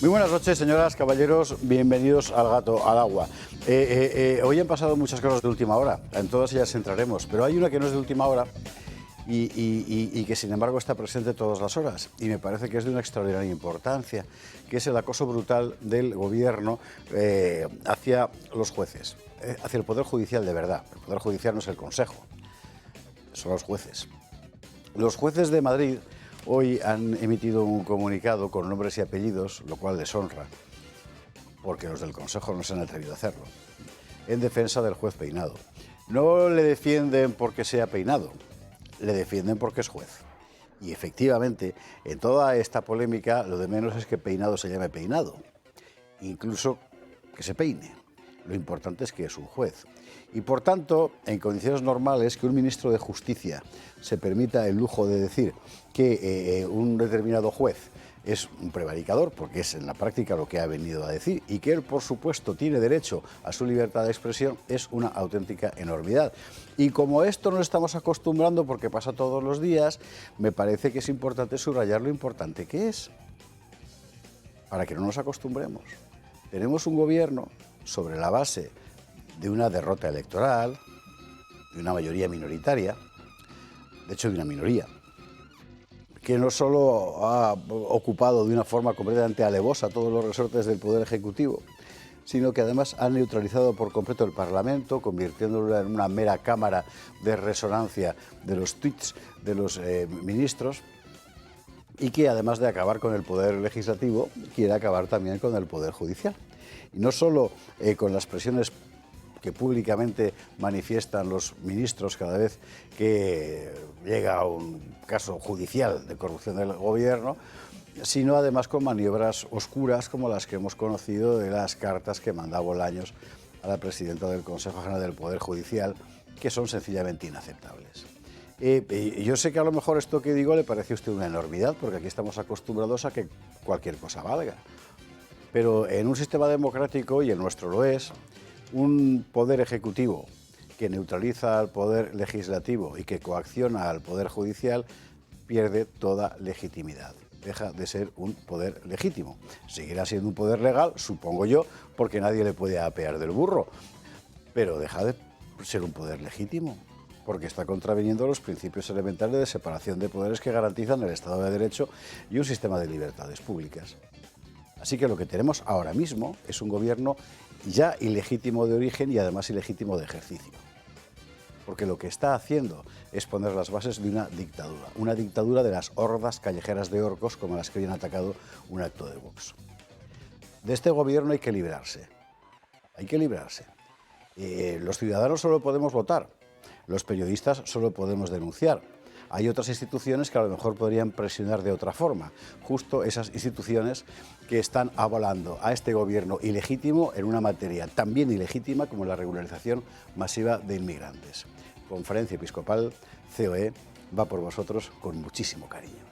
Muy buenas noches, señoras, caballeros, bienvenidos al Gato al Agua. Hoy han pasado muchas cosas de última hora, en todas ellas entraremos, pero hay una que no es de última hora y que sin embargo está presente todas las horas y me parece que es de una extraordinaria importancia, que es el acoso brutal del gobierno hacia los jueces, hacia el Poder Judicial de verdad. El Poder Judicial no es el Consejo, son los jueces. Los jueces de Madrid hoy han emitido un comunicado con nombres y apellidos, lo cual les honra, porque los del Consejo no se han atrevido a hacerlo, en defensa del juez Peinado. No le defienden porque sea Peinado, le defienden porque es juez. Y efectivamente, en toda esta polémica, lo de menos es que Peinado se llame Peinado, incluso que se peine. Lo importante es que es un juez. Y por tanto, en condiciones normales, que un ministro de Justicia se permita el lujo de decir que un determinado juez es un prevaricador, porque es en la práctica lo que ha venido a decir, y que él, por supuesto, tiene derecho a su libertad de expresión, es una auténtica enormidad. Y como esto no estamos acostumbrando porque pasa todos los días, me parece que es importante subrayar lo importante que es, para que no nos acostumbremos. Tenemos un gobierno sobre la base de una derrota electoral, de una mayoría minoritaria, de hecho de una minoría, que no solo ha ocupado de una forma completamente alevosa todos los resortes del Poder Ejecutivo, sino que además ha neutralizado por completo el Parlamento, convirtiéndolo en una mera cámara de resonancia de los tuits de los ministros, y que además de acabar con el Poder Legislativo, quiere acabar también con el Poder Judicial. Y no solo con las presiones que públicamente manifiestan los ministros cada vez que llega un caso judicial de corrupción del gobierno, sino además con maniobras oscuras como las que hemos conocido de las cartas que manda Bolaños a la presidenta del Consejo General del Poder Judicial, que son sencillamente inaceptables. Yo sé que a lo mejor esto que digo le parece a usted una enormidad, porque aquí estamos acostumbrados a que cualquier cosa valga. Pero en un sistema democrático, y el nuestro lo es, un poder ejecutivo que neutraliza al poder legislativo y que coacciona al poder judicial pierde toda legitimidad. Deja de ser un poder legítimo. Seguirá siendo un poder legal, supongo yo, porque nadie le puede apear del burro. Pero deja de ser un poder legítimo, porque está contraviniendo los principios elementales de separación de poderes que garantizan el Estado de Derecho y un sistema de libertades públicas. Así que lo que tenemos ahora mismo es un gobierno ya ilegítimo de origen y además ilegítimo de ejercicio. Porque lo que está haciendo es poner las bases de una dictadura de las hordas callejeras de orcos como las que hoy han atacado un acto de Vox. De este gobierno hay que librarse. Hay que librarse. Los ciudadanos solo podemos votar, los periodistas solo podemos denunciar. Hay otras instituciones que a lo mejor podrían presionar de otra forma, justo esas instituciones que están avalando a este gobierno ilegítimo en una materia también ilegítima como la regularización masiva de inmigrantes. Conferencia Episcopal, COE, va por vosotros con muchísimo cariño.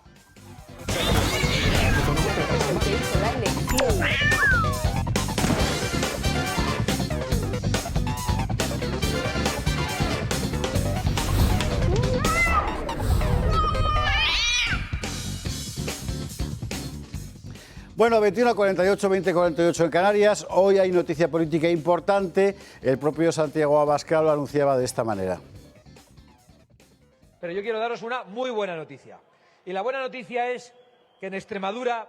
Bueno, 21:48, 20:48 en Canarias. Hoy hay noticia política importante. El propio Santiago Abascal lo anunciaba de esta manera. Pero yo quiero daros una muy buena noticia. Y la buena noticia es que en Extremadura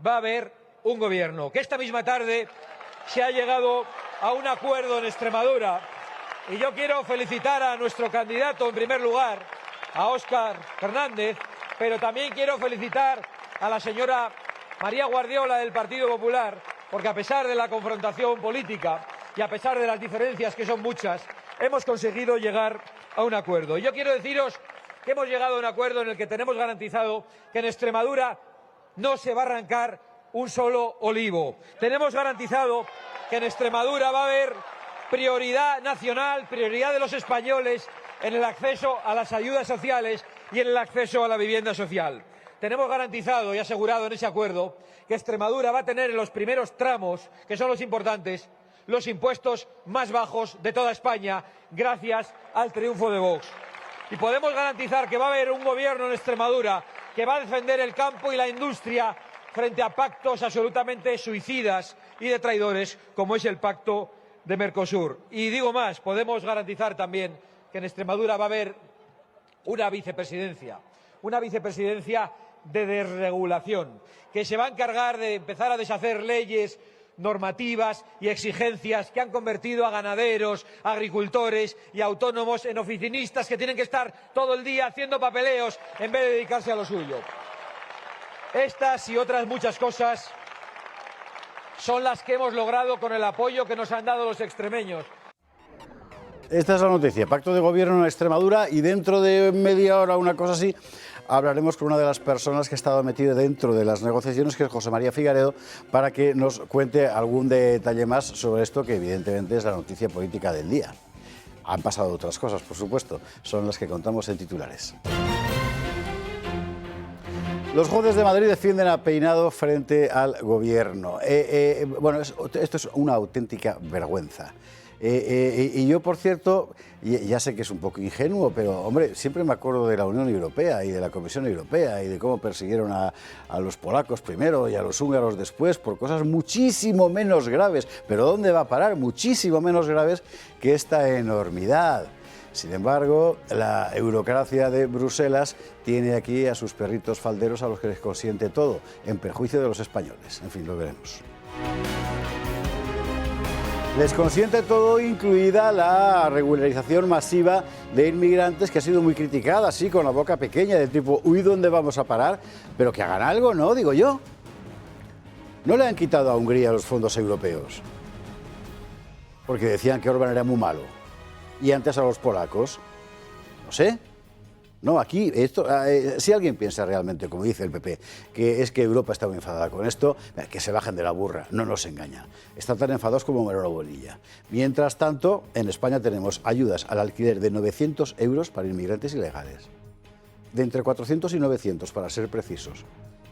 va a haber un gobierno. Que esta misma tarde se ha llegado a un acuerdo en Extremadura. Y yo quiero felicitar a nuestro candidato, en primer lugar, a Óscar Fernández, pero también quiero felicitar a la señora María Guardiola del Partido Popular, porque a pesar de la confrontación política y a pesar de las diferencias, que son muchas, hemos conseguido llegar a un acuerdo. Y yo quiero deciros que hemos llegado a un acuerdo en el que tenemos garantizado que en Extremadura no se va a arrancar un solo olivo. Tenemos garantizado que en Extremadura va a haber prioridad nacional, prioridad de los españoles en el acceso a las ayudas sociales y en el acceso a la vivienda social. Tenemos garantizado y asegurado en ese acuerdo que Extremadura va a tener en los primeros tramos, que son los importantes, los impuestos más bajos de toda España, gracias al triunfo de Vox. Y podemos garantizar que va a haber un gobierno en Extremadura que va a defender el campo y la industria frente a pactos absolutamente suicidas y de traidores, como es el pacto de Mercosur. Y digo más, podemos garantizar también que en Extremadura va a haber una vicepresidencia de desregulación, que se va a encargar de empezar a deshacer leyes, normativas y exigencias que han convertido a ganaderos, agricultores y autónomos en oficinistas que tienen que estar todo el día haciendo papeleos en vez de dedicarse a lo suyo. Estas y otras muchas cosas son las que hemos logrado con el apoyo que nos han dado los extremeños. Esta es la noticia, pacto de gobierno en Extremadura, y dentro de media hora, una cosa así, hablaremos con una de las personas que ha estado metida dentro de las negociaciones, que es José María Figaredo, para que nos cuente algún detalle más sobre esto, que evidentemente es la noticia política del día. Han pasado otras cosas, por supuesto, son las que contamos en titulares. Los jueces de Madrid defienden a Peinado frente al gobierno. Bueno, esto es una auténtica vergüenza. Y yo, por cierto, ya sé que es un poco ingenuo, pero, hombre, siempre me acuerdo de la Unión Europea y de la Comisión Europea y de cómo persiguieron a los polacos primero y a los húngaros después por cosas muchísimo menos graves. ¿Pero dónde va a parar? Muchísimo menos graves que esta enormidad. Sin embargo, la eurocracia de Bruselas tiene aquí a sus perritos falderos a los que les consiente todo, en perjuicio de los españoles. En fin, lo veremos. Les consiente todo, incluida la regularización masiva de inmigrantes, que ha sido muy criticada, así con la boca pequeña, del tipo, uy, ¿dónde vamos a parar? Pero que hagan algo, ¿no? Digo yo. No le han quitado a Hungría los fondos europeos, porque decían que Orbán era muy malo. Y antes a los polacos, no sé. No, aquí, esto, si alguien piensa realmente, como dice el PP, que es que Europa está muy enfadada con esto, que se bajen de la burra, no nos engaña. Están tan enfadados como Manolo Bonilla. Mientras tanto, en España tenemos ayudas al alquiler de 900 euros para inmigrantes ilegales. De entre 400 y 900, para ser precisos.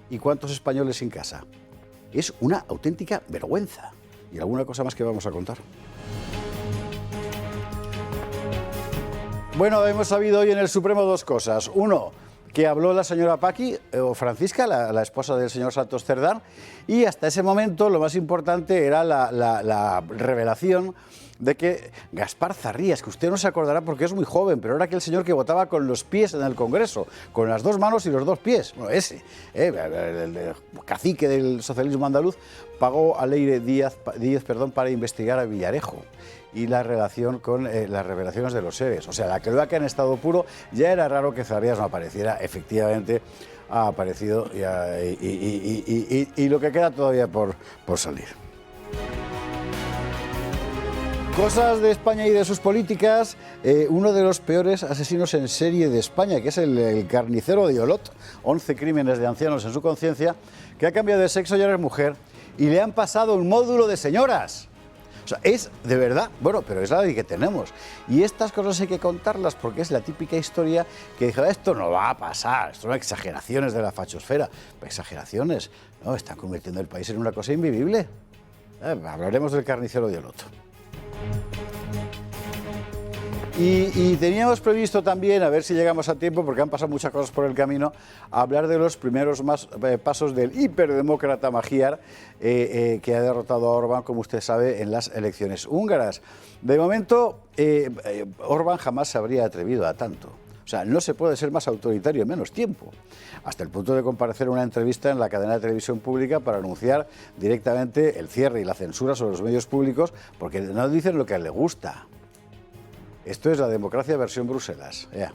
¿Y cuántos españoles sin casa? Es una auténtica vergüenza. Y alguna cosa más que vamos a contar. Bueno, hemos sabido hoy en el Supremo dos cosas. Uno, que habló la señora Paqui, o Francisca, la esposa del señor Santos Cerdán, y hasta ese momento lo más importante era la revelación de que Gaspar Zarrías, que usted no se acordará porque es muy joven, pero era aquel señor que votaba con los pies en el Congreso, con las dos manos y los dos pies, bueno, ese, el cacique del socialismo andaluz, pagó a Leire Díaz para investigar a Villarejo y la relación con las revelaciones de los seres. O sea, la cloaca en estado puro. Ya era raro que Zarrías no apareciera. Efectivamente ha aparecido y lo que queda todavía por salir. Cosas de España y de sus políticas. Uno de los peores asesinos en serie de España, que es el carnicero de Olot, 11 crímenes de ancianos en su conciencia, que ha cambiado de sexo y ahora es mujer, y le han pasado un módulo de señoras. O sea, es de verdad, bueno, pero es la ley que tenemos. Y estas cosas hay que contarlas porque es la típica historia que dice, esto no va a pasar, esto son exageraciones de la fachosfera. Exageraciones, no, están convirtiendo el país en una cosa invivible. Hablaremos del carnicero de Olot. Y teníamos previsto también, a ver si llegamos a tiempo, porque han pasado muchas cosas por el camino, hablar de los primeros pasos del hiperdemócrata Magyar, que ha derrotado a Orbán, como usted sabe, en las elecciones húngaras. De momento, Orbán jamás se habría atrevido a tanto. O sea, no se puede ser más autoritario en menos tiempo. Hasta el punto de comparecer en una entrevista en la cadena de televisión pública para anunciar directamente el cierre y la censura sobre los medios públicos, porque no dicen lo que le gusta. Esto es la democracia versión Bruselas. Yeah.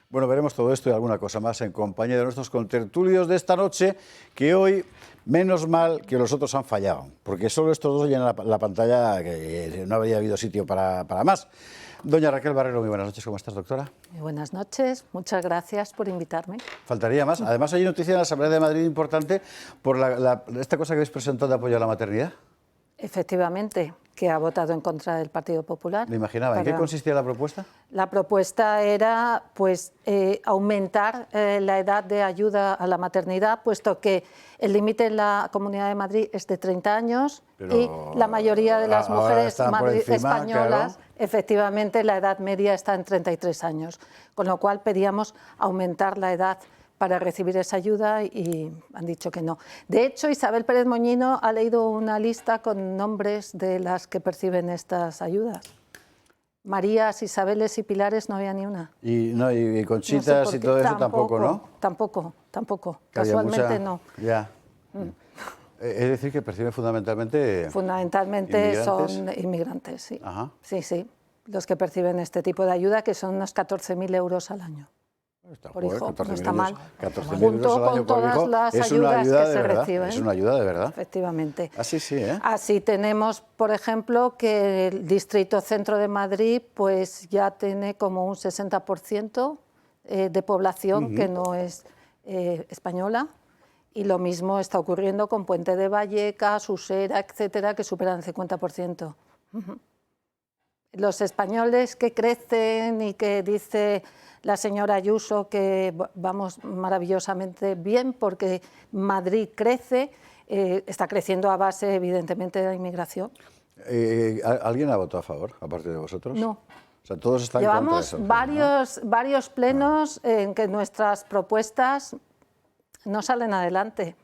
Bueno, veremos todo esto y alguna cosa más en compañía de nuestros contertulios de esta noche, que hoy, menos mal que los otros han fallado, porque solo estos dos llenan la pantalla, que no habría habido sitio para más. Doña Raquel Barrero, muy buenas noches. ¿Cómo estás, doctora? Muy buenas noches. Muchas gracias por invitarme. Faltaría más. Además, hay noticia en la Asamblea de Madrid importante por esta cosa que habéis presentado de apoyo a la maternidad. Efectivamente, que ha votado en contra del Partido Popular. Lo imaginaba. ¿En qué consistía la propuesta? La propuesta era aumentar la edad de ayuda a la maternidad, puesto que el límite en la Comunidad de Madrid es de 30 años. Pero y la mayoría de las mujeres españolas efectivamente la edad media está en 33 años, con lo cual pedíamos aumentar la edad para recibir esa ayuda y han dicho que no. De hecho, Isabel Pérez Moñino ha leído una lista con nombres de las que perciben estas ayudas. Marías, Isabeles y Pilares no había ni una. Y, no, y Conchitas No sé y todo eso tampoco, ¿no? Tampoco. Que había Casualmente mucha- no. Ya. Es decir, que perciben fundamentalmente... Fundamentalmente ¿inmigrantes? son inmigrantes, sí. Ajá. Sí, los que perciben este tipo de ayuda, que son unos 14.000 euros al año. Está, Por hijo, no 14.000 está mal. 14.000 Junto euros al año con por todas hijo las es una ayudas ayuda que de se verdad. reciben. Es una ayuda de verdad. Efectivamente. Así sí, ¿eh? Así tenemos, por ejemplo, que el Distrito Centro de Madrid pues ya tiene como un 60% de población que no es española, y lo mismo está ocurriendo con Puente de Vallecas, Usera, etcétera, que superan el 50%. Los españoles que crecen y que dice la señora Ayuso que vamos maravillosamente bien porque Madrid crece, está creciendo a base, evidentemente, de la inmigración. ¿Alguien ha votado a favor, aparte de vosotros? No. O sea, todos están en contra de Llevamos esa opción, ¿no? varios plenos en que nuestras propuestas no salen adelante.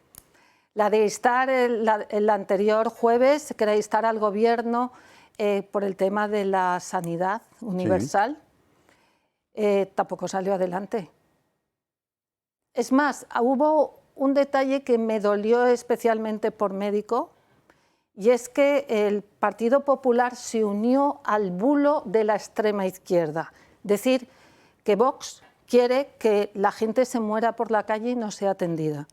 La de instar el anterior jueves, que era instar al Gobierno por el tema de la sanidad universal, tampoco salió adelante. Es más, hubo un detalle que me dolió especialmente por médico, y es que el Partido Popular se unió al bulo de la extrema izquierda. Decir que Vox quiere que la gente se muera por la calle y no sea atendida.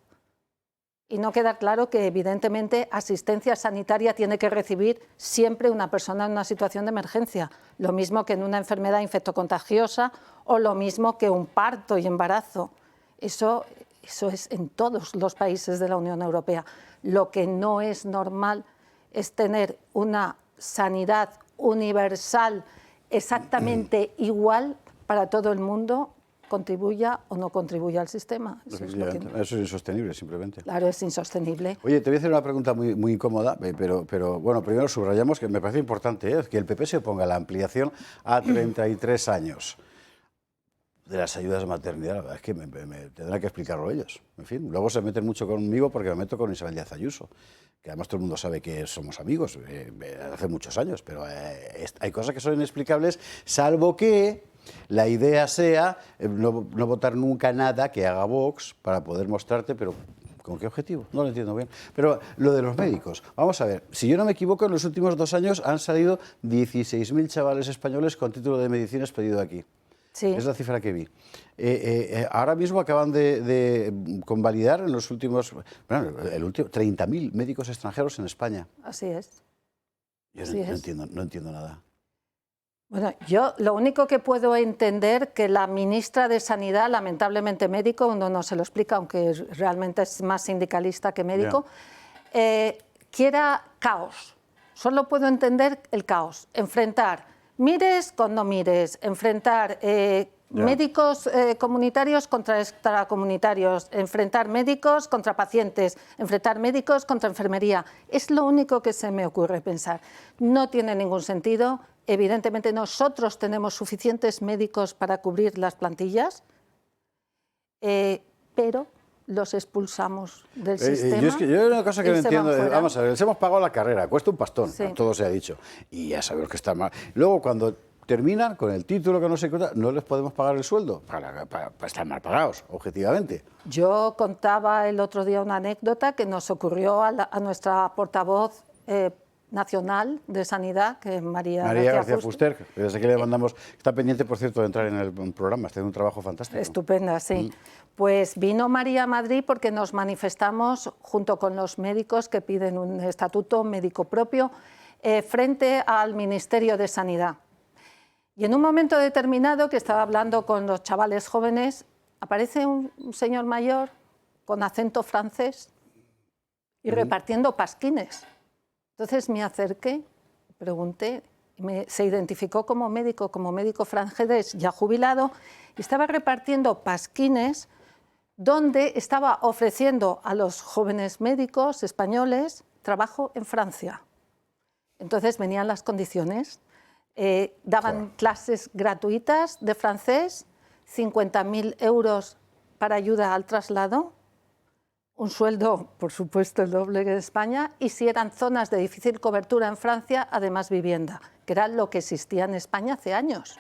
Y no queda claro que, evidentemente, asistencia sanitaria tiene que recibir siempre una persona en una situación de emergencia, lo mismo que en una enfermedad infectocontagiosa o lo mismo que un parto y embarazo. Eso es en todos los países de la Unión Europea. Lo que no es normal es tener una sanidad universal exactamente igual para todo el mundo, contribuya o no contribuya al sistema. Eso es insostenible, simplemente. Claro, es insostenible. Oye, te voy a hacer una pregunta muy incómoda, pero bueno, primero subrayamos que me parece importante que el PP se oponga a la ampliación a 33 años de las ayudas de maternidad. La verdad es que me tendrán que explicarlo ellos. En fin, luego se meten mucho conmigo porque me meto con Isabel Díaz Ayuso, que además todo el mundo sabe que somos amigos hace muchos años, pero hay cosas que son inexplicables, salvo que la idea sea no votar nunca nada que haga Vox para poder mostrarte, pero ¿con qué objetivo? No lo entiendo bien. Pero lo de los médicos, vamos a ver, si yo no me equivoco, en los últimos 2 años han salido 16.000 chavales españoles con título de medicina expedido aquí. Sí. Es la cifra que vi. Ahora mismo acaban de convalidar en los últimos, bueno, 30.000 médicos extranjeros en España. Así es. Yo no entiendo nada. Bueno, yo lo único que puedo entender que la ministra de Sanidad, lamentablemente médico, uno no se lo explica, aunque realmente es más sindicalista que médico, quiera caos. Solo puedo entender el caos. Enfrentar mires con no mires, enfrentar médicos comunitarios contra extracomunitarios, enfrentar médicos contra pacientes, enfrentar médicos contra enfermería. Es lo único que se me ocurre pensar. No tiene ningún sentido. Evidentemente nosotros tenemos suficientes médicos para cubrir las plantillas, pero los expulsamos del sistema. Yo una cosa que no entiendo, vamos a ver, les hemos pagado la carrera, cuesta un pastón, sí. Todo se ha dicho, y ya sabemos que está mal. Luego cuando terminan con el título que no sé qué, no les podemos pagar el sueldo, para estar mal pagados, objetivamente. Yo contaba el otro día una anécdota que nos ocurrió a nuestra portavoz nacional de Sanidad, que es María García Fuster, desde aquí le mandamos, está pendiente, por cierto, de entrar en el programa, está haciendo un trabajo fantástico. Estupenda, sí. Pues vino María a Madrid porque nos manifestamos junto con los médicos que piden un estatuto médico propio frente al Ministerio de Sanidad. Y en un momento determinado, que estaba hablando con los chavales jóvenes, aparece un señor mayor con acento francés y repartiendo pasquines. Entonces me acerqué, pregunté, se identificó como médico francés ya jubilado, y estaba repartiendo pasquines donde estaba ofreciendo a los jóvenes médicos españoles trabajo en Francia. Entonces venían las condiciones. Daban clases gratuitas de francés, 50.000 euros para ayuda al traslado, un sueldo, por supuesto, el doble que en España, y si eran zonas de difícil cobertura en Francia, además vivienda, que era lo que existía en España hace años,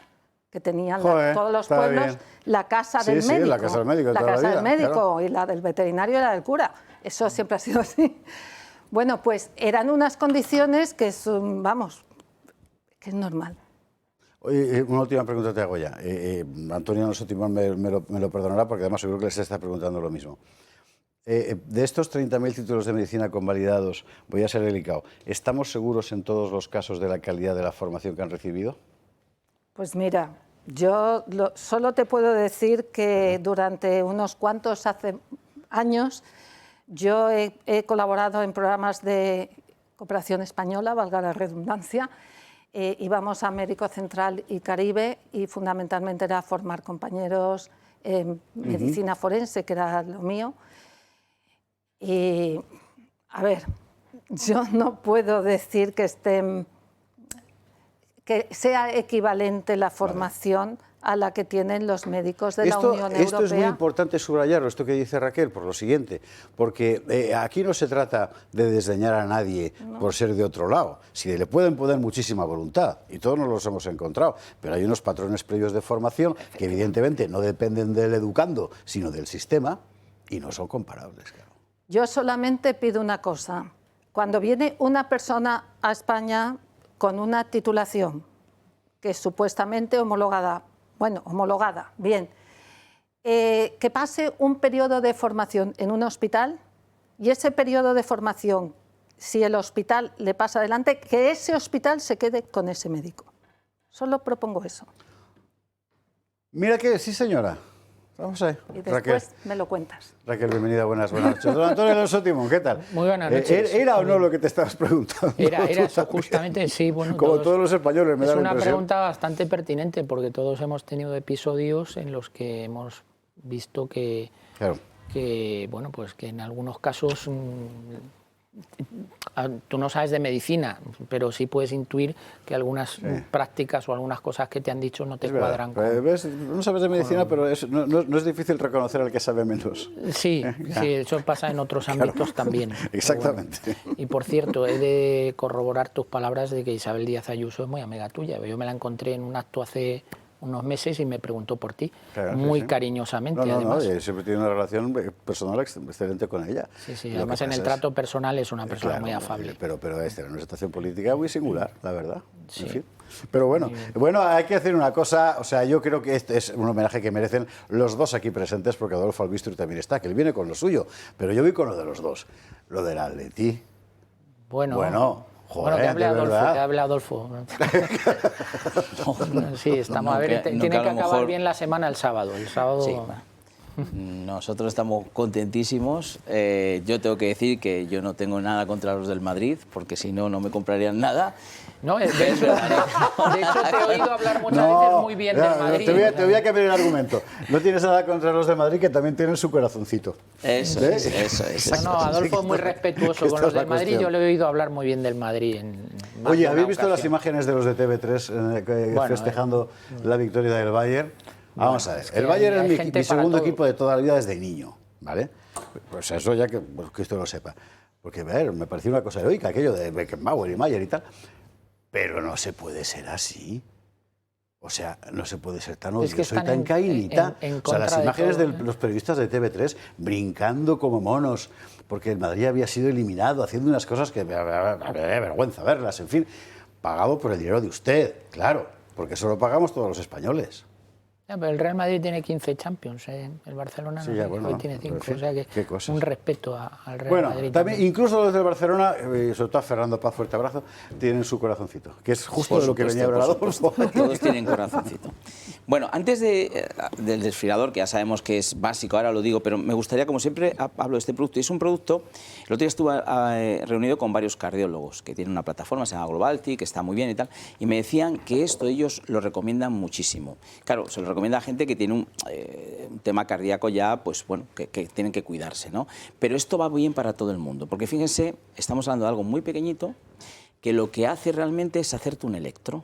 que tenían todos los pueblos bien. la casa del médico, la casa del médico, la toda casa la del vida, médico claro. y la del veterinario y la del cura. Eso siempre ha sido así. Bueno, pues eran unas condiciones que son, vamos, que es normal. Oye, una última pregunta te hago ya. Antonio Alonso Timón me lo perdonará porque además seguro que les está preguntando lo mismo. De estos 30.000 títulos de medicina convalidados, voy a ser delicado, ¿estamos seguros en todos los casos de la calidad de la formación que han recibido? Pues mira, yo solo te puedo decir que durante unos cuantos años yo he colaborado en programas de cooperación española, valga la redundancia. Íbamos a América Central y Caribe y fundamentalmente era formar compañeros en medicina forense, que era lo mío. Y, a ver, yo no puedo decir que sea equivalente la formación a la que tienen los médicos de la Unión Europea. Esto es muy importante subrayarlo, esto que dice Raquel, por lo siguiente, porque aquí no se trata de desdeñar a nadie por ser de otro lado. Si le pueden poner muchísima voluntad, y todos nos los hemos encontrado, pero hay unos patrones previos de formación que evidentemente no dependen del educando, sino del sistema, y no son comparables, claro. Yo solamente pido una cosa. Cuando viene una persona a España con una titulación que es supuestamente homologada, bien, que pase un periodo de formación en un hospital y ese periodo de formación, si el hospital le pasa adelante, que ese hospital se quede con ese médico. Solo propongo eso. Mira que sí, señora. Vamos a ver. Y después me lo cuentas. Raquel, bienvenida, buenas noches. Don Antonio Alonso Timón, ¿qué tal? Muy buenas noches. ¿Era o no lo que te estabas preguntando? Era eso, justamente, sí. Bueno, como todos los españoles, me da la impresión. Es una pregunta bastante pertinente porque todos hemos tenido episodios en los que hemos visto que bueno, pues que en algunos casos tú no sabes de medicina, pero sí puedes intuir que algunas prácticas o algunas cosas que te han dicho no te cuadran. ¿Ves? No sabes de medicina, pero no es difícil reconocer al que sabe menos. Sí, sí, eso pasa en otros ámbitos también. Exactamente. Bueno. Y por cierto, he de corroborar tus palabras de que Isabel Díaz Ayuso es muy amiga tuya. Yo me la encontré en un acto hace unos meses y me preguntó por ti, claro, muy cariñosamente, además. No, siempre tiene una relación personal excelente con ella. Sí, además en el trato personal es una persona muy afable. Pero esta era una situación política muy singular, la verdad. Sí. En fin. Pero bueno, hay que hacer una cosa, o sea, yo creo que este es un homenaje que merecen los dos aquí presentes, porque Adolfo Albistro también está, que él viene con lo suyo, pero yo voy con lo de los dos, lo del Atleti. Bueno, joder, que hable Adolfo. Sí, estamos a ver, tiene que acabar bien la semana el sábado. Sí. Nosotros estamos contentísimos. Yo tengo que decir que yo no tengo nada contra los del Madrid, porque si no, no me comprarían nada. No, de hecho te he oído hablar muchas veces muy bien del Madrid. Te voy a cambiar el argumento. No tienes nada contra los de Madrid, que también tienen su corazoncito. Eso es. No, Adolfo es muy respetuoso con los del Madrid. Yo le he oído hablar muy bien del Madrid. Oye, ¿habéis visto las imágenes de los de TV3 festejando la victoria del Bayern? Vamos a ver, el Bayern es mi segundo equipo de toda la vida desde niño, ¿vale? Pues eso ya que esto lo sepa. Porque, a ver, me pareció una cosa heroica aquello de Beckenbauer y Mayer y tal. Pero no se puede ser así. O sea, no se puede ser tan odioso y tan caínita. O sea, las imágenes de los periodistas de TV3 brincando como monos porque el Madrid había sido eliminado, haciendo unas cosas que me da vergüenza verlas, en fin, pagado por el dinero de usted, claro, porque eso lo pagamos todos los españoles. Pero el Real Madrid tiene 15 Champions, el Barcelona hoy tiene 5, o sea que un respeto al Real Madrid. También, incluso los del Barcelona, sobre todo a Fernando Paz, fuerte abrazo, tienen su corazoncito, que es justo de lo que venía a hablar. Todos tienen corazoncito. Bueno, antes del desfibrilador, que ya sabemos que es básico, ahora lo digo, pero me gustaría, como siempre, hablo de este producto. Y es un producto, el otro día estuve reunido con varios cardiólogos que tienen una plataforma, se llama Globalti, que está muy bien y tal, y me decían que esto ellos lo recomiendan muchísimo. Claro, se lo recomienda a gente que tiene un tema cardíaco ya, pues bueno, que tienen que cuidarse, ¿no? Pero esto va bien para todo el mundo, porque fíjense, estamos hablando de algo muy pequeñito, que lo que hace realmente es hacerte un electro.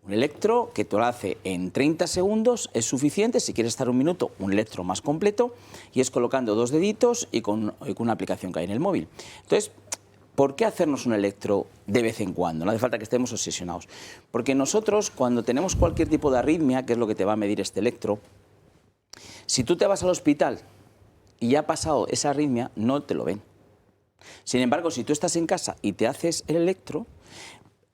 Un electro que te lo hace en 30 segundos es suficiente. Si quieres estar un minuto, un electro más completo, y es colocando 2 deditos y con una aplicación que hay en el móvil. Entonces, ¿por qué hacernos un electro de vez en cuando? No hace falta que estemos obsesionados. Porque nosotros, cuando tenemos cualquier tipo de arritmia, que es lo que te va a medir este electro, si tú te vas al hospital y ya ha pasado esa arritmia, no te lo ven. Sin embargo, si tú estás en casa y te haces el electro,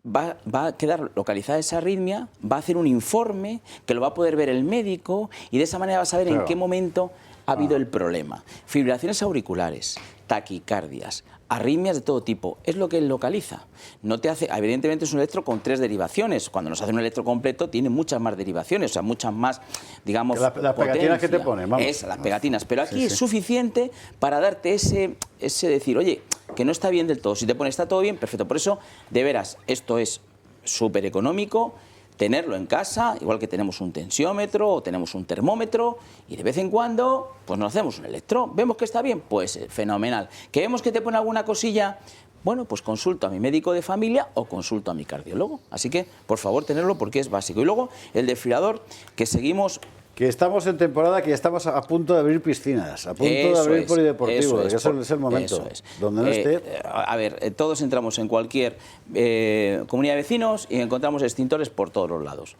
va a quedar localizada esa arritmia, va a hacer un informe que lo va a poder ver el médico y de esa manera vas a saber en qué momento ha habido el problema. Fibrilaciones auriculares, taquicardias, arritmias de todo tipo, es lo que él localiza. No te hace, evidentemente es un electro con 3 derivaciones. Cuando nos hace un electro completo tiene muchas más derivaciones, o sea, muchas más, digamos, las pegatinas que te ponen, vamos. Las pegatinas, pero aquí es suficiente para darte ese decir, oye, que no está bien del todo. Si te pone está todo bien, perfecto. Por eso, de veras, esto es súper económico, tenerlo en casa, igual que tenemos un tensiómetro o tenemos un termómetro, y de vez en cuando pues nos hacemos un electro. ¿Vemos que está bien? Pues fenomenal. ¿Que vemos que te pone alguna cosilla? Bueno, pues consulto a mi médico de familia o consulto a mi cardiólogo. Así que, por favor, tenerlo porque es básico. Y luego, el desfibrilador, que seguimos... Que estamos en temporada, que ya estamos a punto de abrir piscinas, a punto de abrir polideportivos, que eso es el momento. Eso es. Donde no esté... A ver, todos entramos en cualquier comunidad de vecinos y encontramos extintores por todos los lados.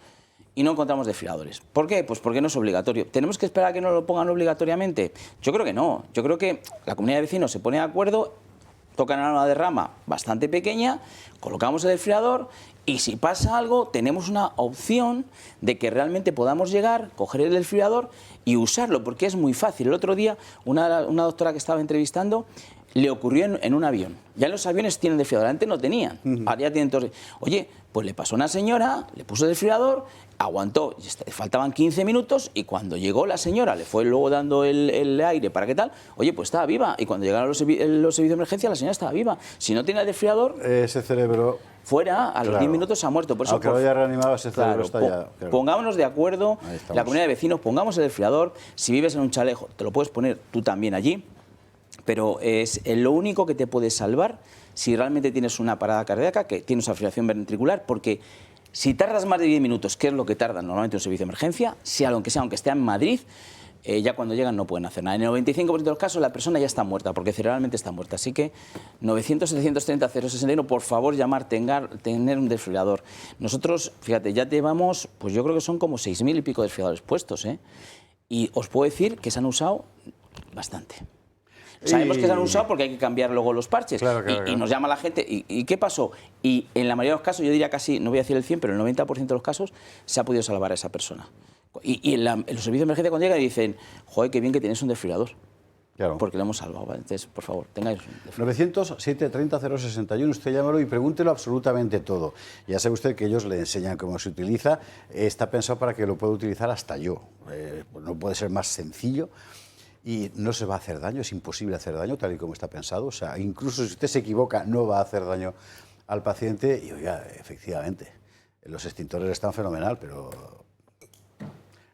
Y no encontramos desfibriladores. ¿Por qué? Pues porque no es obligatorio. ¿Tenemos que esperar a que nos lo pongan obligatoriamente? Yo creo que no. Yo creo que la comunidad de vecinos se pone de acuerdo, tocan a una derrama bastante pequeña, colocamos el desfibrilador y si pasa algo tenemos una opción de que realmente podamos llegar, coger el desfibrilador y usarlo, porque es muy fácil. El otro día una doctora que estaba entrevistando le ocurrió en un avión. Ya en los aviones tienen desfibrilador, antes no tenían, ahora ya tienen todos. Oye, pues le pasó a una señora, le puso el desfibrilador, aguantó, faltaban 15 minutos y cuando llegó la señora, le fue luego dando el aire para qué tal, oye, pues estaba viva. Y cuando llegaron los servicios de emergencia, la señora estaba viva. Si no tiene el desfibrilador... Ese cerebro... Fuera, a los 10 minutos ha muerto. Por eso, aunque lo haya reanimado, ese cerebro está ya... Claro. Pongámonos de acuerdo, la comunidad de vecinos, pongamos el desfibrilador. Si vives en un chalejo, te lo puedes poner tú también allí, pero es lo único que te puede salvar si realmente tienes una parada cardíaca, que tienes una fibrilación ventricular, porque si tardas más de 10 minutos, que es lo que tarda normalmente un servicio de emergencia, aunque esté en Madrid, ya cuando llegan no pueden hacer nada. En el 95% de los casos la persona ya está muerta, porque cerebralmente está muerta. Así que 900-730-061, por favor, llamar, tener un desfibrilador. Nosotros, fíjate, ya llevamos, pues yo creo que son como 6.000 y pico desfibriladores puestos, ¿eh? Y os puedo decir que se han usado bastante. Sabemos que se han usado porque hay que cambiar luego los parches. Claro. Y nos llama la gente, ¿y qué pasó? Y en la mayoría de los casos, yo diría casi, no voy a decir el 100, pero el 90% de los casos se ha podido salvar a esa persona. Y en los servicios de emergencia cuando llegan y dicen, joder, qué bien que tienes un desfibrilador. Claro. Porque lo hemos salvado, ¿vale? Entonces, por favor, tengáis un desfibrilador. 900-730-061, usted llámalo y pregúntelo absolutamente todo. Ya sabe usted que ellos le enseñan cómo se utiliza. Está pensado para que lo pueda utilizar hasta yo. No puede ser más sencillo. Y no se va a hacer daño, es imposible hacer daño tal y como está pensado. O sea, incluso si usted se equivoca, no va a hacer daño al paciente. Y oiga, efectivamente, los extintores están fenomenal, pero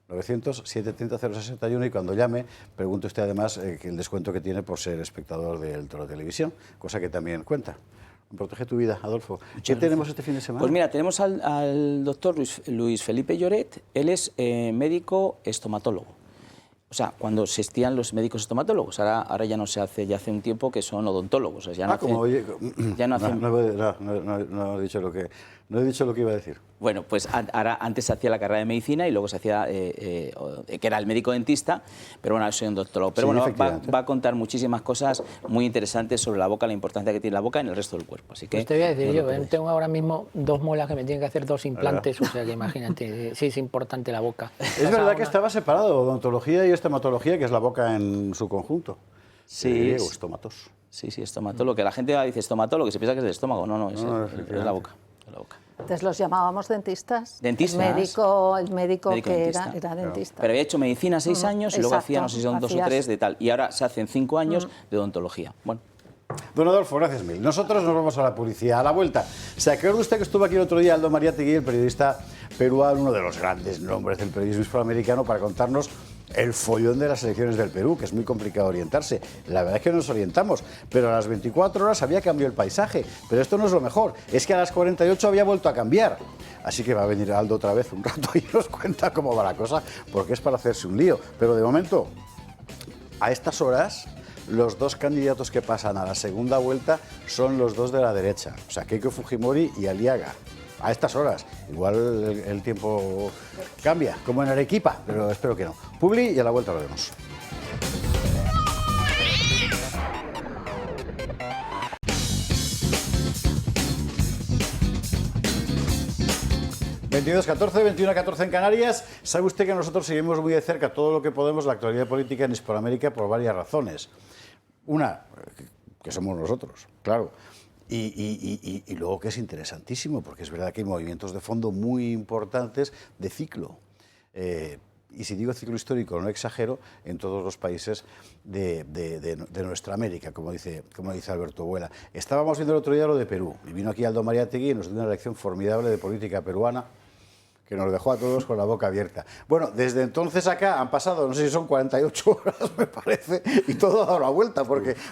900-730-061 y cuando llame, pregunte usted además que el descuento que tiene por ser espectador del Toro Televisión, cosa que también cuenta. Protege tu vida, Adolfo. ¿Qué tenemos este fin de semana? Pues mira, tenemos al doctor Luis Felipe Lloret. Él es médico estomatólogo. O sea, cuando se existían los médicos estomatólogos, ahora ya no se hace, ya hace un tiempo que son odontólogos. O sea, ya no hacen... No he dicho lo que iba a decir. Bueno, pues ahora antes se hacía la carrera de medicina y luego se hacía, que era el médico dentista, pero bueno, ahora soy un doctor. Pero sí, bueno, va a contar muchísimas cosas muy interesantes sobre la boca, la importancia que tiene la boca en el resto del cuerpo. Así que... Pues te voy a decir yo, tengo ahora mismo 2 muelas que me tienen que hacer 2 implantes, o sea que imagínate, sí es importante la boca. Es verdad que estaba separado, odontología y estomatología, que es la boca en su conjunto. Sí. O estomatos. Sí, estomatólogo, que la gente dice estomatólogo, que se piensa que es el estómago, no, es la boca. Entonces los llamábamos dentistas. ¿Dentistas? El médico que era dentista. Pero había hecho medicina 6 años y luego hacía, no sé si son 2 o 3 de tal. Y ahora se hacen 5 años de odontología. Bueno. Don Adolfo, gracias mil. Nosotros nos vamos a la publicidad. A la vuelta, ¿se acuerda usted que estuvo aquí el otro día Aldo Mariátegui, el periodista peruano, uno de los grandes nombres del periodismo hispanoamericano, para contarnos el follón de las elecciones del Perú, que es muy complicado orientarse. La verdad es que nos orientamos, pero a las 24 horas había cambiado el paisaje. Pero esto no es lo mejor, es que a las 48 había vuelto a cambiar. Así que va a venir Aldo otra vez un rato y nos cuenta cómo va la cosa, porque es para hacerse un lío. Pero de momento, a estas horas, los dos candidatos que pasan a la segunda vuelta son los dos de la derecha, o sea, Keiko Fujimori y Aliaga. A estas horas, igual el tiempo cambia, como en Arequipa, pero espero que no. Publi y a la vuelta lo vemos. ...22:14, 21:14 en Canarias. Sabe usted que nosotros seguimos muy de cerca todo lo que podemos la actualidad política en Hispanoamérica por varias razones. Una, que somos nosotros, claro. Y luego que es interesantísimo, porque es verdad que hay movimientos de fondo muy importantes de ciclo. Y si digo ciclo histórico, no exagero, en todos los países de nuestra América, como dice Alberto Buela. Estábamos viendo el otro día lo de Perú, y vino aquí Aldo Mariátegui y nos dio una lección formidable de política peruana, que nos dejó a todos con la boca abierta. Bueno, desde entonces acá han pasado, no sé si son 48 horas, me parece, y todo ha dado la vuelta,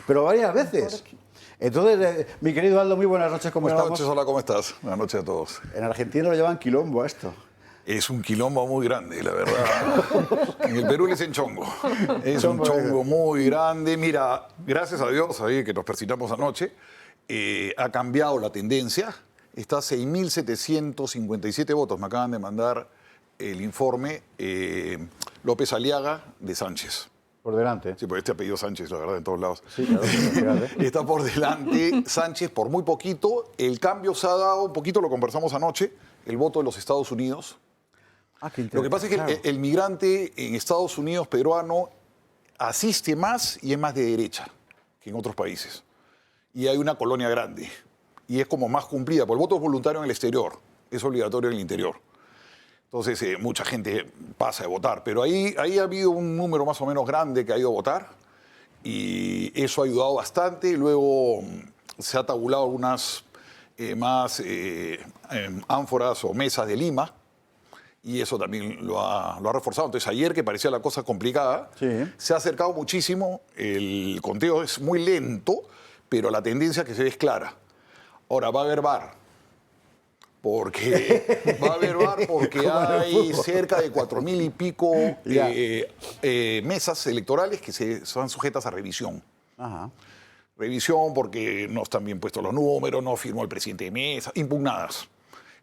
pero varias veces. Entonces, mi querido Aldo, muy buenas noches, ¿cómo estamos? Buenas noches, hola, ¿cómo estás? Buenas noches a todos. En Argentina lo llaman quilombo a esto. Es un quilombo muy grande, la verdad. En el Perú le dicen chongo. Es un chongo muy grande. Mira, gracias a Dios, ahí que nos presentamos anoche, ha cambiado la tendencia. Está a 6.757 votos. Me acaban de mandar el informe López Aliaga de Sánchez. Por delante. Sí, porque este apellido Sánchez, la verdad, en todos lados. Sí, claro. Está por delante Sánchez por muy poquito. El cambio se ha dado un poquito, lo conversamos anoche, el voto de los Estados Unidos. Ah, qué Lo que pasa es que claro. el migrante en Estados Unidos peruano asiste más y es más de derecha que en otros países. Y hay una colonia grande. Y es como más cumplida, porque el voto es voluntario en el exterior, es obligatorio en el interior. Entonces, mucha gente pasa a votar, pero ahí ha habido un número más o menos grande que ha ido a votar y eso ha ayudado bastante. Luego se ha tabulado algunas más ánforas o mesas de Lima y eso también lo ha reforzado. Entonces, ayer, que parecía la cosa complicada, sí, se ha acercado muchísimo. El conteo es muy lento, pero la tendencia que se ve es clara. Ahora, va a haber VAR. Porque hay cerca de 4.000 y pico mesas electorales que son sujetas a revisión. Ajá. Revisión porque no están bien puestos los números, no firmó el presidente de mesa, impugnadas.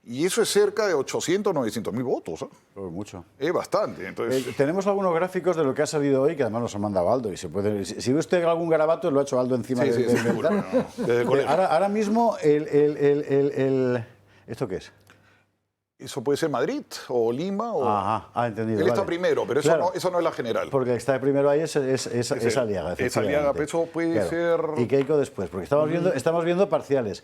Y eso es cerca de 800, 900.000 votos. ¿Eh? Pues mucho. Es bastante. Entonces... tenemos algunos gráficos de lo que ha salido hoy, que además nos ha mandado Aldo. Y se puede, si ve usted algún garabato, lo ha hecho Aldo encima del ventana. Ahora mismo, ¿esto qué es? Eso puede ser Madrid o Lima. O... Ajá, entendido. Él está primero, pero claro, eso no es la general. Porque el que está primero ahí es Aliaga. Es Aliaga, pero eso puede ser... Y Keiko después, porque estamos viendo parciales.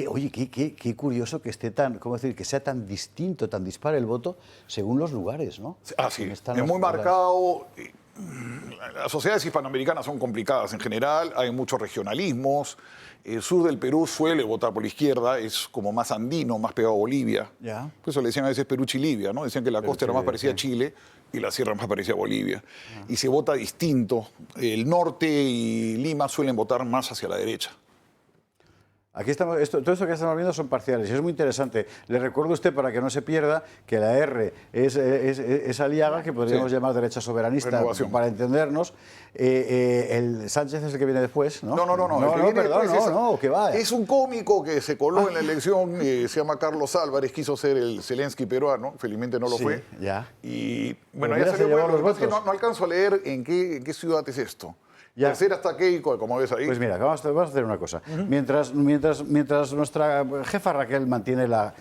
Oye, qué curioso que esté que sea tan distinto, tan dispar el voto según los lugares, ¿no? Ah, sí. Es muy marcado. Las sociedades hispanoamericanas son complicadas en general, hay muchos regionalismos. El sur del Perú suele votar por la izquierda, es como más andino, más pegado a Bolivia. Ya. Por eso le decían a veces Perú-Chilibia, ¿no? Decían que la costa era más parecida a Chile y la sierra más parecida a Bolivia. Y se vota distinto. El norte y Lima suelen votar más hacia la derecha. Aquí estamos, todo esto que estamos viendo son parciales y es muy interesante. Le recuerdo a usted, para que no se pierda, que la R es Aliaga, que podríamos llamar derecha soberanista, Renovación. para entendernos. El Sánchez es el que viene después, ¿no? No, que va. Es un cómico que se coló en la elección, se llama Carlos Álvarez, quiso ser el Zelensky peruano, felizmente no lo fue. Ya. Y bueno, Pero ya mira, salió se llevó bueno. los Es que votos. no alcanzo a leer en qué ciudad es esto. Ya. Tercera está Keiko, como ves ahí. Pues mira, vamos a hacer una cosa. Mientras nuestra jefa Raquel mantiene la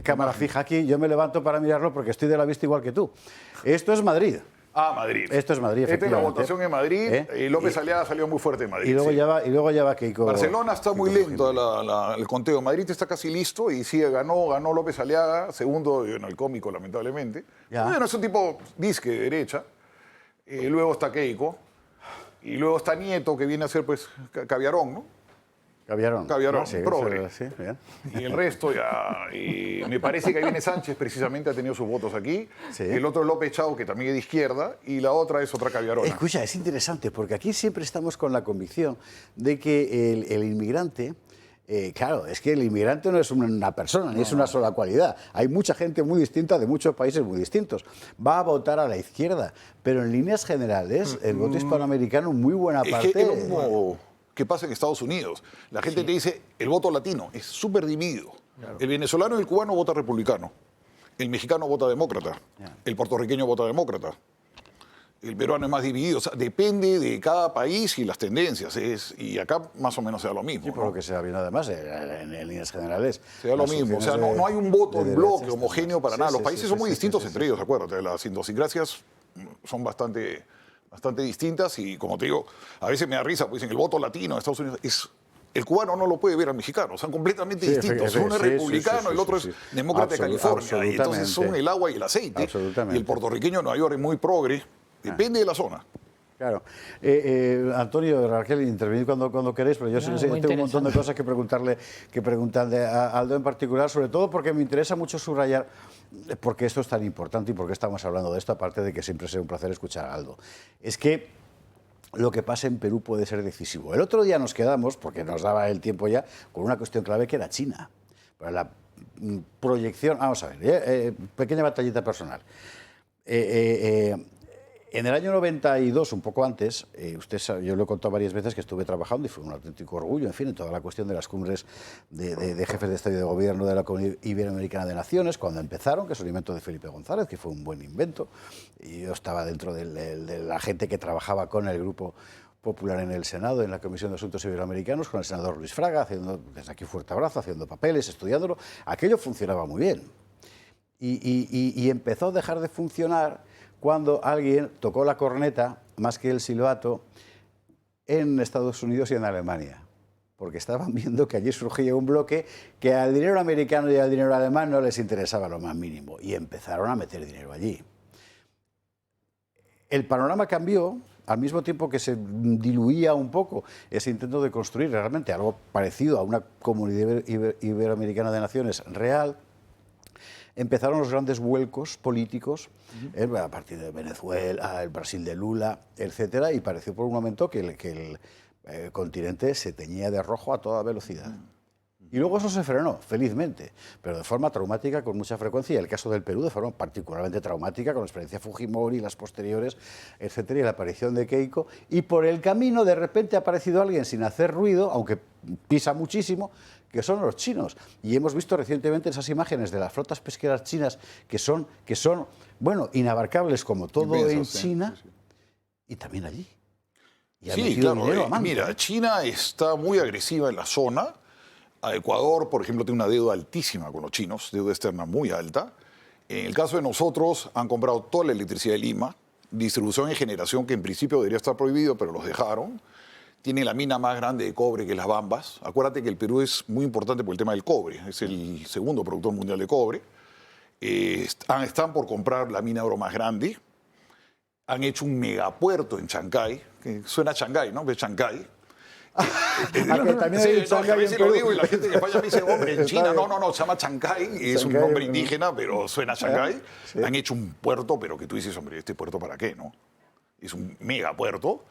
cámara fija aquí, yo me levanto para mirarlo porque estoy de la vista igual que tú. Esto es Madrid. Ah, Madrid. Esto es Madrid, Esta es la efectivamente. votación en Madrid. López Aliaga salió muy fuerte en Madrid. Y luego, sí. ya va Keiko. Barcelona está muy lento el conteo. Madrid está casi listo y sí, ganó López Aliaga, segundo el cómico, lamentablemente. Ya. Bueno, es un tipo disque de derecha. Luego está Keiko. Y luego está Nieto, que viene a ser, pues, Caviarón, ¿no? Caviarón. Caviarón, Sí, progre. sí, bien. Y el resto ya. Y me parece que ahí viene Sánchez, precisamente ha tenido sus votos aquí. Sí. El otro es López Chau, que también es de izquierda. Y la otra es otra Caviarona. Escucha, es interesante porque aquí siempre estamos con la convicción de que el inmigrante, claro, es que el inmigrante no es una persona, ni es una sola cualidad. Hay mucha gente muy distinta de muchos países muy distintos. Va a votar a la izquierda, pero en líneas generales el voto hispanoamericano, muy buena parte... Es que es lo mismo que pasa en Estados Unidos. La gente te dice, el voto latino es súper dividido. Claro. El venezolano y el cubano vota republicano. El mexicano vota demócrata. El puertorriqueño vota demócrata. El peruano es más dividido. O sea, depende de cada país y las tendencias. Y acá más o menos sea lo mismo. Sí, por lo que sea bien, además, en líneas generales. Sea lo mismo. O sea, no hay un voto en bloque homogéneo para nada. Los países son muy distintos entre ellos, acuérdate. Las idiosincrasias son bastante distintas y, como te digo, a veces me da risa, pues dicen el voto latino de Estados Unidos es... El cubano no lo puede ver al mexicano, son completamente distintos. Uno es republicano, el otro es demócrata de California. Y entonces son el agua y el aceite. Y el puertorriqueño de Nueva York es muy progre. Depende de la zona. Claro. Antonio, Raquel, intervenid cuando queréis, pero yo tengo un montón de cosas que preguntarle a Aldo en particular, sobre todo porque me interesa mucho subrayar por qué esto es tan importante y por qué estamos hablando de esto, aparte de que siempre sea un placer escuchar a Aldo. Es que lo que pasa en Perú puede ser decisivo. El otro día nos quedamos, porque nos daba el tiempo ya, con una cuestión clave que era China. Para la proyección, vamos a ver, pequeña batallita personal. En el año 92, un poco antes, usted sabe, yo lo he contado varias veces que estuve trabajando y fue un auténtico orgullo, en fin, en toda la cuestión de las cumbres de jefes de Estado y de Gobierno de la Comunidad Iberoamericana de Naciones, cuando empezaron, que es un invento de Felipe González, que fue un buen invento, y yo estaba dentro de la gente que trabajaba con el Grupo Popular en el Senado, en la Comisión de Asuntos Iberoamericanos, con el senador Luis Fraga, haciendo, desde aquí fuerte abrazo, haciendo papeles, estudiándolo. Aquello funcionaba muy bien. Y empezó a dejar de funcionar cuando alguien tocó la corneta, más que el silbato, en Estados Unidos y en Alemania. Porque estaban viendo que allí surgía un bloque que al dinero americano y al dinero alemán no les interesaba lo más mínimo. Y empezaron a meter dinero allí. El panorama cambió al mismo tiempo que se diluía un poco ese intento de construir realmente algo parecido a una comunidad iberoamericana de naciones real. Empezaron los grandes vuelcos políticos a partir de Venezuela, el Brasil de Lula, etcétera, y pareció por un momento que el continente se teñía de rojo a toda velocidad. Y luego eso se frenó, felizmente, pero de forma traumática con mucha frecuencia, y el caso del Perú de forma particularmente traumática, con la experiencia Fujimori, las posteriores, etcétera, y la aparición de Keiko, y por el camino de repente ha aparecido alguien sin hacer ruido, aunque pisa muchísimo, que son los chinos. Y hemos visto recientemente esas imágenes de las flotas pesqueras chinas que son bueno, inabarcables como todo en China, y también allí. Y sí, claro. Mira, China está muy agresiva en la zona. A Ecuador, por ejemplo, tiene una deuda altísima con los chinos, deuda externa muy alta. En el caso de nosotros, han comprado toda la electricidad de Lima, distribución y generación, que en principio debería estar prohibido, pero los dejaron. Tiene la mina más grande de cobre, que es Las Bambas. Acuérdate que el Perú es muy importante por el tema del cobre, es el segundo productor mundial de cobre. Están por comprar la mina de oro más grande. Han hecho un megapuerto en Chancay, que suena a Shanghái, ¿no? De Chancay. También hay a veces lo digo y la gente en España me dice, hombre, en China, no, se llama Chancay, es un nombre indígena, pero suena a Shanghái. Sí. Han hecho un puerto, pero que tú dices, hombre, ¿este puerto para qué, no? Es un megapuerto.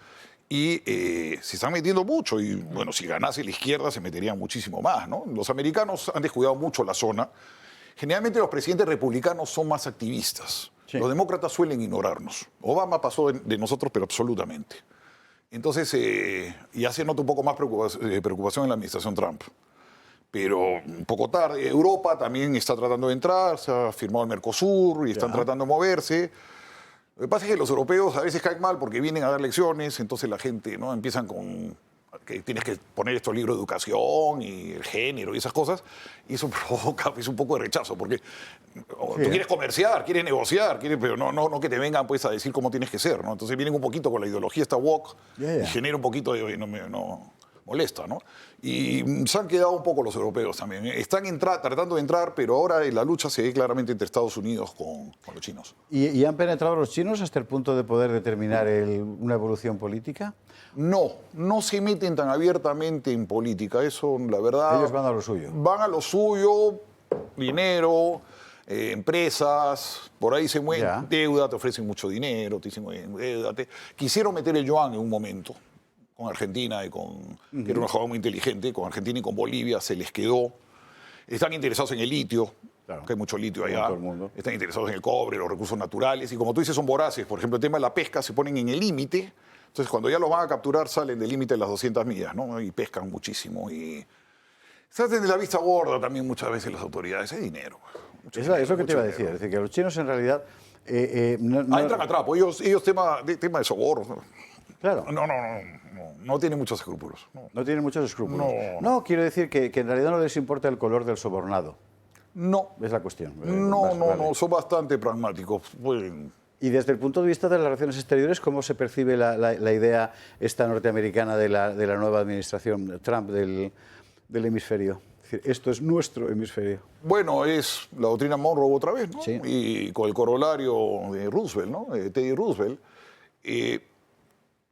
Y se están metiendo mucho, y bueno, si ganase la izquierda se meterían muchísimo más, ¿no? Los americanos han descuidado mucho la zona. Generalmente los presidentes republicanos son más activistas. Sí. Los demócratas suelen ignorarnos. Obama pasó de nosotros, pero absolutamente. Entonces, ya se nota un poco más preocupación en la administración Trump. Pero un poco tarde. Europa también está tratando de entrar, se ha firmado el Mercosur y están tratando de moverse. Lo que pasa es que los europeos a veces caen mal porque vienen a dar lecciones, entonces la gente, ¿no?, empiezan con que tienes que poner estos libros de educación y el género y esas cosas, y eso provoca un poco de rechazo, porque tú quieres comerciar, quieres negociar, pero no que te vengan pues a decir cómo tienes que ser, ¿no? Entonces vienen un poquito con la ideología esta woke y genera un poquito de molesta, ¿no? Y se han quedado un poco los europeos también. Están tratando de entrar, pero ahora la lucha se ve claramente entre Estados Unidos con los chinos. ¿Y han penetrado los chinos hasta el punto de poder determinar una evolución política? No se meten tan abiertamente en política. Eso, la verdad... Ellos van a lo suyo. Van a lo suyo, dinero, empresas, por ahí se mueven, deuda, te ofrecen mucho dinero, te dicen, endeudate. Quisieron meter el yuan en un momento con Argentina, que era una jugada muy inteligente, con Argentina y con Bolivia se les quedó. Están interesados en el litio, claro, que hay mucho litio allá. Todo el mundo. Están interesados en el cobre, los recursos naturales. Y como tú dices, son voraces. Por ejemplo, el tema de la pesca se ponen en el límite. Entonces, cuando ya los van a capturar, salen del límite de las 200 millas, ¿no? Y pescan muchísimo. Y se hacen de la vista gorda también muchas veces las autoridades. Hay dinero. Es lo que te iba a decir. Es decir, que los chinos en realidad... entran a trapo. Ellos tema de soborno. Claro. No tienen muchos escrúpulos. No tienen muchos escrúpulos. No, quiero decir que en realidad no les importa el color del sobornado. No. Es la cuestión. No, son bastante pragmáticos. Y desde el punto de vista de las relaciones exteriores, ¿cómo se percibe la idea esta norteamericana de la nueva administración Trump del hemisferio? Es decir, esto es nuestro hemisferio. Bueno, es la doctrina Monroe otra vez, ¿no? Sí. Y con el corolario de Roosevelt, ¿no? De Teddy Roosevelt.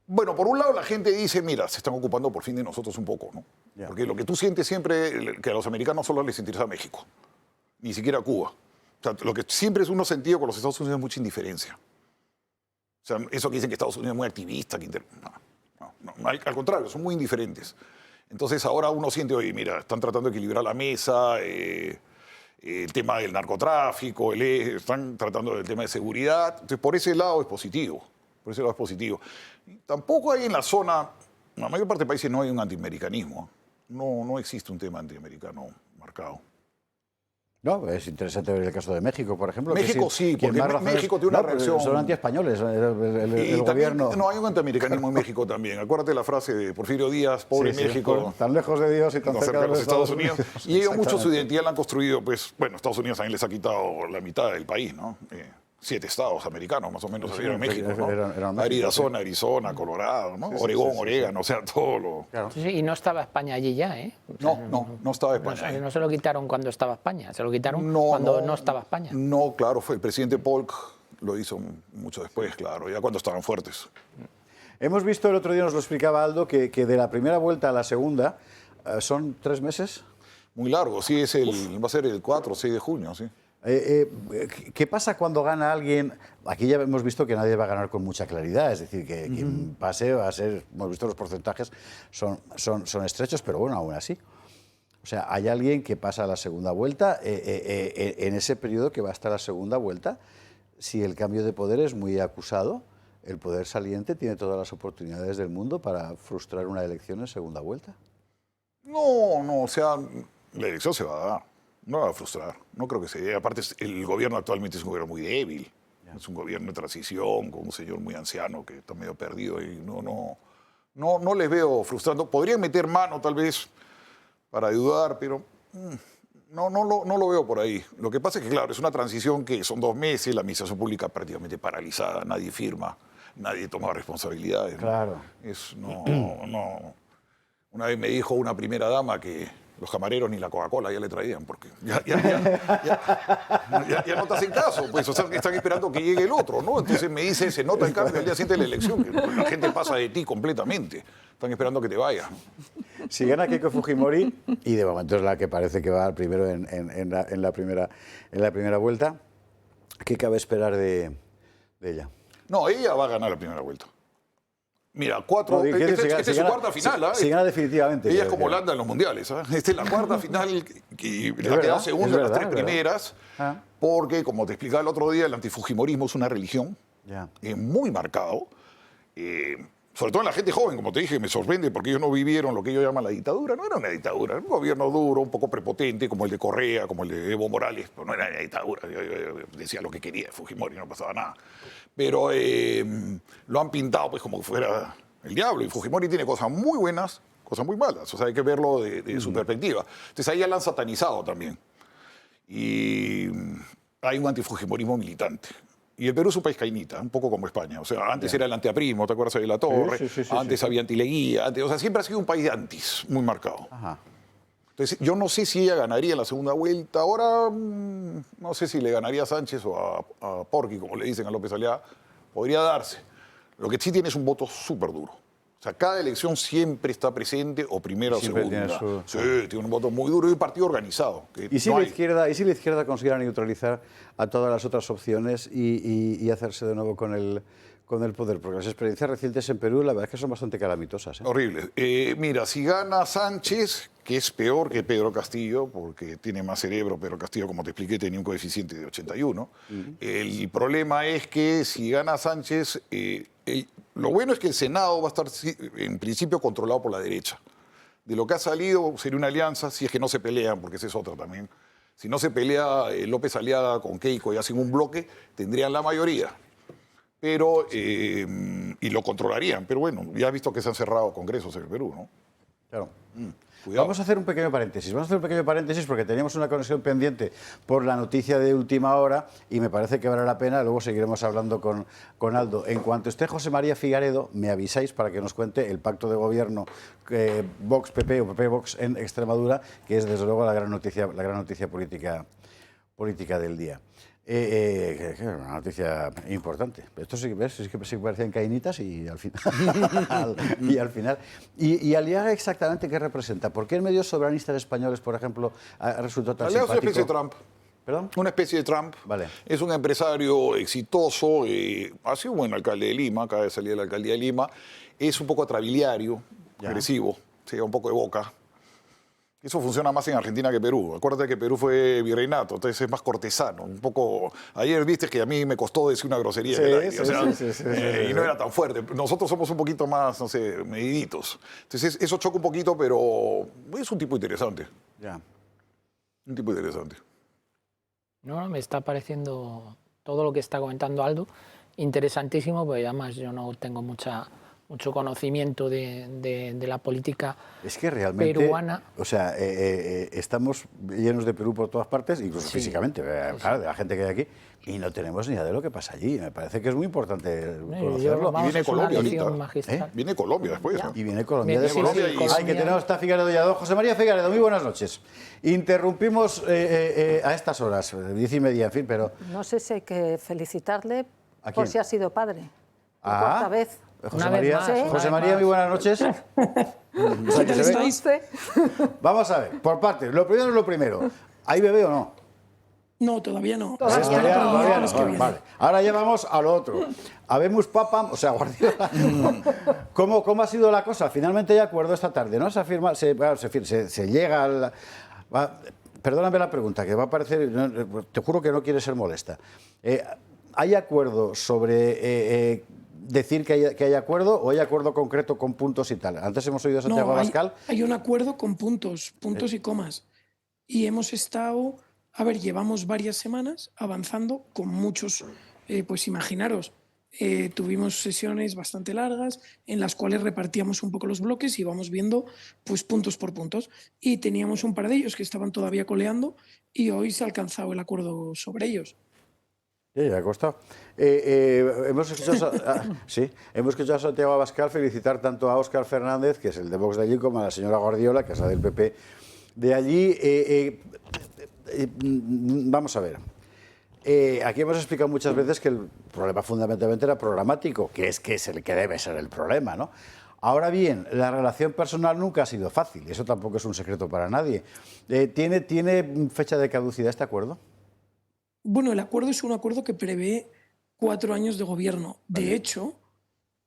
Bueno, por un lado la gente dice, mira, se están ocupando por fin de nosotros un poco, ¿no? Ya. Porque lo que tú sientes siempre, que a los americanos solo les interesa México, ni siquiera Cuba. O sea, lo que siempre es uno sentido con los Estados Unidos es mucha indiferencia. O sea, eso que dicen que Estados Unidos es muy activista, al contrario, son muy indiferentes. Entonces ahora uno siente, oye, mira, están tratando de equilibrar la mesa, el tema del narcotráfico, están tratando del tema de seguridad. Entonces por ese lado es positivo. Por ese lado es positivo. Tampoco hay en la zona, en la mayor parte de países no hay un antiamericanismo. No existe un tema antiamericano marcado. No, es interesante ver el caso de México, por ejemplo. México sí, porque México tiene una reacción... Son antiespañoles, el gobierno... No, hay un antiamericanismo en México también. Acuérdate la frase de Porfirio Díaz, pobre México. Tan lejos de Dios y tan cerca de los Estados Unidos. Y ellos mucho su identidad la han construido, pues, bueno, Estados Unidos también les ha quitado la mitad del país, ¿no? 7 estados americanos, más o menos, había en México, ¿no? Eran Arizona, Colorado, ¿no? Oregón, Orégano, o sea, todo lo... Claro. Sí, y no estaba España allí ya, ¿eh? O sea, no estaba España. No se lo quitaron cuando estaba España, se lo quitaron cuando no estaba España. No, claro, fue el presidente Polk, lo hizo mucho después, claro, ya cuando estaban fuertes. Hemos visto, el otro día nos lo explicaba Aldo, que de la primera vuelta a la segunda son 3 meses. Muy largo, sí, va a ser el 4 o 6 de junio, sí. ¿Qué pasa cuando gana alguien? Aquí ya hemos visto que nadie va a ganar con mucha claridad, es decir, que quien pase va a ser, hemos visto los porcentajes, son estrechos, pero bueno, aún así. O sea, hay alguien que pasa a la segunda vuelta, en ese periodo que va hasta la segunda vuelta, si el cambio de poder es muy acusado, el poder saliente tiene todas las oportunidades del mundo para frustrar una elección en segunda vuelta. No, o sea, la elección se va a dar. No va a frustrar, no creo que se dé. Aparte, el gobierno actualmente es un gobierno muy débil. Es un gobierno de transición, con un señor muy anciano que está medio perdido y no les veo frustrando. Podrían meter mano tal vez para ayudar, pero no lo veo por ahí. Lo que pasa es que, claro, es una transición que son 2 meses, la administración pública prácticamente paralizada, nadie firma, nadie toma responsabilidades. Claro. No. Una vez me dijo una primera dama que los camareros ni la Coca-Cola ya le traían, porque ya no te hacen caso, pues, o sea, están esperando que llegue el otro, ¿no? Entonces me dice, se nota el cambio al día siguiente de la elección, que la gente pasa de ti completamente, están esperando que te vayas, ¿no? Si gana Keiko Fujimori, y de momento es la que parece que va primero en la primera vuelta, ¿qué cabe esperar de ella? No, ella va a ganar la primera vuelta. Mira, 4. Esta es su cuarta final. Si gana definitivamente. Ella es como Holanda en los mundiales. Esta es la cuarta final que le ha quedado segunda en las 3 primeras. Porque, como te explicaba el otro día, el antifujimorismo es una religión muy marcado. Sobre todo en la gente joven, como te dije, me sorprende porque ellos no vivieron lo que ellos llaman la dictadura. No era una dictadura, era un gobierno duro, un poco prepotente, como el de Correa, como el de Evo Morales, pero no era una dictadura. Yo decía lo que quería Fujimori, no pasaba nada. Pero lo han pintado pues como que fuera el diablo. Y Fujimori tiene cosas muy buenas, cosas muy malas. O sea, hay que verlo de su perspectiva. Entonces ahí ya la han satanizado también. Y hay un antifujimorismo militante. Y el Perú es un país cainita, un poco como España. O sea, antes era el antiaprimo, ¿te acuerdas de la Torre? Antes había antileguía. O sea, siempre ha sido un país de antis, muy marcado. Ajá. Entonces, yo no sé si ella ganaría en la segunda vuelta. Ahora, no sé si le ganaría a Sánchez o a Porqui, como le dicen a López Aliaga. Podría darse. Lo que sí tiene es un voto súper duro. O sea, cada elección siempre está presente, o primera o segunda. Sí, tiene un voto muy duro y un partido organizado. ¿Y si, la izquierda consiguiera neutralizar a todas las otras opciones y hacerse de nuevo con el poder? Porque las experiencias recientes en Perú, la verdad es que son bastante calamitosas. Horribles. Mira, si gana Sánchez, que es peor que Pedro Castillo, porque tiene más cerebro, Pedro Castillo, como te expliqué, tenía un coeficiente de 81. El problema es que si gana Sánchez, lo bueno es que el Senado va a estar, en principio, controlado por la derecha. De lo que ha salido sería una alianza, si es que no se pelean, porque esa es otra también. Si no se pelea López Aliaga con Keiko y hacen un bloque, tendrían la mayoría. Pero, y lo controlarían. Pero bueno, ya has visto que se han cerrado congresos en el Perú, ¿no? Claro. Cuidado. Vamos a hacer un pequeño paréntesis. Vamos a hacer un pequeño paréntesis porque teníamos una conexión pendiente por la noticia de última hora y me parece que vale la pena. Luego seguiremos hablando con Aldo. En cuanto esté José María Figaredo, me avisáis para que nos cuente el pacto de gobierno Vox-PP o PP-Vox en Extremadura, que es desde luego la gran noticia política del día. Una noticia importante. Esto sí que ves, sí que parecían cainitas y al final. ¿Y Aliaga exactamente qué representa? ¿Por qué en medios soberanistas españoles, por ejemplo, ha resultado tan simpático? Aliaga es una especie de Trump. ¿Perdón? Una especie de Trump. Vale. Es un empresario exitoso, ha sido un buen alcalde de Lima, acaba de salir de la alcaldía de Lima. Es un poco atrabiliario, agresivo, se lleva un poco de boca. Eso funciona más en Argentina que Perú. Acuérdate que Perú fue virreinato, entonces es más cortesano. Un poco. Ayer viste que a mí me costó decir una grosería. Sí, y no era tan fuerte. Nosotros somos un poquito más, no sé, mediditos. Entonces eso choca un poquito, pero es un tipo interesante. Ya. Un tipo interesante. No, me está pareciendo todo lo que está comentando Aldo interesantísimo, porque además yo no tengo mucho conocimiento de la política es que realmente, peruana. O sea, estamos llenos de Perú por todas partes, incluso físicamente, claro, de la gente que hay aquí, y no tenemos ni idea de lo que pasa allí. Me parece que es muy importante conocerlo. Y viene Colombia ahorita. Viene Colombia después. Y viene Colombia después. Ay, que tenemos está Figaredo ya. José María Figaredo, muy buenas noches. Interrumpimos a estas horas, 10:30, en fin, pero... No sé si hay que felicitarle por si ha sido padre. Por Ah. cuarta vez. José María, muy buenas noches. Vamos a ver, por partes. Lo primero es lo primero. ¿Hay bebé o no? No, todavía no. Todavía no. Vale. Ahora ya vamos a lo otro. Habemos papam, o sea, Guardiola. ¿Cómo ha sido la cosa? Finalmente hay acuerdo esta tarde, ¿no? Se llega al... Perdóname la pregunta, que va a parecer... Te juro que no quiere ser molesta. ¿Hay acuerdo sobre... decir que hay acuerdo o hay acuerdo concreto con puntos y tal? Antes hemos oído a Santiago Abascal. Hay un acuerdo con puntos y comas. Y hemos estado, llevamos varias semanas avanzando con muchos, pues imaginaros, tuvimos sesiones bastante largas en las cuales repartíamos un poco los bloques y íbamos viendo pues puntos por puntos. Y teníamos un par de ellos que estaban todavía coleando y hoy se ha alcanzado el acuerdo sobre ellos. Ya ha costado. Hemos escuchado a Santiago Abascal felicitar tanto a Óscar Fernández, que es el de Vox de allí, como a la señora Guardiola, que es la del PP de allí. Vamos a ver. Aquí hemos explicado muchas veces que el problema fundamentalmente era programático, que es el que debe ser el problema, ¿no? Ahora bien, la relación personal nunca ha sido fácil, y eso tampoco es un secreto para nadie. ¿Tiene fecha de caducidad este acuerdo? Bueno, el acuerdo es un acuerdo que prevé 4 años de gobierno. De hecho,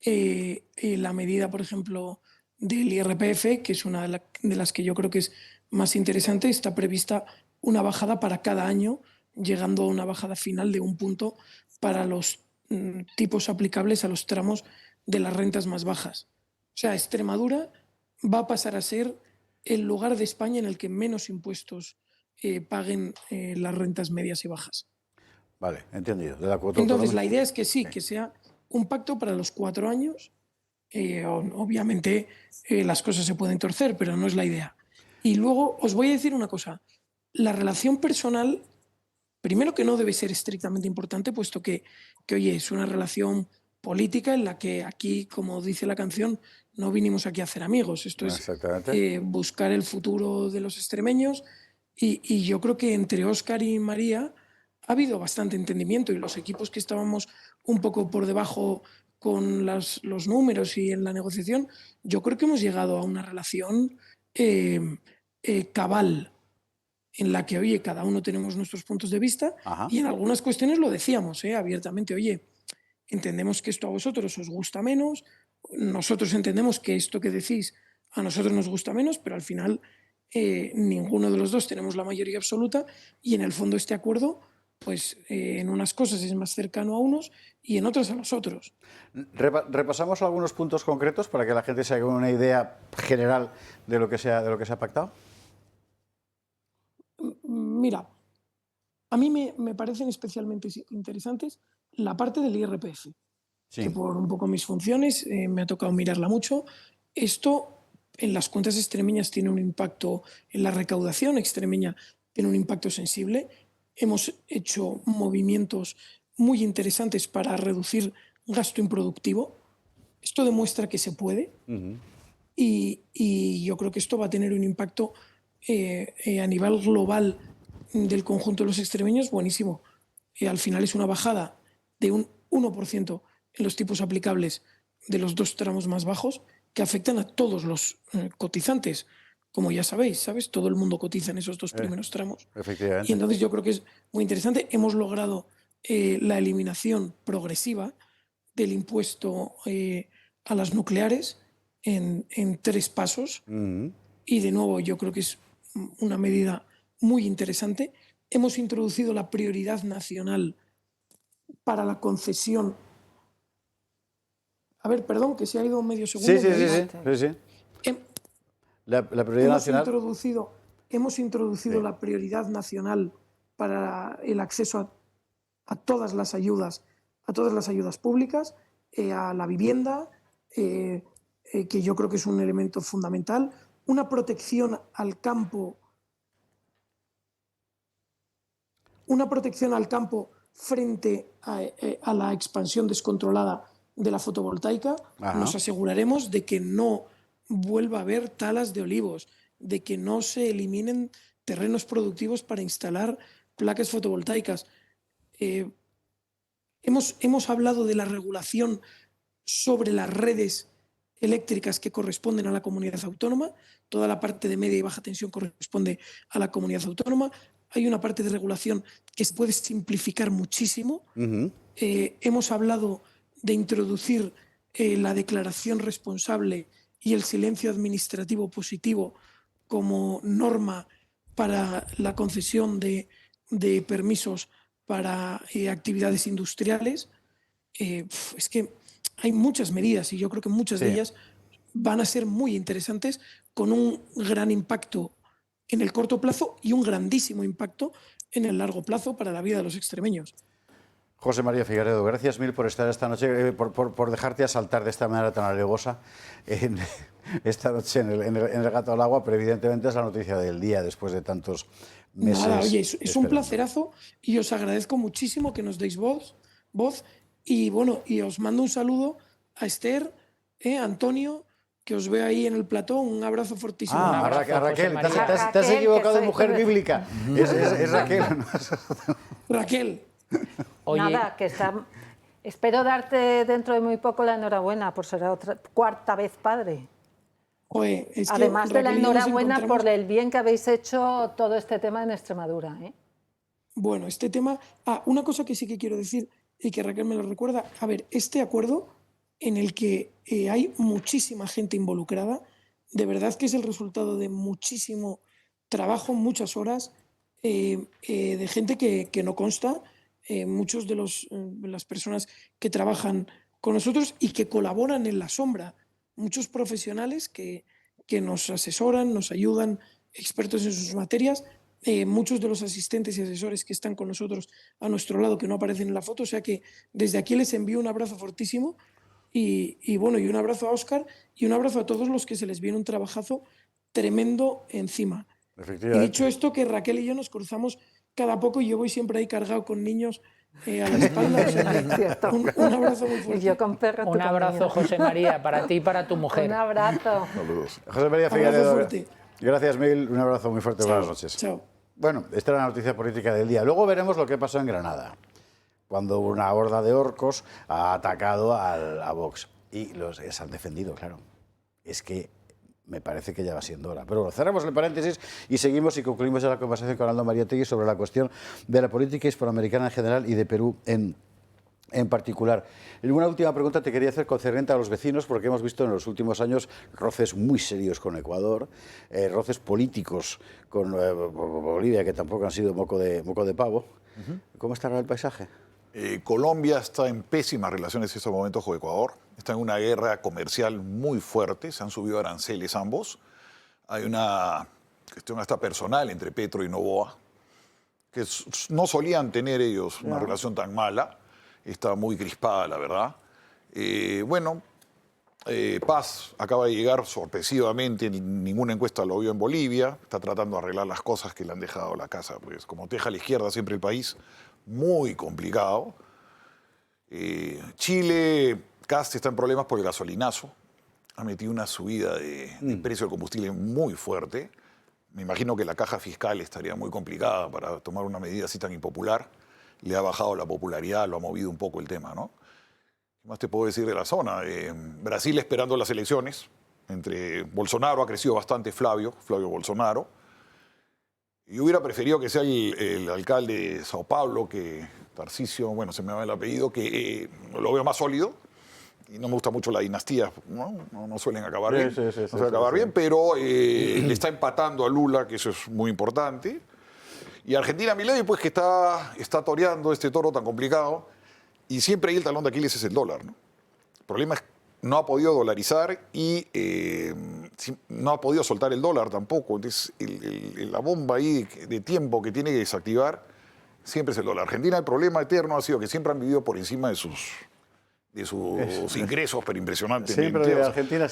la medida, por ejemplo, del IRPF, que es una de las que yo creo que es más interesante, está prevista una bajada para cada año, llegando a una bajada final de 1 punto para los tipos aplicables a los tramos de las rentas más bajas. O sea, Extremadura va a pasar a ser el lugar de España en el que menos impuestos paguen las rentas medias y bajas. Vale, entendido. Entonces, la idea es que sí, que sea un pacto para los 4 años. Obviamente, las cosas se pueden torcer, pero no es la idea. Y luego os voy a decir una cosa. La relación personal Primero, que no debe ser estrictamente importante, puesto que oye, es una relación política en la que aquí, como dice la canción, no vinimos aquí a hacer amigos. Esto es Exactamente. buscar el futuro de los extremeños y yo creo que entre Óscar y María ha habido bastante entendimiento y los equipos que estábamos un poco por debajo con los números y en la negociación, yo creo que hemos llegado a una relación cabal en la que, oye, cada uno tenemos nuestros puntos de vista Ajá. y en algunas cuestiones lo decíamos abiertamente, oye, entendemos que esto a vosotros os gusta menos, nosotros entendemos que esto que decís a nosotros nos gusta menos, pero al final ninguno de los dos tenemos la mayoría absoluta y en el fondo este acuerdo, pues en unas cosas es más cercano a unos y en otras a los otros. Repasamos algunos puntos concretos para que la gente se haga una idea general de lo que se ha pactado. Mira, a mí me parecen especialmente interesantes la parte del IRPF, Sí. que por un poco mis funciones me ha tocado mirarla mucho. Esto en las cuentas extremeñas tiene un impacto, en la recaudación extremeña tiene un impacto sensible. Hemos hecho movimientos muy interesantes para reducir gasto improductivo. Esto demuestra que se puede y yo creo que esto va a tener un impacto a nivel global del conjunto de los extremeños buenísimo. Al final es una bajada de un 1% en los tipos aplicables de los dos tramos más bajos que afectan a todos los cotizantes. Como ya sabéis, ¿sabes? Todo el mundo cotiza en esos dos primeros tramos. Efectivamente. Y entonces yo creo que es muy interesante. Hemos logrado la eliminación progresiva del impuesto a las nucleares en 3 pasos. Y de nuevo yo creo que es una medida muy interesante. Hemos introducido la prioridad nacional para la concesión. A ver, perdón, que se ha ido medio segundo. Sí. La prioridad nacional. Hemos introducido la prioridad nacional para el acceso a todas las ayudas públicas, a la vivienda, que yo creo que es un elemento fundamental, una protección al campo. Una protección al campo frente a la expansión descontrolada de la fotovoltaica. Ajá. Nos aseguraremos de que no vuelva a haber talas de olivos, de que no se eliminen terrenos productivos para instalar placas fotovoltaicas. Hemos hablado de la regulación sobre las redes eléctricas que corresponden a la comunidad autónoma. Toda la parte de media y baja tensión corresponde a la comunidad autónoma. Hay una parte de regulación que se puede simplificar muchísimo. Hemos hablado de introducir la declaración responsable y el silencio administrativo positivo como norma para la concesión de permisos para actividades industriales. Es que hay muchas medidas y yo creo que muchas de ellas van a ser muy interesantes, con un gran impacto en el corto plazo y un grandísimo impacto en el largo plazo para la vida de los extremeños. José María Figueredo, gracias mil por estar esta noche, por dejarte asaltar de esta manera tan alevosa esta noche en el Gato al Agua, pero evidentemente es la noticia del día después de tantos meses. Nada, oye, es un placerazo y os agradezco muchísimo que nos deis voz y bueno, y os mando un saludo a Esther, Antonio, que os veo ahí en el plató, un abrazo fortísimo. A Raquel, te has Raquel, equivocado de que mujer soy- bíblica, es Raquel. Raquel, Oye, Nada, que está... Espero darte dentro de muy poco la enhorabuena por ser cuarta vez padre. oye, es que Además de la Raquel y yo nos enhorabuena por encontramos- el bien que habéis hecho todo este tema en Extremadura. Bueno, este tema... una cosa que sí que quiero decir y que Raquel me lo recuerda. A ver, este acuerdo en el que hay muchísima gente involucrada, de verdad que es el resultado de muchísimo trabajo, muchas horas, de gente que no consta, muchos de las personas que trabajan con nosotros y que colaboran en la sombra, muchos profesionales que nos asesoran, nos ayudan, expertos en sus materias, muchos de los asistentes y asesores que están con nosotros a nuestro lado que no aparecen en la foto, o sea que desde aquí les envío un abrazo fortísimo y bueno, y un abrazo a Óscar y un abrazo a todos los que se les viene un trabajazo tremendo encima. Y Efectivamente. dicho esto, que Raquel y yo nos cruzamos cada poco y yo voy siempre ahí cargado con niños a la espalda. O sea, Cierto. un abrazo muy Y fuerte. yo con perro, tú Un con abrazo, niño. José María, para ti y para tu mujer. Un abrazo. Saludos. José María Abrazo Figueredo, fuerte. gracias mil, un abrazo muy fuerte, buenas noches. Chao. Bueno, esta era la noticia política del día. Luego veremos lo que pasó en Granada, cuando una horda de orcos ha atacado a Vox. Y se han defendido, claro. Es que me parece que ya va siendo hora. Pero bueno, cerramos el paréntesis y seguimos y concluimos ya la conversación con Aldo Mariátegui sobre la cuestión de la política hispanoamericana en general y de Perú en particular. Una última pregunta te quería hacer concerniente a los vecinos, porque hemos visto en los últimos años roces muy serios con Ecuador, roces políticos con Bolivia, que tampoco han sido moco de pavo. ¿Cómo estará el paisaje? Colombia está en pésimas relaciones en estos momentos con Ecuador. Está en una guerra comercial muy fuerte. Se han subido aranceles ambos. Hay una cuestión hasta personal entre Petro y Noboa, que no solían tener ellos una relación tan mala. Está muy crispada, la verdad. Paz acaba de llegar sorpresivamente. Ninguna encuesta lo vio en Bolivia. Está tratando de arreglar las cosas que le han dejado la casa. Pues como teja a la izquierda siempre el país. Muy complicado. Chile, Cast está en problemas por el gasolinazo. Ha metido una subida de precio del combustible muy fuerte. Me imagino que la caja fiscal estaría muy complicada para tomar una medida así tan impopular. Le ha bajado la popularidad, lo ha movido un poco el tema, ¿no? ¿Qué más te puedo decir de la zona? Brasil esperando las elecciones. Entre Bolsonaro ha crecido bastante Flavio Bolsonaro. Yo hubiera preferido que sea el alcalde de Sao Paulo, que Tarcisio, bueno, se me va el apellido, que lo veo más sólido. Y no me gusta mucho la dinastía, no suelen acabar bien. No suelen acabar bien, pero le está empatando a Lula, que eso es muy importante. Y Argentina, Milei, pues que está toreando este toro tan complicado. Y siempre ahí el talón de Aquiles es el dólar, ¿no? El problema es que no ha podido dolarizar y no ha podido soltar el dólar tampoco. Entonces, la bomba ahí de tiempo que tiene que desactivar siempre es el dólar. Argentina, el problema eterno ha sido que siempre han vivido por encima de sus ingresos, pero impresionantemente. Siempre Argentina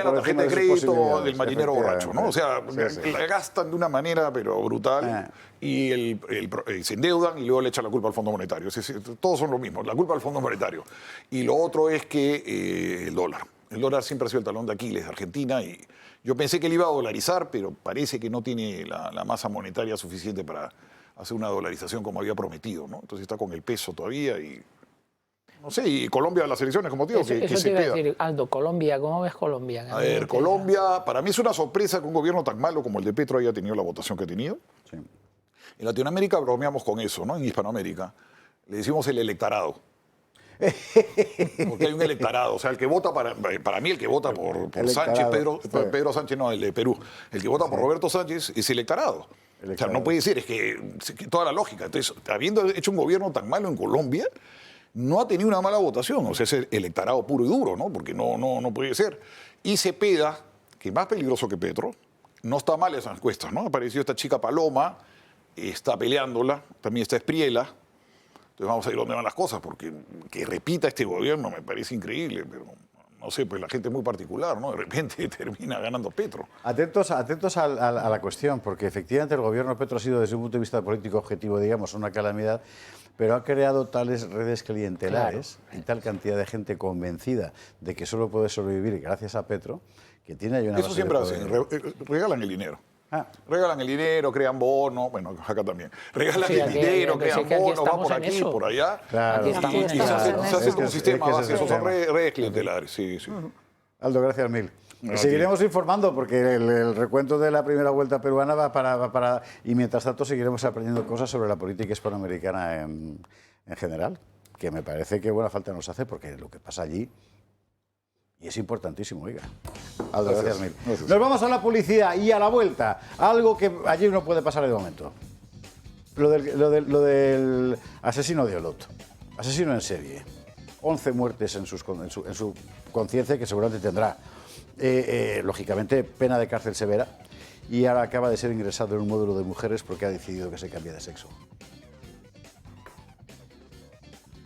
la tarjeta de crédito del marinero borracho, ¿no? O sea, sí. la gastan de una manera pero brutal y se endeudan y luego le echan la culpa al Fondo Monetario. Todos son lo mismo, la culpa al Fondo Monetario. Y lo otro es que el dólar. El dólar siempre ha sido el talón de Aquiles de Argentina y yo pensé que él iba a dolarizar, pero parece que no tiene la masa monetaria suficiente para hacer una dolarización como había prometido, ¿no? Entonces está con el peso todavía y no sé, y Colombia, las elecciones, como te digo, que eso se te iba a queda. decir, Aldo, Colombia, ¿cómo ves Colombia? A ver, Colombia, para mí es una sorpresa que un gobierno tan malo como el de Petro haya tenido la votación que ha tenido. Sí. En Latinoamérica bromeamos con eso, ¿no? En Hispanoamérica le decimos el electorado. Porque hay un electorado, o sea, el que vota, para mí el que vota por Sánchez, Pedro Sánchez, no, el de Perú, el que vota por Roberto Sánchez es electorado. O sea, no puede ser, es que toda la lógica. Entonces, habiendo hecho un gobierno tan malo en Colombia, no ha tenido una mala votación, o sea, es el electorado puro y duro, ¿no? Porque no puede ser. Y Cepeda, que es más peligroso que Petro, no está mal en esas encuestas, ¿no? Apareció esta chica Paloma, está peleándola, también está Espriela. Entonces vamos a ver dónde van las cosas, porque que repita este gobierno me parece increíble, pero no sé, pues la gente es muy particular, ¿no? De repente termina ganando Petro. Atentos a la cuestión, porque efectivamente el gobierno Petro ha sido, desde un punto de vista político objetivo, digamos, una calamidad, pero ha creado tales redes clientelares y tal cantidad de gente convencida de que solo puede sobrevivir gracias a Petro, que tiene ahí una Eso base siempre de hacen, poder. regalan el dinero. Regalan el dinero, crean bonos, bueno, acá también. Regalan el dinero, crean bonos, van por aquí, por allá. Claro. Y se hace un sistema base, esos son redes clientelares, sí. Aldo, gracias mil. Seguiremos informando porque el recuento de la primera vuelta peruana va para y mientras tanto seguiremos aprendiendo cosas sobre la política hispanoamericana en general, que me parece que buena falta nos hace porque lo que pasa allí y es importantísimo, oiga. Aldo, gracias mil. Nos vamos a la publicidad y a la vuelta, algo que allí no puede pasar de momento. Lo del asesino de Olot, asesino en serie, 11 muertes en su conciencia que seguramente tendrá. Lógicamente, pena de cárcel severa y ahora acaba de ser ingresado en un módulo de mujeres porque ha decidido que se cambie de sexo.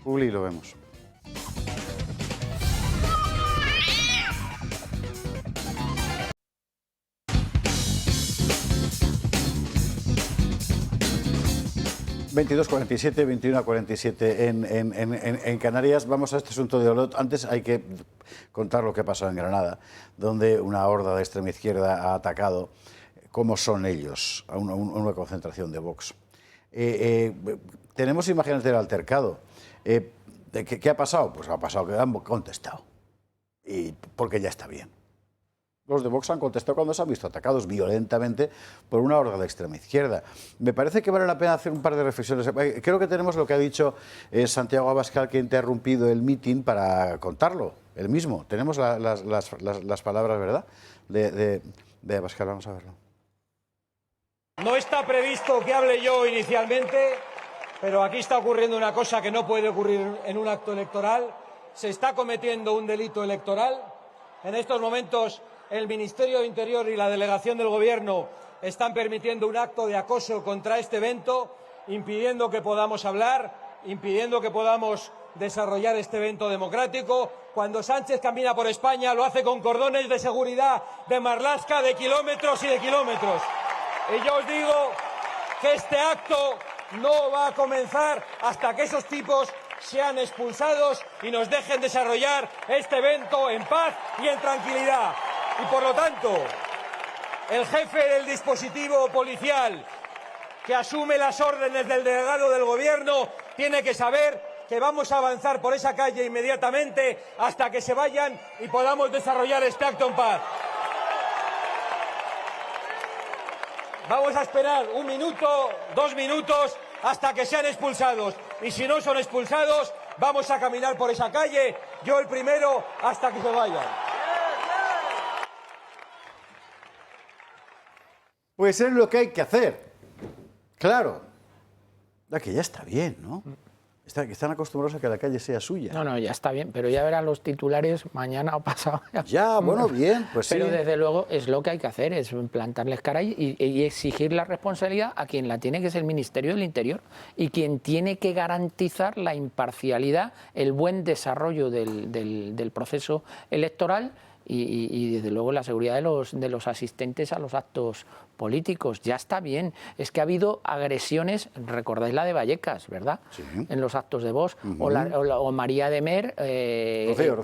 Publi, lo vemos. 22:47, 21:47 en Canarias. Vamos a este asunto de Olot. Antes hay que contar lo que ha pasado en Granada, donde una horda de extrema izquierda ha atacado, como son ellos, a una concentración de Vox. Tenemos imágenes del altercado. ¿Qué ha pasado? Pues ha pasado que han contestado, porque ya está bien. Los de Vox han contestado cuando se han visto atacados violentamente por una horda de extrema izquierda. Me parece que vale la pena hacer un par de reflexiones. Creo que tenemos lo que ha dicho Santiago Abascal, que ha interrumpido el mitin para contarlo, él mismo. Tenemos las palabras, ¿verdad?, de Abascal. Vamos a verlo. No está previsto que hable yo inicialmente, pero aquí está ocurriendo una cosa que no puede ocurrir en un acto electoral. Se está cometiendo un delito electoral. En estos momentos el Ministerio de Interior y la delegación del Gobierno están permitiendo un acto de acoso contra este evento, impidiendo que podamos hablar, impidiendo que podamos desarrollar este evento democrático. Cuando Sánchez camina por España lo hace con cordones de seguridad de Marlaska de kilómetros y de kilómetros. Y yo os digo que este acto no va a comenzar hasta que esos tipos sean expulsados y nos dejen desarrollar este evento en paz y en tranquilidad. Y por lo tanto, el jefe del dispositivo policial que asume las órdenes del delegado del Gobierno tiene que saber que vamos a avanzar por esa calle inmediatamente hasta que se vayan y podamos desarrollar este acto en paz. Vamos a esperar 1 minuto, 2 minutos, hasta que sean expulsados. Y si no son expulsados, vamos a caminar por esa calle, yo el primero, hasta que se vayan. Pues es lo que hay que hacer. Claro. Que ya está bien, ¿no? Están acostumbrados a que la calle sea suya. No, ya está bien, pero ya verán los titulares mañana o pasado. Ya, bueno, bien, pues pero sí. Desde luego es lo que hay que hacer, es plantarles cara y exigir la responsabilidad a quien la tiene, que es el Ministerio del Interior, y quien tiene que garantizar la imparcialidad, el buen desarrollo del proceso electoral y desde luego la seguridad de los asistentes a los actos políticos. Ya está bien. Es que ha habido agresiones, recordáis la de Vallecas, ¿verdad? Sí. En los actos de Vox. O María de Mer, Rocío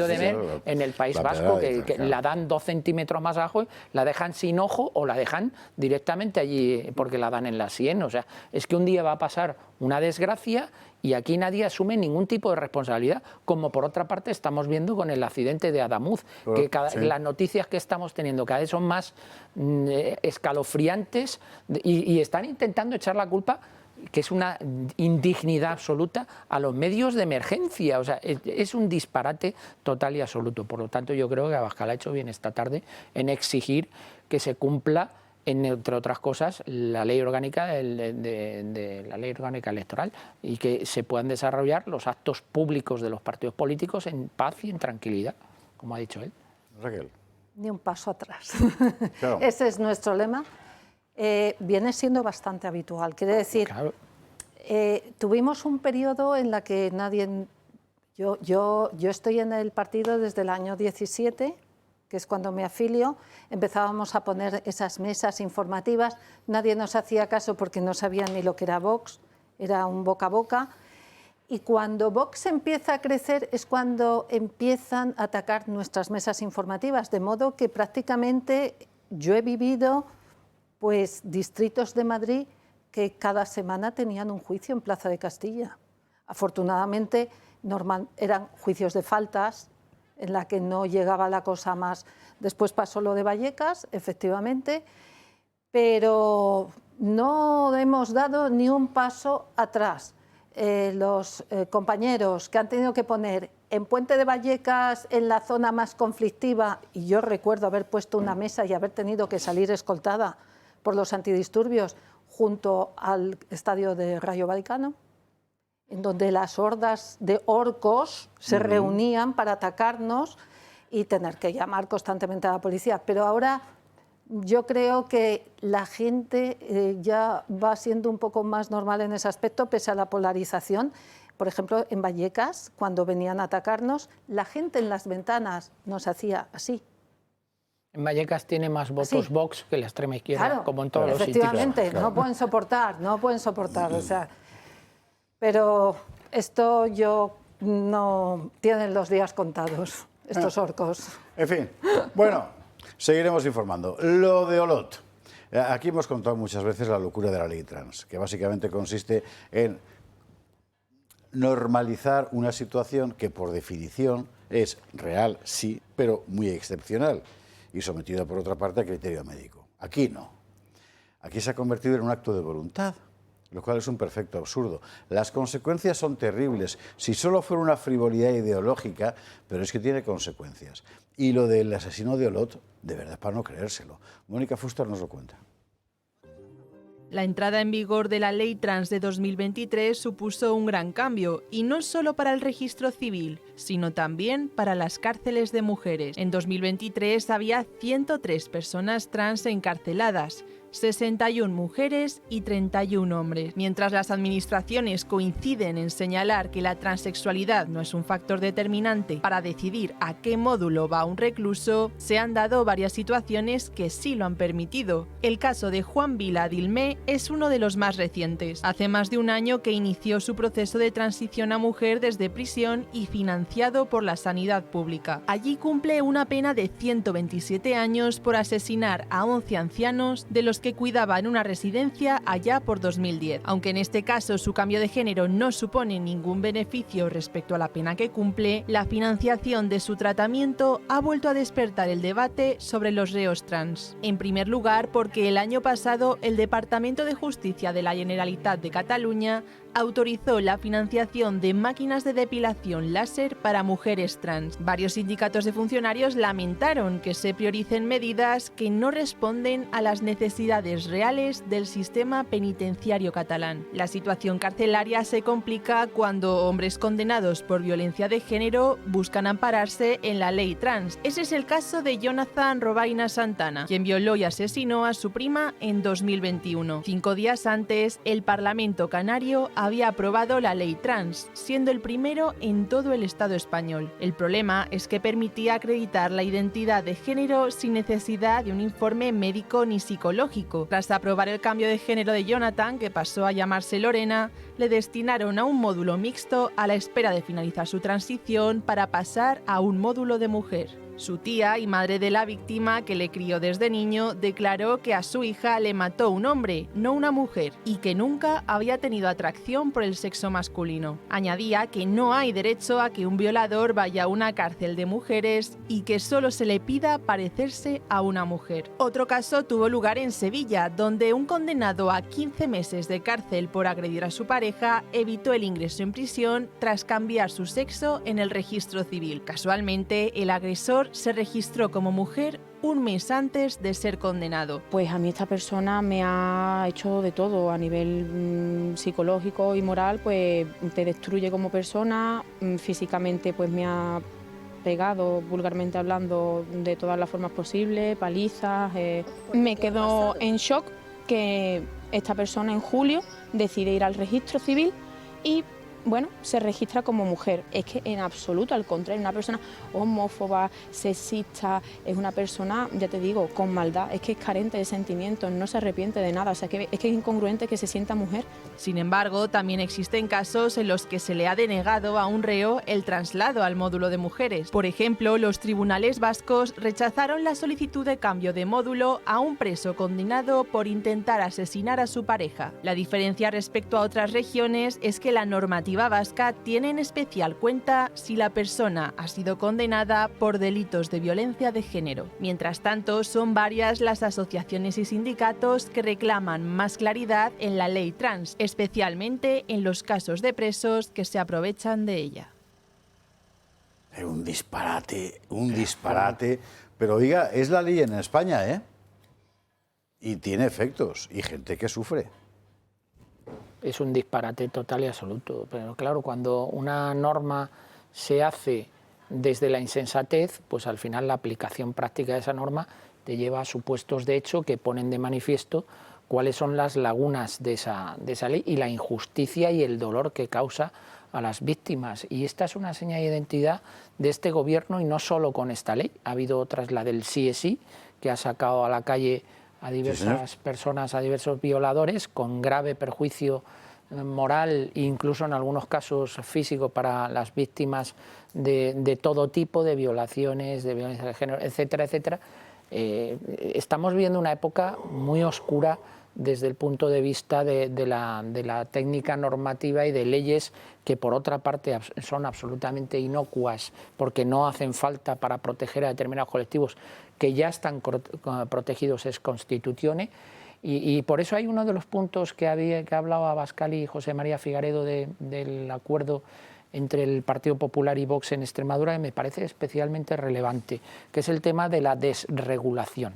de Mer en el País Vasco, que la dan 2 centímetros más abajo, la dejan sin ojo o la dejan directamente allí porque la dan en la sien. O sea, es que un día va a pasar una desgracia y aquí nadie asume ningún tipo de responsabilidad, como por otra parte estamos viendo con el accidente de Adamuz, que las noticias que estamos teniendo cada vez son más escalofriantes y están intentando echar la culpa, que es una indignidad absoluta, a los medios de emergencia. O sea, es un disparate total y absoluto. Por lo tanto, yo creo que Abascal ha hecho bien esta tarde en exigir que se cumpla, entre otras cosas, la ley orgánica la ley orgánica electoral y que se puedan desarrollar los actos públicos de los partidos políticos en paz y en tranquilidad, como ha dicho él. Raquel. Ni un paso atrás. Claro. Ese es nuestro lema. Viene siendo bastante habitual. Quiere decir, Claro. Tuvimos un periodo en la que nadie... Yo estoy en el partido desde el año 17, que es cuando me afilio. Empezábamos a poner esas mesas informativas. Nadie nos hacía caso porque no sabían ni lo que era Vox. Era un boca a boca. Y cuando Vox empieza a crecer es cuando empiezan a atacar nuestras mesas informativas, de modo que prácticamente yo he vivido pues distritos de Madrid que cada semana tenían un juicio en Plaza de Castilla. Afortunadamente eran juicios de faltas en la que no llegaba la cosa más. Después pasó lo de Vallecas, efectivamente, pero no hemos dado ni un paso atrás. Los compañeros que han tenido que poner en Puente de Vallecas, en la zona más conflictiva, y yo recuerdo haber puesto una mesa y haber tenido que salir escoltada por los antidisturbios junto al estadio de Rayo Vallecano, en donde las hordas de orcos se reunían para atacarnos y tener que llamar constantemente a la policía. Pero ahora yo creo que la gente ya va siendo un poco más normal en ese aspecto, pese a la polarización. Por ejemplo, en Vallecas, cuando venían a atacarnos, la gente en las ventanas nos hacía así. En Vallecas tiene más votos Sí. Vox que la extrema izquierda, Claro, como en todos los sitios. efectivamente, no pueden soportar, o sea, pero esto no tienen los días contados, estos orcos. En fin, bueno, seguiremos informando. Lo de Olot. Aquí hemos contado muchas veces la locura de la ley trans, que básicamente consiste en normalizar una situación que por definición es real, sí, pero muy excepcional y sometida por otra parte a criterio médico. Aquí no. Aquí se ha convertido en un acto de voluntad, lo cual es un perfecto absurdo. Las consecuencias son terribles. Si solo fuera una frivolidad ideológica, pero es que tiene consecuencias. Y lo del asesino de Olot, de verdad, para no creérselo. Mónica Fuster nos lo cuenta. La entrada en vigor de la Ley Trans de 2023 supuso un gran cambio, y no solo para el registro civil, sino también para las cárceles de mujeres. En 2023 había 103 personas trans encarceladas, 61 mujeres y 31 hombres. Mientras las administraciones coinciden en señalar que la transexualidad no es un factor determinante para decidir a qué módulo va un recluso, se han dado varias situaciones que sí lo han permitido. El caso de Juan Vila Dilmé es uno de los más recientes. Hace más de un año que inició su proceso de transición a mujer desde prisión y financiado por la sanidad pública. Allí cumple una pena de 127 años por asesinar a 11 ancianos, de los que cuidaba en una residencia allá por 2010. Aunque en este caso su cambio de género no supone ningún beneficio respecto a la pena que cumple, la financiación de su tratamiento ha vuelto a despertar el debate sobre los reos trans. En primer lugar, porque el año pasado el Departamento de Justicia de la Generalitat de Cataluña autorizó la financiación de máquinas de depilación láser para mujeres trans. Varios sindicatos de funcionarios lamentaron que se prioricen medidas que no responden a las necesidades reales del sistema penitenciario catalán. La situación carcelaria se complica cuando hombres condenados por violencia de género buscan ampararse en la ley trans. Ese es el caso de Jonathan Robaina Santana, quien violó y asesinó a su prima en 2021. 5 días antes, el Parlamento canario había aprobado la ley trans, siendo el primero en todo el Estado español. El problema es que permitía acreditar la identidad de género sin necesidad de un informe médico ni psicológico. Tras aprobar el cambio de género de Jonathan, que pasó a llamarse Lorena, le destinaron a un módulo mixto a la espera de finalizar su transición para pasar a un módulo de mujer. Su tía y madre de la víctima, que le crió desde niño, declaró que a su hija le mató un hombre, no una mujer, y que nunca había tenido atracción por el sexo masculino. Añadía que no hay derecho a que un violador vaya a una cárcel de mujeres y que solo se le pida parecerse a una mujer. Otro caso tuvo lugar en Sevilla, donde un condenado a 15 meses de cárcel por agredir a su pareja evitó el ingreso en prisión tras cambiar su sexo en el registro civil. Casualmente, el agresor se registró como mujer un mes antes de ser condenado. Pues a mí esta persona me ha hecho de todo a nivel psicológico y moral, pues te destruye como persona, físicamente pues me ha pegado, vulgarmente hablando, de todas las formas posibles, palizas. Me quedo en shock que esta persona en julio decide ir al registro civil y bueno, se registra como mujer. Es que en absoluto, al contrario, una persona homófoba, sexista, es una persona, ya te digo, con maldad, es que es carente de sentimientos, no se arrepiente de nada, o sea, es que es incongruente que se sienta mujer. Sin embargo, también existen casos en los que se le ha denegado a un reo el traslado al módulo de mujeres. Por ejemplo, los tribunales vascos rechazaron la solicitud de cambio de módulo a un preso condenado por intentar asesinar a su pareja. La diferencia respecto a otras regiones es que la normativa vasca tiene en especial cuenta si la persona ha sido condenada por delitos de violencia de género. Mientras tanto, son varias las asociaciones y sindicatos que reclaman más claridad en la ley trans, especialmente en los casos de presos que se aprovechan de ella. Es un disparate. Pero oiga, es la ley en España, ¿eh? Y tiene efectos y gente que sufre. Es un disparate total y absoluto. Pero claro, cuando una norma se hace desde la insensatez, pues al final la aplicación práctica de esa norma te lleva a supuestos de hecho que ponen de manifiesto cuáles son las lagunas de esa ley y la injusticia y el dolor que causa a las víctimas. Y esta es una señal de identidad de este gobierno, y no solo con esta ley. Ha habido otras, la del sí es sí, que ha sacado a la calle a diversas personas, a diversos violadores, con grave perjuicio moral e incluso en algunos casos físico para las víctimas de todo tipo de violaciones, de violencia de género, etcétera, etcétera. Estamos viviendo una época muy oscura desde el punto de vista de la técnica normativa y de leyes que por otra parte son absolutamente inocuas porque no hacen falta para proteger a determinados colectivos que ya están protegidos ex constitutione. Y por eso hay uno de los puntos que hablaba Abascal y José María Figaredo del acuerdo entre el Partido Popular y Vox en Extremadura, que me parece especialmente relevante, que es el tema de la desregulación.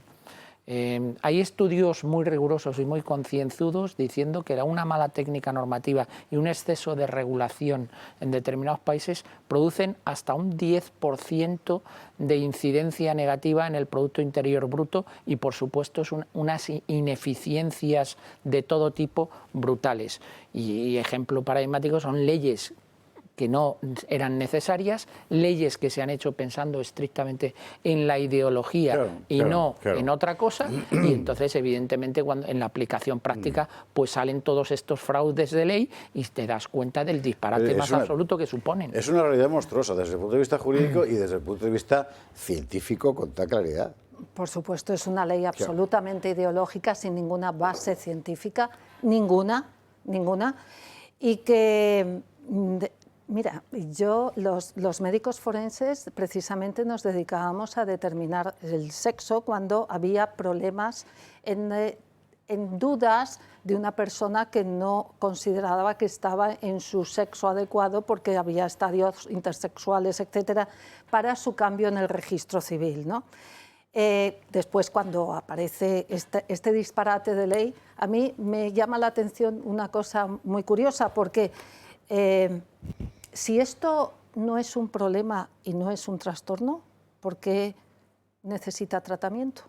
Hay estudios muy rigurosos y muy concienzudos diciendo que una mala técnica normativa y un exceso de regulación en determinados países producen hasta un 10% de incidencia negativa en el Producto Interior Bruto y, por supuesto, unas ineficiencias de todo tipo brutales. Y ejemplo paradigmático son leyes que no eran necesarias, leyes que se han hecho pensando estrictamente en la ideología no en otra cosa, y entonces evidentemente cuando en la aplicación práctica pues salen todos estos fraudes de ley y te das cuenta del disparate más absoluto que suponen. Es una realidad monstruosa desde el punto de vista jurídico y desde el punto de vista científico con toda claridad. Por supuesto, es una ley absolutamente ideológica, sin ninguna base científica, ninguna, y que... Mira, los médicos forenses precisamente nos dedicábamos a determinar el sexo cuando había problemas en dudas de una persona que no consideraba que estaba en su sexo adecuado porque había estadios intersexuales, etcétera, para su cambio en el registro civil, ¿no? Después, cuando aparece este disparate de ley, a mí me llama la atención una cosa muy curiosa, porque si esto no es un problema y no es un trastorno, ¿por qué necesita tratamiento?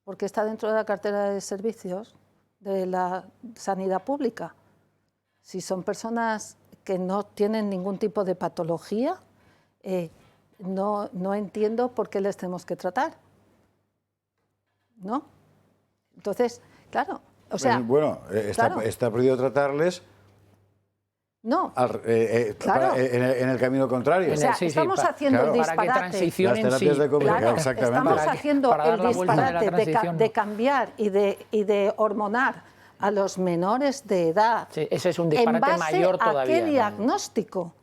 Porque está dentro de la cartera de servicios de la sanidad pública. Si son personas que no tienen ningún tipo de patología, no entiendo por qué les tenemos que tratar, ¿no? Entonces, claro, o sea... Bueno, está prohibido tratarles... No, claro. En el camino contrario. O sea, estamos haciendo el disparate. Para que transicionen, las terapias de conversión, exactamente. Estamos haciendo el disparate de cambiar y de hormonar a los menores de edad. Sí, ese es un disparate en base mayor todavía. ¿A qué diagnóstico?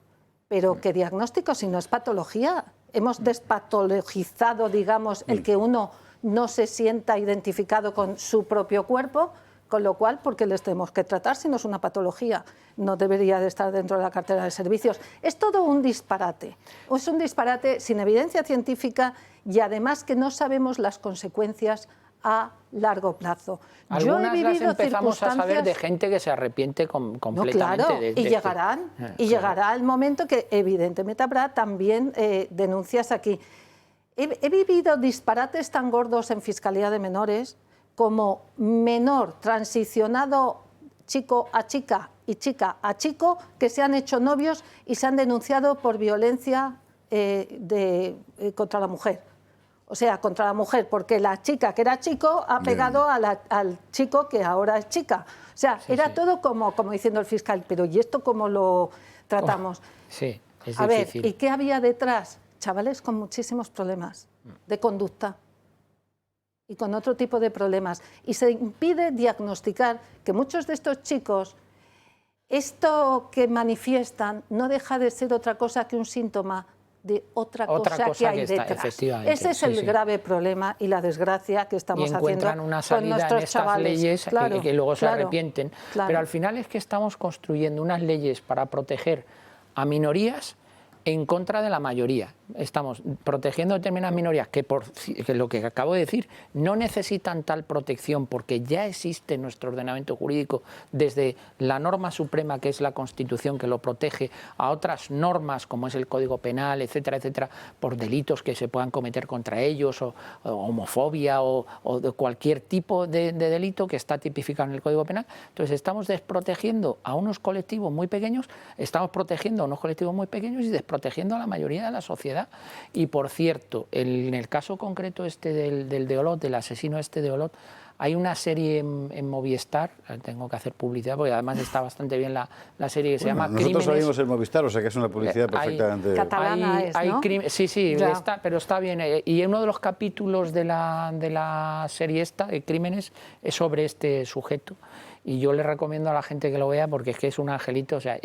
Pero ¿qué diagnóstico si no es patología? Hemos despatologizado, digamos, el que uno no se sienta identificado con su propio cuerpo. Con lo cual, ¿por qué les tenemos que tratar si no es una patología? No debería de estar dentro de la cartera de servicios. Es todo un disparate. Es un disparate sin evidencia científica y además que no sabemos las consecuencias a largo plazo. Algunas las empezamos a saber de gente que se arrepiente completamente. No, claro, y llegará el momento que evidentemente habrá también denuncias aquí. He vivido disparates tan gordos en Fiscalía de Menores como menor transicionado chico a chica y chica a chico que se han hecho novios y se han denunciado por violencia contra la mujer. O sea, contra la mujer, porque la chica que era chico ha pegado al chico que ahora es chica. O sea, era todo como diciendo el fiscal, pero ¿y esto cómo lo tratamos? Sí, es a difícil. ver, ¿y qué había detrás? Chavales con muchísimos problemas de conducta y con otro tipo de problemas. Y se impide diagnosticar que muchos de estos chicos, esto que manifiestan no deja de ser otra cosa que un síntoma de otra cosa que hay detrás. Ese es el grave problema y la desgracia que estamos haciendo con nuestros chavales. Y encuentran una salida en estas leyes que luego se arrepienten. Pero al final es que estamos construyendo unas leyes para proteger a minorías en contra de la mayoría. estamos protegiendo determinadas minorías que lo que acabo de decir, no necesitan tal protección porque ya existe en nuestro ordenamiento jurídico desde la norma suprema que es la Constitución que lo protege a otras normas como es el Código Penal, etcétera, etcétera, por delitos que se puedan cometer contra ellos o homofobia o de cualquier tipo de delito que está tipificado en el Código Penal. Entonces estamos desprotegiendo a unos colectivos muy pequeños, estamos protegiendo a unos colectivos muy pequeños y desprotegiendo a la mayoría de la sociedad. Y por cierto, en el caso concreto este del de Olot, del asesino este de Olot, hay una serie en Movistar, tengo que hacer publicidad porque además está bastante bien la serie que se llama Crímenes. Nosotros salimos en Movistar, o sea que es una publicidad perfectamente... Catalana es, ¿no? Sí, pero está bien. Y uno de los capítulos de la serie esta, de Crímenes, es sobre este sujeto. Y yo le recomiendo a la gente que lo vea porque es que es un angelito, o sea,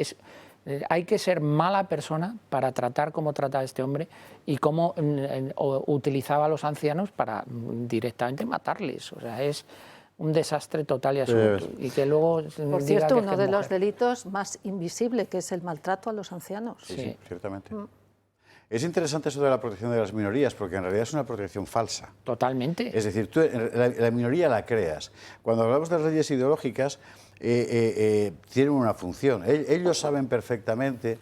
hay que ser mala persona para tratar como trata a este hombre y cómo utilizaba a los ancianos para directamente matarles. O sea, es un desastre total y absoluto. Y que luego por cierto, uno de los delitos más invisible, que es el maltrato a los ancianos. Sí, ciertamente. Es interesante eso de la protección de las minorías, porque en realidad es una protección falsa. Totalmente. Es decir, tú la minoría la creas. Cuando hablamos de las leyes ideológicas, tienen una función. Ellos saben perfectamente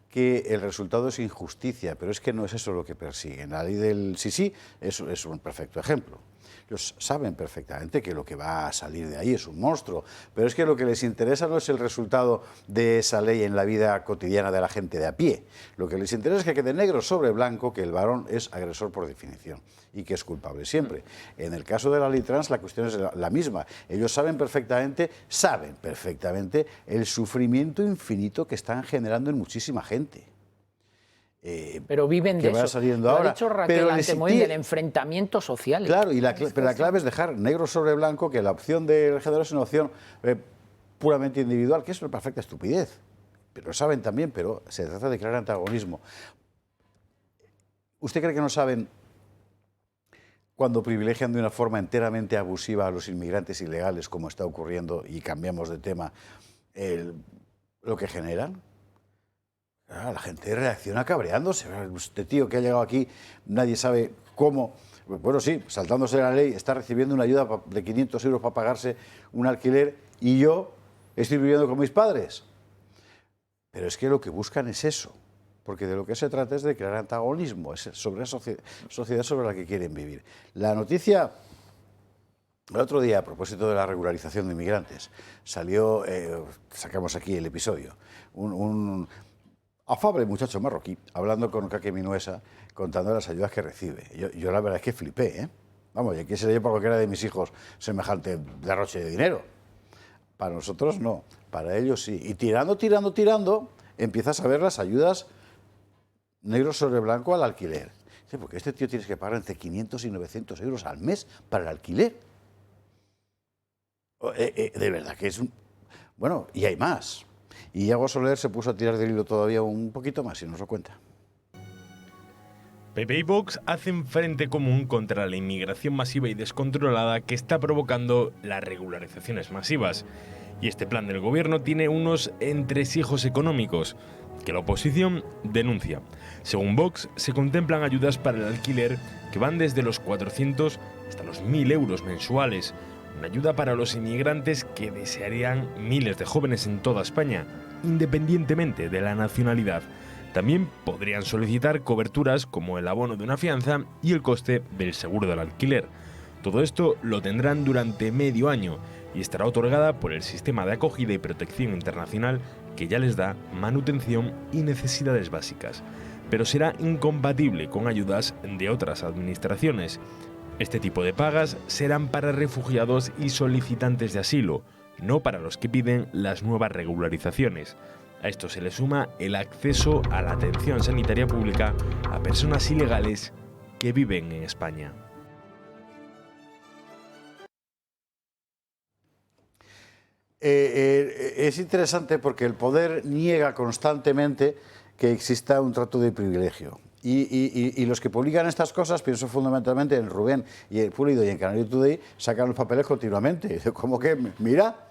que el resultado es injusticia, pero es que no es eso lo que persiguen. La ley del sí es un perfecto ejemplo. Ellos saben perfectamente que lo que va a salir de ahí es un monstruo, pero es que lo que les interesa no es el resultado de esa ley en la vida cotidiana de la gente de a pie. Lo que les interesa es que quede negro sobre blanco que el varón es agresor por definición y que es culpable siempre. En el caso de la ley trans la cuestión es la misma. Ellos saben perfectamente el sufrimiento infinito que están generando en muchísima gente. Pero viven de eso. Saliendo lo ahora. ha dicho Raquel antes, muy del enfrentamiento social. Claro, pero la clave es dejar negro sobre blanco que la opción del género es una opción puramente individual, que es una perfecta estupidez. Pero lo saben también, pero se trata de crear antagonismo. ¿Usted cree que no saben cuando privilegian de una forma enteramente abusiva a los inmigrantes ilegales, como está ocurriendo, y cambiamos de tema, lo que generan? La gente reacciona cabreándose. Este tío que ha llegado aquí, nadie sabe cómo. Bueno, sí, saltándose la ley, está recibiendo una ayuda de 500 euros para pagarse un alquiler y yo estoy viviendo con mis padres. Pero es que lo que buscan es eso, porque de lo que se trata es de crear antagonismo, es sobre la sociedad sobre la que quieren vivir. La noticia, el otro día, a propósito de la regularización de inmigrantes, salió, sacamos aquí el episodio, un afable muchacho marroquí, hablando con Kake Minuesa, contando las ayudas que recibe. Yo la verdad es que flipé, ¿eh? Vamos, ya quisiera yo para cualquiera de mis hijos semejante derroche de dinero. Para nosotros no, para ellos sí. Y tirando, empiezas a ver las ayudas negro sobre blanco al alquiler. Sí, porque este tío tienes que pagar entre 500 y 900 euros al mes para el alquiler. De verdad que es un... Bueno, y hay más. Y Iago Soler se puso a tirar del hilo todavía un poquito más y nos lo cuenta. PP y Vox hacen frente común contra la inmigración masiva y descontrolada que está provocando las regularizaciones masivas. Y este plan del gobierno tiene unos entresijos económicos que la oposición denuncia. Según Vox, se contemplan ayudas para el alquiler que van desde los 400 hasta los 1.000 euros mensuales. Una ayuda para los inmigrantes que desearían miles de jóvenes en toda España, independientemente de la nacionalidad. También podrían solicitar coberturas como el abono de una fianza y el coste del seguro del alquiler. Todo esto lo tendrán durante medio año y estará otorgada por el sistema de acogida y protección internacional que ya les da manutención y necesidades básicas. Pero será incompatible con ayudas de otras administraciones. Este tipo de pagas serán para refugiados y solicitantes de asilo, no para los que piden las nuevas regularizaciones. A esto se le suma el acceso a la atención sanitaria pública a personas ilegales que viven en España. Es interesante porque el poder niega constantemente que exista un trato de privilegio. Y los que publican estas cosas, pienso fundamentalmente en Rubén y el Pulido y en Canario Today, sacan los papeles continuamente. Como que, mira,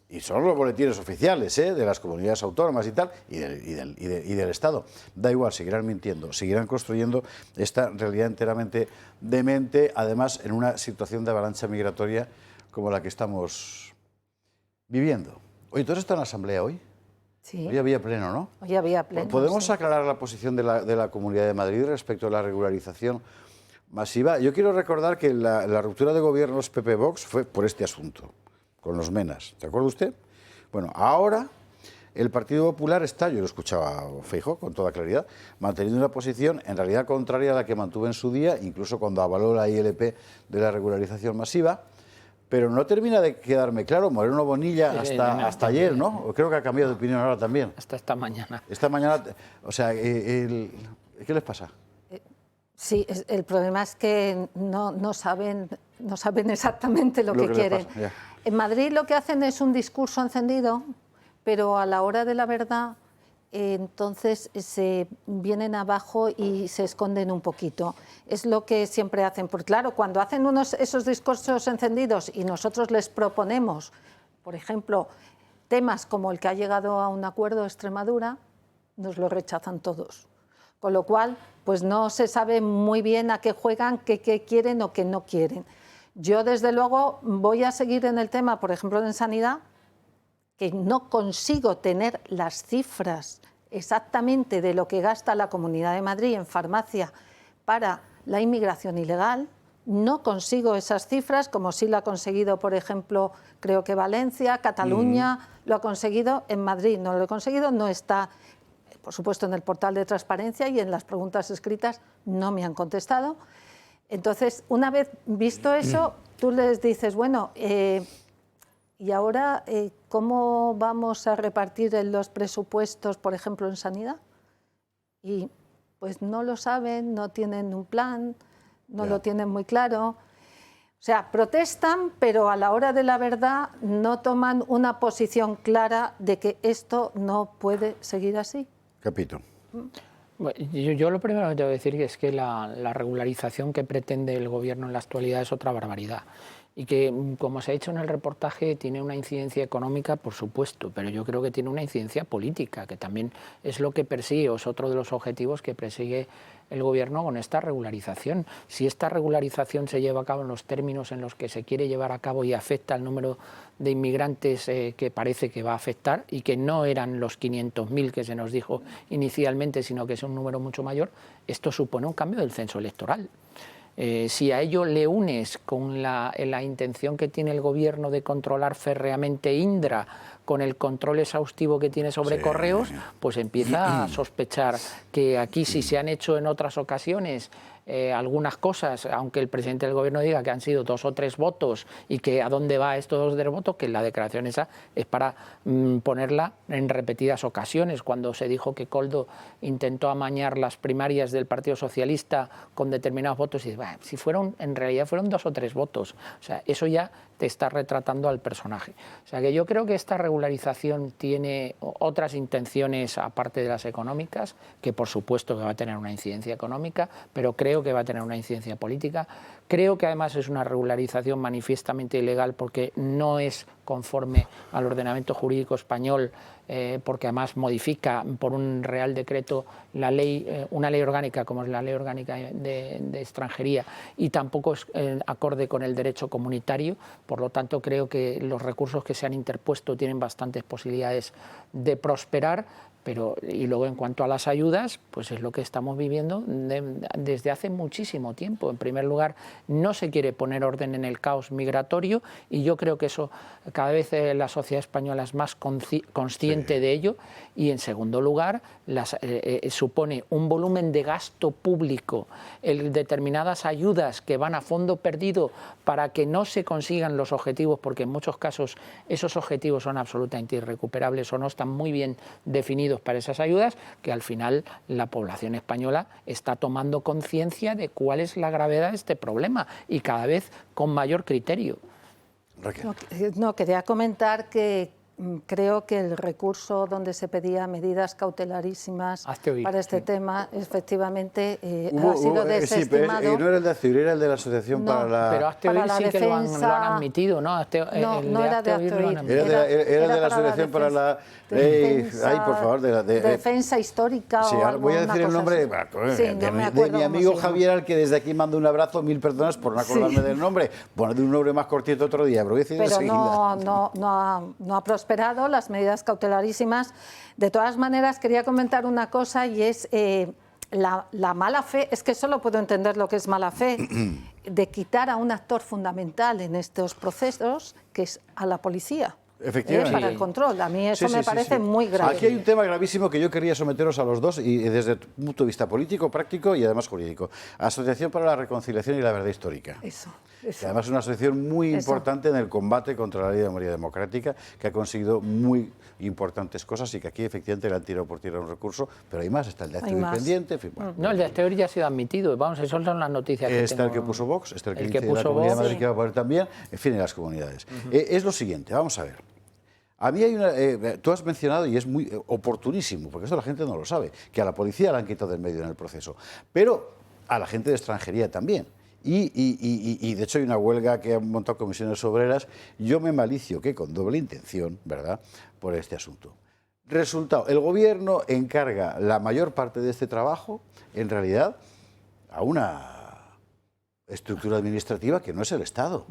Y son los boletines oficiales de las comunidades autónomas y tal, y del Estado. Da igual, seguirán mintiendo, seguirán construyendo esta realidad enteramente demente, además en una situación de avalancha migratoria como la que estamos viviendo. Oye, ¿tú has estado en la Asamblea hoy? Sí. Hoy había pleno, ¿no? Hoy había pleno. ¿Podemos sí. aclarar la posición de la Comunidad de Madrid respecto a la regularización masiva? Yo quiero recordar que la ruptura de gobiernos PP-Vox fue por este asunto, con los menas. ¿Se acuerda usted? Bueno, ahora el Partido Popular está, yo lo escuchaba a Feijóo con toda claridad, manteniendo una posición en realidad contraria a la que mantuvo en su día, incluso cuando avaló la ILP de la regularización masiva. Pero no termina de quedarme claro, Moreno Bonilla hasta ayer, ¿no? Creo que ha cambiado de opinión ahora también. Hasta esta mañana. Esta mañana, o sea, ¿qué les pasa? Sí, el problema es que no saben exactamente lo que quieren. En Madrid lo que hacen es un discurso encendido, pero a la hora de la verdad, entonces se vienen abajo y se esconden un poquito. Es lo que siempre hacen. Porque claro, cuando hacen esos discursos encendidos y nosotros les proponemos, por ejemplo, temas como el que ha llegado a un acuerdo Extremadura, nos lo rechazan todos. Con lo cual, pues no se sabe muy bien a qué juegan, qué quieren o qué no quieren. Yo, desde luego, voy a seguir en el tema, por ejemplo, en sanidad, que no consigo tener las cifras exactamente de lo que gasta la Comunidad de Madrid en farmacia para la inmigración ilegal. No consigo esas cifras, como sí lo ha conseguido, por ejemplo, creo que Valencia, Cataluña, lo ha conseguido. En Madrid no lo he conseguido, no está, por supuesto, en el portal de transparencia y en las preguntas escritas no me han contestado. Entonces, una vez visto eso, tú les dices, bueno, ¿y ahora cómo vamos a repartir los presupuestos, por ejemplo, en sanidad? Y pues no lo saben, no tienen un plan, no lo tienen muy claro. O sea, protestan, pero a la hora de la verdad no toman una posición clara de que esto no puede seguir así. Capito. Bueno, yo lo primero que tengo que decir es que la regularización que pretende el Gobierno en la actualidad es otra barbaridad. Y que, como se ha dicho en el reportaje, tiene una incidencia económica, por supuesto, pero yo creo que tiene una incidencia política, que también es lo que persigue, o es otro de los objetivos que persigue el Gobierno con esta regularización. Si esta regularización se lleva a cabo en los términos en los que se quiere llevar a cabo y afecta al número de inmigrantes que parece que va a afectar, y que no eran los 500.000 que se nos dijo inicialmente, sino que es un número mucho mayor, esto supone un cambio del censo electoral. Si a ello le unes con la intención que tiene el Gobierno de controlar férreamente Indra, con el control exhaustivo que tiene sobre correos, pues empieza a sospechar que aquí, si se han hecho en otras ocasiones algunas cosas, aunque el presidente del Gobierno diga que han sido 2 o 3 votos y que a dónde va estos 2 o 3 votos, que la declaración esa es para ponerla en repetidas ocasiones. Cuando se dijo que Koldo intentó amañar las primarias del Partido Socialista con determinados votos, y bueno, si en realidad fueron 2 o 3 votos. O sea, eso ya te está retratando al personaje. O sea, que yo creo que esta regularización tiene otras intenciones aparte de las económicas, que por supuesto que va a tener una incidencia económica, pero creo que va a tener una incidencia política. Creo que además es una regularización manifiestamente ilegal porque no es conforme al ordenamiento jurídico español, porque además modifica por un real decreto la ley, una ley orgánica como es la Ley Orgánica de Extranjería, y tampoco es acorde con el derecho comunitario. Por lo tanto, creo que los recursos que se han interpuesto tienen bastantes posibilidades de prosperar. Y luego, en cuanto a las ayudas, pues es lo que estamos viviendo desde hace muchísimo tiempo. En primer lugar, no se quiere poner orden en el caos migratorio, y yo creo que eso cada vez la sociedad española es más consciente de ello. Y en segundo lugar, supone un volumen de gasto público, determinadas ayudas que van a fondo perdido para que no se consigan los objetivos, porque en muchos casos esos objetivos son absolutamente irrecuperables o no están muy bien definidos para esas ayudas, que al final la población española está tomando conciencia de cuál es la gravedad de este problema, y cada vez con mayor criterio. No, quería comentar que creo que el recurso donde se pedía medidas cautelarísimas para este tema, efectivamente, ha sido desestimado. Sí, no era el de Hazte Oír, era el de la Asociación para la... Pero Hazte Oír sí que lo han admitido, ¿no? No era de Hazte Oír. Era de la Asociación para la... Ay, por favor, defensa histórica sí, o algo. Voy a decir el nombre de mi amigo Javier, al que desde aquí mando un abrazo, 1000 personas por no acordarme del nombre. Bueno, de un nombre más cortito otro día, pero voy a decir enseguida. No ha prosperado las medidas cautelarísimas. De todas maneras, quería comentar una cosa y es la mala fe, es que solo puedo entender lo que es mala fe, de quitar a un actor fundamental en estos procesos, que es a la policía. Efectivamente. Para el control. A mí eso me parece muy grave. Aquí hay un tema gravísimo que yo quería someteros a los dos, y desde el punto de vista político, práctico y además jurídico. Asociación para la Reconciliación y la Verdad Histórica. Eso. Que además es una asociación muy importante en el combate contra la Ley de Memoria Democrática, que ha conseguido muy importantes cosas y que aquí efectivamente le han tirado por tierra un recurso, pero hay más, está el de Hazte Oír pendiente, en fin. Bueno. No, el de Hazte Oír ya ha sido admitido, vamos, esas son las noticias que está tengo. El que puso Vox, está el que puso la Comunidad Vox, de Madrid que va a poner también, en fin, en las comunidades. Es lo siguiente, vamos a ver. A mí hay una... tú has mencionado, y es muy oportunísimo, porque esto la gente no lo sabe, que a la policía la han quitado del medio en el proceso, pero a la gente de extranjería también. Y de hecho hay una huelga que han montado comisiones obreras. Yo me malicio que con doble intención, ¿verdad?, por este asunto. Resultado, el gobierno encarga la mayor parte de este trabajo, en realidad, a una estructura administrativa que no es el Estado.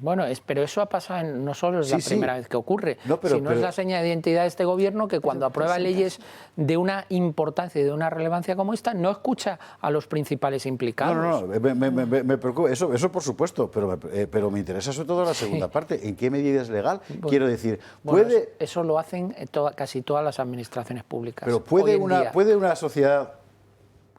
Bueno, pero eso ha pasado, no solo es la primera vez que ocurre, sino es la seña de identidad de este gobierno, que cuando aprueba leyes de una importancia y de una relevancia como esta, no escucha a los principales implicados. No, me preocupa, eso por supuesto, pero me interesa sobre todo la segunda parte. ¿En qué medida es legal? Bueno, quiero decir, ¿puede...? Eso lo hacen casi todas las administraciones públicas. Pero ¿puede una sociedad,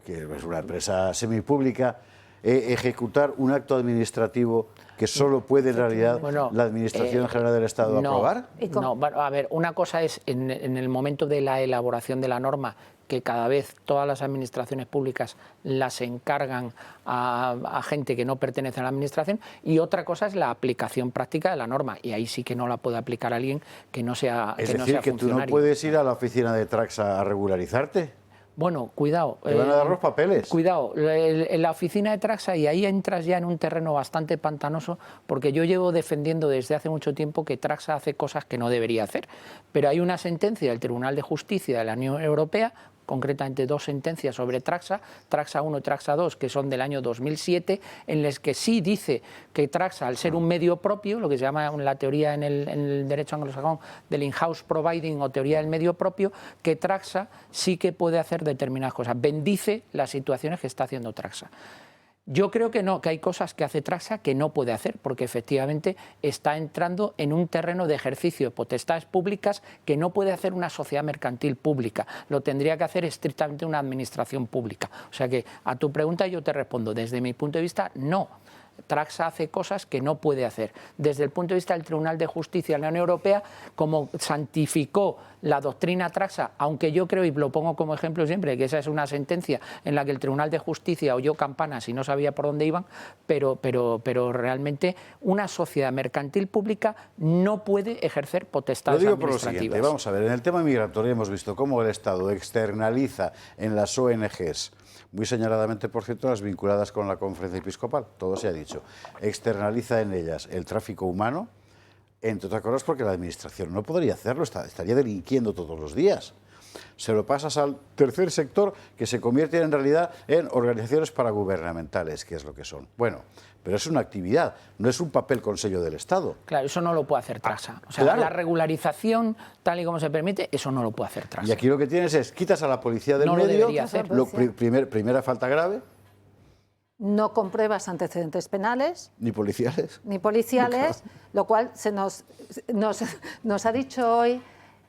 que es una empresa semipública, ejecutar un acto administrativo que solo puede en realidad la Administración General del Estado aprobar? No, a ver, una cosa es en el momento de la elaboración de la norma, que cada vez todas las administraciones públicas las encargan a gente que no pertenece a la administración, y otra cosa es la aplicación práctica de la norma, y ahí sí que no la puede aplicar alguien que no sea funcionario. Es decir, que tú no puedes ir a la oficina de Traxa a regularizarte. Bueno, cuidado. Te van a dar los papeles. Cuidado, en la oficina de Traxa, y ahí entras ya en un terreno bastante pantanoso, porque yo llevo defendiendo desde hace mucho tiempo que Traxa hace cosas que no debería hacer. Pero hay una sentencia del Tribunal de Justicia de la Unión Europea, concretamente 2 sentencias sobre Traxa, Traxa 1 y Traxa 2, que son del año 2007, en las que sí dice que Traxa, al ser un medio propio, lo que se llama la teoría en el derecho anglosajón del in-house providing o teoría del medio propio, que Traxa sí que puede hacer determinadas cosas. Bendice las situaciones que está haciendo Traxa. Yo creo que no, que hay cosas que hace Traxa que no puede hacer, porque efectivamente está entrando en un terreno de ejercicio de potestades públicas que no puede hacer una sociedad mercantil pública, lo tendría que hacer estrictamente una administración pública. O sea que a tu pregunta yo te respondo, desde mi punto de vista, no. Traxa hace cosas que no puede hacer. Desde el punto de vista del Tribunal de Justicia de la Unión Europea, como santificó la doctrina Traxa, aunque yo creo, y lo pongo como ejemplo siempre, que esa es una sentencia en la que el Tribunal de Justicia oyó campanas y no sabía por dónde iban, pero realmente una sociedad mercantil pública no puede ejercer potestades administrativas. Lo digo por lo siguiente, vamos a ver, en el tema migratorio hemos visto cómo el Estado externaliza en las ONGs, muy señaladamente, por cierto, las vinculadas con la Conferencia Episcopal, todo se ha dicho, externaliza en ellas el tráfico humano, entre otras cosas porque la Administración no podría hacerlo, estaría delinquiendo todos los días. Se lo pasas al tercer sector, que se convierte en realidad en organizaciones paragubernamentales, que es lo que son. Bueno, pero es una actividad, no es un papel con sello del Estado. Claro, eso no lo puede hacer Traxa. O sea, la regularización, tal y como se permite, eso no lo puede hacer Traxa. Y aquí lo que tienes es, quitas a la policía del medio, lo debería hacer. Primera falta grave. No compruebas antecedentes penales. Ni policiales. Ni policiales, lo cual nos ha dicho hoy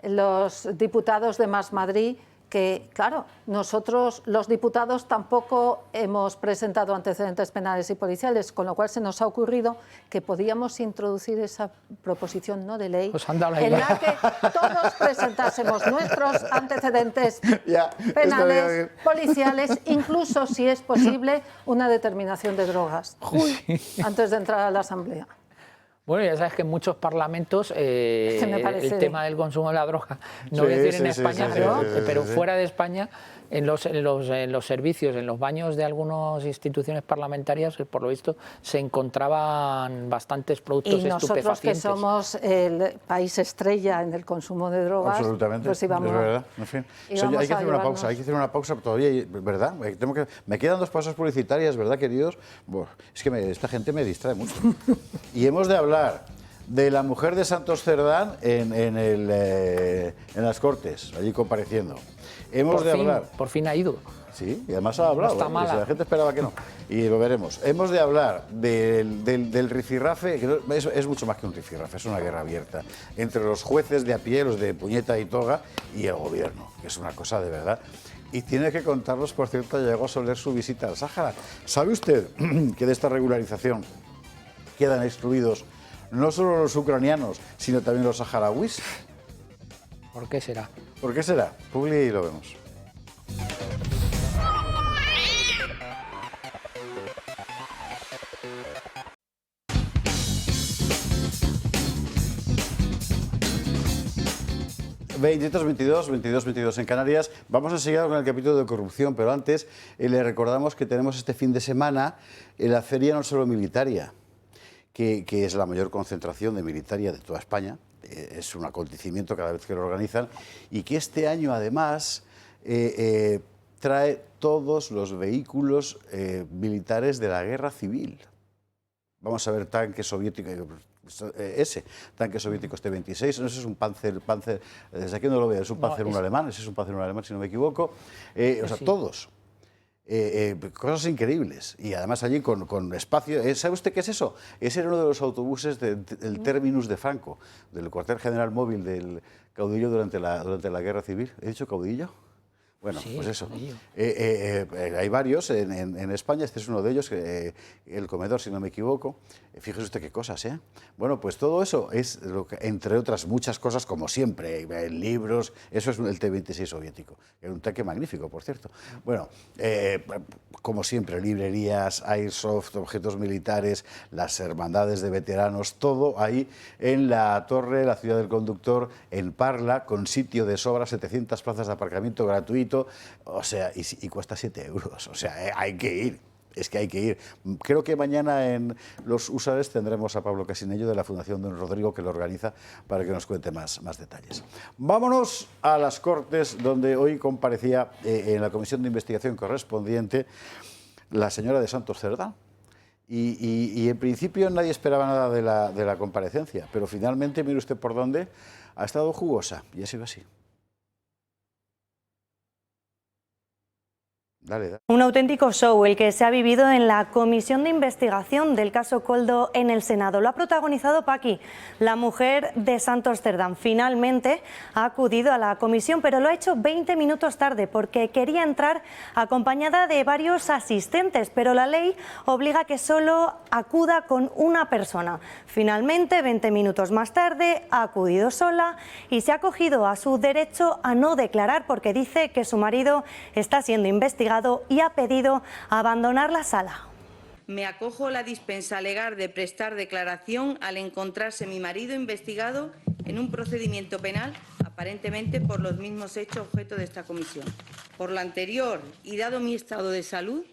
los diputados de Más Madrid que, claro, nosotros los diputados tampoco hemos presentado antecedentes penales y policiales, con lo cual se nos ha ocurrido que podíamos introducir esa proposición no de ley en la que todos presentásemos nuestros antecedentes penales, policiales, incluso, si es posible, una determinación de drogas, antes de entrar a la Asamblea. Bueno, ya sabes que en muchos parlamentos el tema del consumo de la droga, no voy a decir en España, pero fuera de España, en los servicios, en los baños de algunas instituciones parlamentarias, por lo visto, se encontraban bastantes productos estupefacientes. Nosotros que somos el país estrella en el consumo de drogas, absolutamente, pues íbamos, es verdad. En fin. Hay que hacer una pausa, todavía, ¿verdad? Me quedan 2 pausas publicitarias, ¿verdad, queridos? Bueno, es que esta gente me distrae mucho. Y hemos de hablar de la mujer de Santos Cerdán en las Cortes, allí compareciendo. Por fin ha ido. Sí, y además ha hablado. No está mala. La gente esperaba que no. Y lo veremos. Hemos de hablar del rifirrafe, que es mucho más que un rifirrafe, es una guerra abierta entre los jueces de a pie, los de puñeta y toga, y el gobierno, que es una cosa de verdad. Y tiene que contarnos, por cierto, llegó a Soler su visita al Sáhara. ¿Sabe usted que de esta regularización quedan excluidos no solo los ucranianos, sino también los saharauis? ¿Por qué será? ¿Por qué será? Publi y lo vemos. ...22 en Canarias. Vamos a seguir con el capítulo de corrupción, pero antes le recordamos que tenemos este fin de semana la Feria No Solo Militaria, que es la mayor concentración de militaria de toda España. Es un acontecimiento cada vez que lo organizan, y que este año además trae todos los vehículos militares de la guerra civil. Vamos a ver tanques soviéticos, tanque soviético T-26, no, ese es un Panzer, desde aquí no lo veo, es un Panzer 1 alemán, ese es un Panzer 1 alemán, si no me equivoco, o sea, todos. Cosas increíbles, y además allí con espacio. ¿Sabe usted qué es eso? Ese era uno de los autobuses del Terminus de Franco, del cuartel general móvil del caudillo durante la guerra civil. ¿He dicho caudillo? Bueno, sí, pues eso. Hay varios en España, este es uno de ellos, el comedor, si no me equivoco. Fíjese usted qué cosas, ¿eh? Bueno, pues todo eso es, entre otras muchas cosas, como siempre, libros, eso es el T-26 soviético. Era un tanque magnífico, por cierto. Bueno, como siempre, librerías, airsoft, objetos militares, las hermandades de veteranos, todo ahí en la Torre, la Ciudad del Conductor, en Parla, con sitio de sobra, 700 plazas de aparcamiento gratuito. O sea, y cuesta 7 euros. O sea, hay que ir. Es que hay que ir. Creo que mañana en Los Húsares tendremos a Pablo Casinello de la Fundación Don Rodrigo, que lo organiza, para que nos cuente más detalles. Vámonos a las Cortes, donde hoy comparecía en la comisión de investigación correspondiente la señora de Santos Cerdán. Y en principio nadie esperaba nada de la comparecencia, pero finalmente, mire usted por dónde, ha estado jugosa, y ha sido así. Dale. Un auténtico show el que se ha vivido en la comisión de investigación del caso Koldo en el Senado. Lo ha protagonizado Paqui, la mujer de Santos Cerdán. Finalmente ha acudido a la comisión, pero lo ha hecho 20 minutos tarde porque quería entrar acompañada de varios asistentes, pero la ley obliga a que solo acuda con una persona. Finalmente, 20 minutos más tarde, ha acudido sola y se ha acogido a su derecho a no declarar porque dice que su marido está siendo investigado y ha pedido abandonar la sala. Me acojo a la dispensa legal de prestar declaración al encontrarse mi marido investigado en un procedimiento penal, aparentemente por los mismos hechos objeto de esta comisión. Por lo anterior y dado mi estado de salud,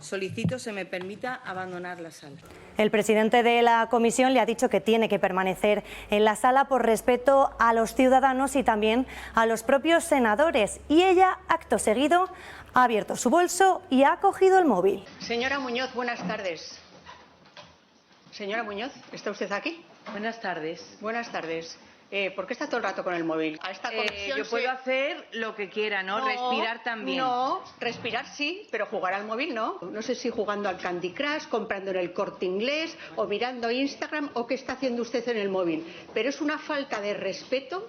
solicito se me permita abandonar la sala. El presidente de la comisión le ha dicho que tiene que permanecer en la sala por respeto a los ciudadanos y también a los propios senadores. Y ella, acto seguido, ha abierto su bolso y ha cogido el móvil. Señora Muñoz, buenas tardes. Señora Muñoz, ¿está usted aquí? Buenas tardes. Buenas tardes. ¿Por qué está todo el rato con el móvil? A esta comisión yo puedo hacer lo que quiera, ¿no? Respirar también. No, respirar sí, pero jugar al móvil no. No sé si jugando al Candy Crush, comprando en el Corte Inglés o mirando Instagram o qué está haciendo usted en el móvil. Pero es una falta de respeto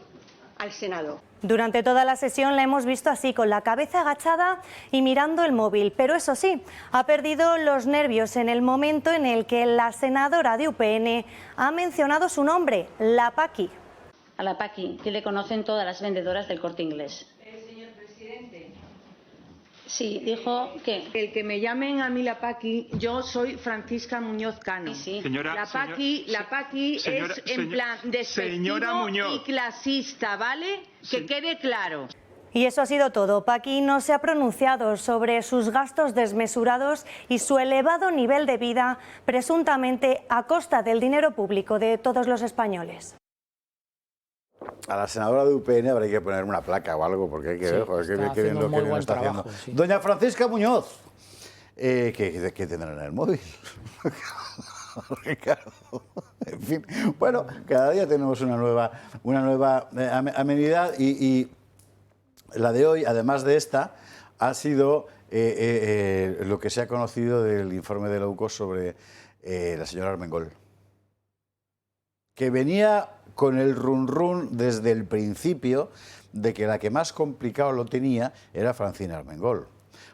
al Senado. Durante toda la sesión la hemos visto así, con la cabeza agachada y mirando el móvil. Pero eso sí, ha perdido los nervios en el momento en el que la senadora de UPN ha mencionado su nombre, la Paqui. A la Paqui, que le conocen todas las vendedoras del Corte Inglés. Señor presidente. Sí, dijo que el que me llamen a mí la Paqui, yo soy Francisca Muñoz Cano. Sí. Señora, la Paqui es en plan despectivo y clasista, ¿vale? Que quede claro. Y eso ha sido todo. Paqui no se ha pronunciado sobre sus gastos desmesurados y su elevado nivel de vida, presuntamente a costa del dinero público de todos los españoles. A la senadora de UPN habrá que poner una placa o algo, porque hay que ver, joder, qué bien lo está haciendo. Sí. Doña Francisca Muñoz, ¿qué tendrán en el móvil? Ricardo. En fin, bueno, cada día tenemos una nueva amenidad y la de hoy, además de esta, ha sido lo que se ha conocido del informe de la UCOS sobre la señora Armengol, que venía con el run desde el principio de que la que más complicado lo tenía era Francina Armengol.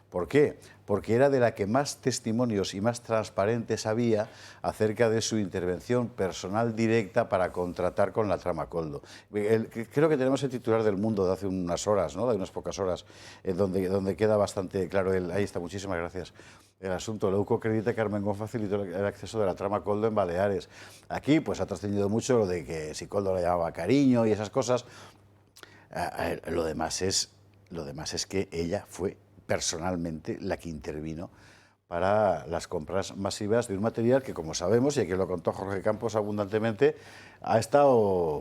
¿Por qué? Porque era de la que más testimonios y más transparentes había acerca de su intervención personal directa para contratar con la trama Koldo. Creo que tenemos el titular del Mundo de hace unas horas, ¿no? De unas pocas horas, donde queda bastante claro. Ahí está, muchísimas gracias. El asunto, la UCO acredita que Armengol facilitó el acceso de la trama Koldo en Baleares. Aquí pues ha trascendido mucho lo de que si Koldo le llamaba cariño y esas cosas. Lo demás es que ella fue personalmente la que intervino para las compras masivas de un material que, como sabemos, y aquí lo contó Jorge Campos abundantemente, ha estado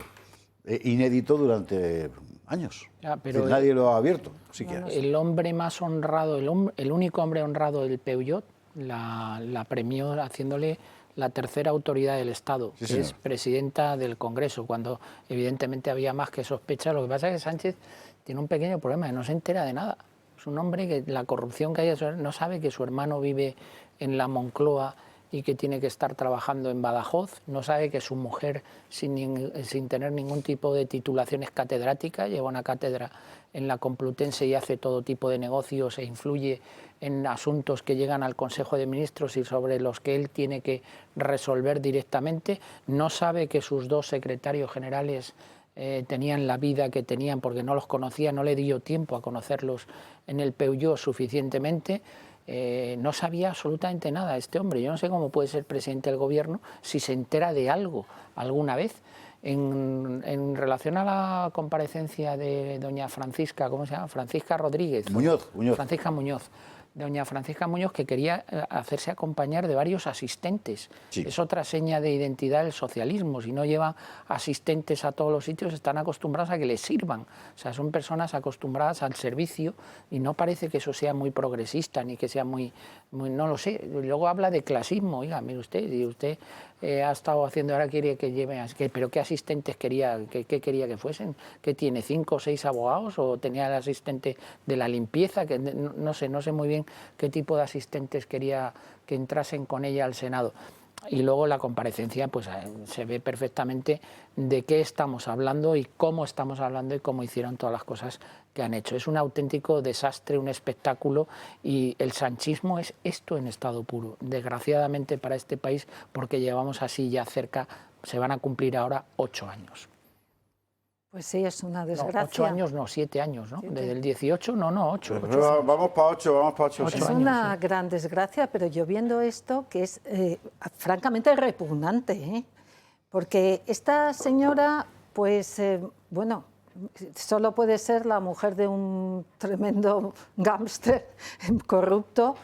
inédito durante años. Ya, pero nadie lo ha abierto, siquiera. El hombre más honrado, el único hombre honrado del Peugeot, la premió haciéndole la tercera autoridad del Estado, sí, que es presidenta del Congreso, cuando evidentemente había más que sospecha. Lo que pasa es que Sánchez tiene un pequeño problema, que no se entera de nada. Es un hombre que la corrupción que hay, no sabe que su hermano vive en la Moncloa y que tiene que estar trabajando en Badajoz, no sabe que su mujer, sin tener ningún tipo de titulaciones catedráticas, lleva una cátedra en la Complutense y hace todo tipo de negocios e influye en asuntos que llegan al Consejo de Ministros y sobre los que él tiene que resolver directamente, no sabe que sus dos secretarios generales tenían la vida que tenían porque no los conocía, no le dio tiempo a conocerlos en el Peugeot suficientemente. No sabía absolutamente nada este hombre. Yo no sé cómo puede ser presidente del gobierno si se entera de algo alguna vez. En relación a la comparecencia de doña Francisca, ¿cómo se llama? Francisca Rodríguez. Muñoz. Francisca Muñoz. Doña Francisca Muñoz, que quería hacerse acompañar de varios asistentes. Sí. Es otra seña de identidad del socialismo. Si no llevan asistentes a todos los sitios, están acostumbrados a que les sirvan. O sea, son personas acostumbradas al servicio y no parece que eso sea muy progresista ni que sea muy no lo sé. Luego habla de clasismo. Oiga, mire usted, y usted ha estado haciendo, ahora quiere que lleve, pero ¿qué asistentes quería, qué quería que fuesen? ¿Qué tiene, 5 o 6 abogados? ¿O tenía el asistente de la limpieza? Que no sé muy bien qué tipo de asistentes quería que entrasen con ella al Senado. Y luego la comparecencia, pues se ve perfectamente de qué estamos hablando y cómo estamos hablando y cómo hicieron todas las cosas que han hecho. Es un auténtico desastre, un espectáculo, y el sanchismo es esto en estado puro, desgraciadamente para este país, porque llevamos así ya cerca, se van a cumplir ahora 8 años. Pues sí, es una desgracia. No, 8 años no, 7 años, ¿no? 7. Desde el 18, no, 8. Vamos para 8, Es una gran desgracia, pero yo viendo esto, que es francamente repugnante, ¿eh? Porque esta señora, pues, bueno, solo puede ser la mujer de un tremendo gángster corrupto.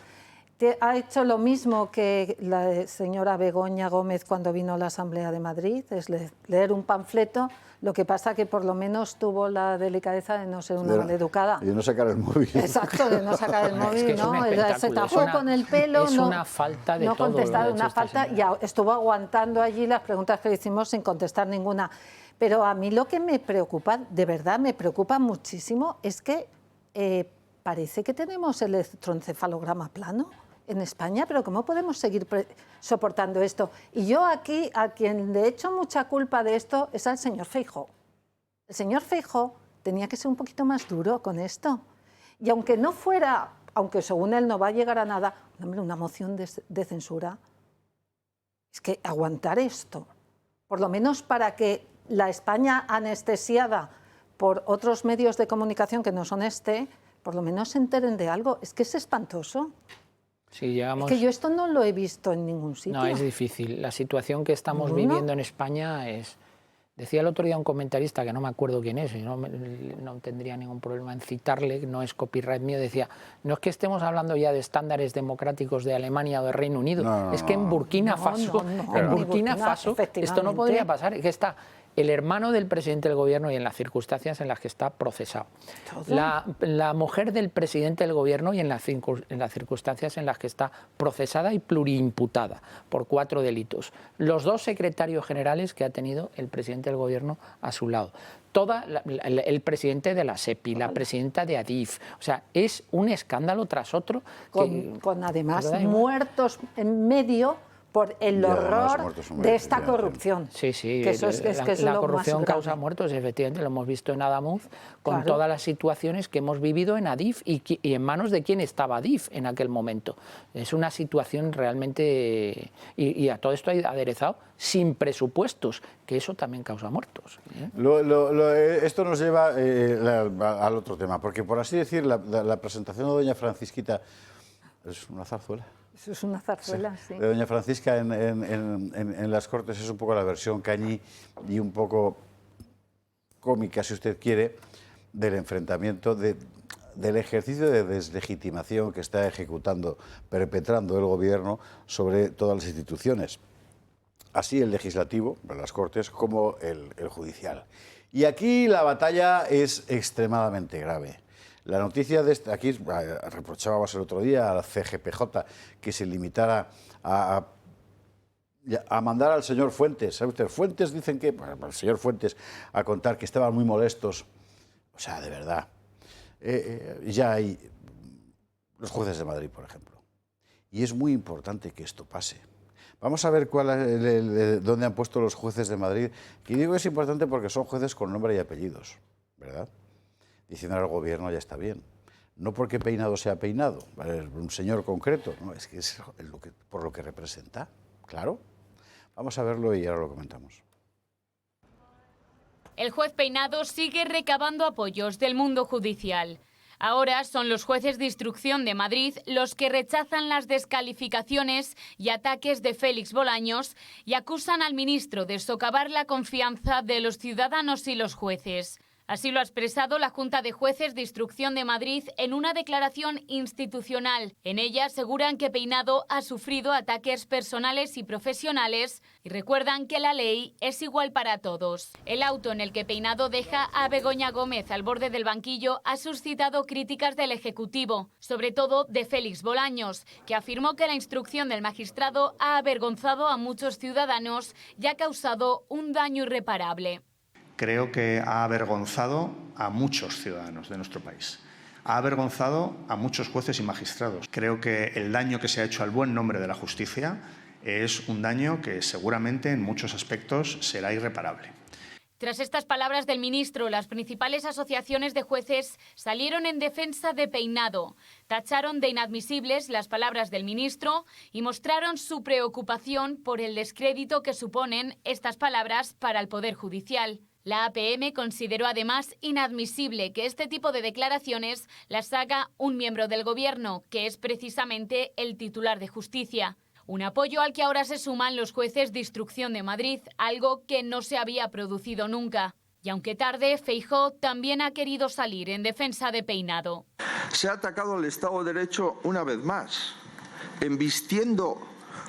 Ha hecho lo mismo que la señora Begoña Gómez cuando vino a la Asamblea de Madrid, es leer un panfleto. Lo que pasa que por lo menos tuvo la delicadeza de no ser una maleducada. Y de no sacar el móvil. Exacto, de no sacar el móvil, es que ¿no? Se tapó con el pelo. Es una falta de no todo. No contestar, una falta, y estuvo aguantando allí las preguntas que le hicimos sin contestar ninguna. Pero a mí lo que me preocupa, de verdad me preocupa muchísimo, es que parece que tenemos el electroencefalograma plano en España, pero ¿cómo podemos seguir soportando esto? Y yo aquí, a quien le echo mucha culpa de esto, es al señor Feijóo. El señor Feijóo tenía que ser un poquito más duro con esto. Y aunque no fuera, aunque según él no va a llegar a nada, hombre, una moción de censura, es que aguantar esto, por lo menos para que la España anestesiada por otros medios de comunicación que no son por lo menos se enteren de algo. Es que es espantoso. Sí, llegamos... Es que yo esto no lo he visto en ningún sitio. No, es difícil. La situación que estamos viviendo en España es... Decía el otro día un comentarista, que no me acuerdo quién es, y no tendría ningún problema en citarle, no es copyright mío, decía, no es que estemos hablando ya de estándares democráticos de Alemania o de Reino Unido, es que en Burkina Faso, en Burkina Faso esto no podría pasar, es que está el hermano del presidente del gobierno y en las circunstancias en las que está procesado. La mujer del presidente del gobierno y en las circunstancias en las que está procesada y pluriimputada por 4 delitos. Los 2 secretarios generales que ha tenido el presidente del gobierno a su lado. El presidente de la SEPI, la presidenta de ADIF. O sea, es un escándalo tras otro. Con además muertos en medio por el horror de esta corrupción. Sí, sí, que eso es la lo corrupción más causa grave. muertos, efectivamente, lo hemos visto en Adamuz, con todas las situaciones que hemos vivido en ADIF y en manos de quién estaba ADIF en aquel momento. Es una situación realmente... Y a todo esto hay aderezado sin presupuestos, que eso también causa muertos. Esto nos lleva al otro tema, porque por así decir, la presentación de doña Francisquita es una zarzuela. Eso es una zarzuela, sí. De doña Francisca en las Cortes es un poco la versión cañí y un poco cómica, si usted quiere, del enfrentamiento, del ejercicio de deslegitimación que está perpetrando el Gobierno sobre todas las instituciones. Así el legislativo, las Cortes, como el judicial. Y aquí la batalla es extremadamente grave. La noticia de aquí reprochábamos el otro día a la CGPJ que se limitara a mandar al señor Fuentes. ¿Sabe usted? Fuentes dicen que, el señor Fuentes, a contar que estaban muy molestos. O sea, de verdad. Ya hay los jueces de Madrid, por ejemplo. Y es muy importante que esto pase. Vamos a ver dónde han puesto los jueces de Madrid. Y digo que es importante porque son jueces con nombre y apellidos, ¿verdad? Diciendo al gobierno ya está bien. No porque Peinado sea Peinado, un señor concreto, no, es que es por lo que representa, claro. Vamos a verlo y ahora lo comentamos. El juez Peinado sigue recabando apoyos del mundo judicial. Ahora son los jueces de instrucción de Madrid los que rechazan las descalificaciones y ataques de Félix Bolaños y acusan al ministro de socavar la confianza de los ciudadanos y los jueces. Así lo ha expresado la Junta de Jueces de Instrucción de Madrid en una declaración institucional. En ella aseguran que Peinado ha sufrido ataques personales y profesionales y recuerdan que la ley es igual para todos. El auto en el que Peinado deja a Begoña Gómez al borde del banquillo ha suscitado críticas del Ejecutivo, sobre todo de Félix Bolaños, que afirmó que la instrucción del magistrado ha avergonzado a muchos ciudadanos y ha causado un daño irreparable. Creo que ha avergonzado a muchos ciudadanos de nuestro país. Ha avergonzado a muchos jueces y magistrados. Creo que el daño que se ha hecho al buen nombre de la justicia es un daño que seguramente en muchos aspectos será irreparable. Tras estas palabras del ministro, las principales asociaciones de jueces salieron en defensa de Peinado, tacharon de inadmisibles las palabras del ministro y mostraron su preocupación por el descrédito que suponen estas palabras para el Poder Judicial. La APM consideró además inadmisible que este tipo de declaraciones las haga un miembro del Gobierno, que es precisamente el titular de Justicia. Un apoyo al que ahora se suman los jueces de instrucción de Madrid, algo que no se había producido nunca. Y aunque tarde, Feijóo también ha querido salir en defensa de Peinado. Se ha atacado al Estado de Derecho una vez más, embistiendo,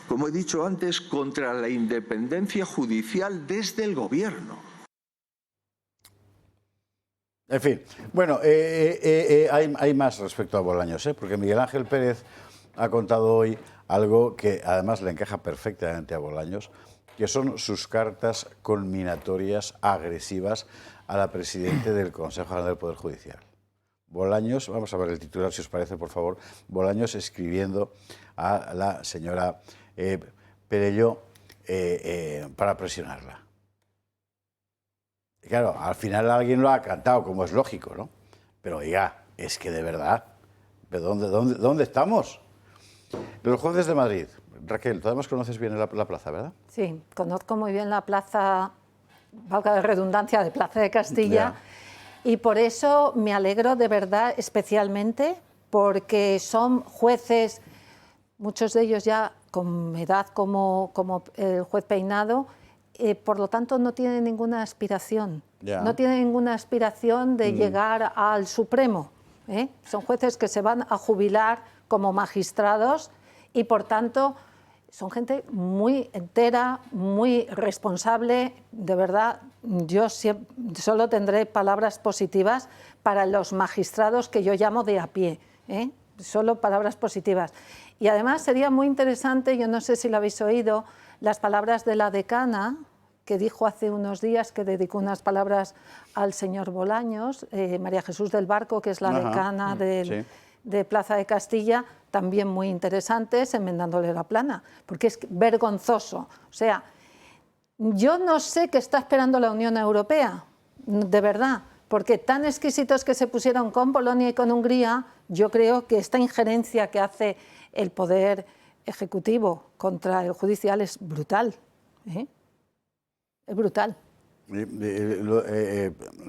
como he dicho antes, contra la independencia judicial desde el Gobierno. En fin, bueno, hay más respecto a Bolaños, porque Miguel Ángel Pérez ha contado hoy algo que además le encaja perfectamente a Bolaños, que son sus cartas conminatorias agresivas a la presidenta del Consejo General del Poder Judicial. Bolaños, vamos a ver el titular si os parece, por favor, Bolaños escribiendo a la señora Perelló para presionarla. Claro, al final alguien lo ha cantado, como es lógico, ¿no? Pero oiga, es que de verdad, ¿pero dónde estamos? Los jueces de Madrid. Raquel, tú además conoces bien la plaza, ¿verdad? Sí, conozco muy bien la plaza, valga la redundancia, de Plaza de Castilla. Y por eso me alegro de verdad especialmente, porque son jueces, muchos de ellos ya con edad como el juez Peinado, por lo tanto no tienen ninguna aspiración. No tienen ninguna aspiración de llegar al Supremo. Son jueces que se van a jubilar como magistrados y por tanto son gente muy entera, muy responsable. De verdad, yo solo tendré palabras positivas para los magistrados que yo llamo de a pie. Solo palabras positivas. Y además sería muy interesante, yo no sé si lo habéis oído, las palabras de la decana, que dijo hace unos días, que dedicó unas palabras al señor Bolaños, María Jesús del Barco, que es la decana de Plaza de Castilla, también muy interesantes, enmendándole la plana, porque es vergonzoso. O sea, yo no sé qué está esperando la Unión Europea, de verdad, porque tan exquisitos que se pusieron con Polonia y con Hungría, yo creo que esta injerencia que hace el Poder Ejecutivo contra el Judicial es brutal. Es brutal.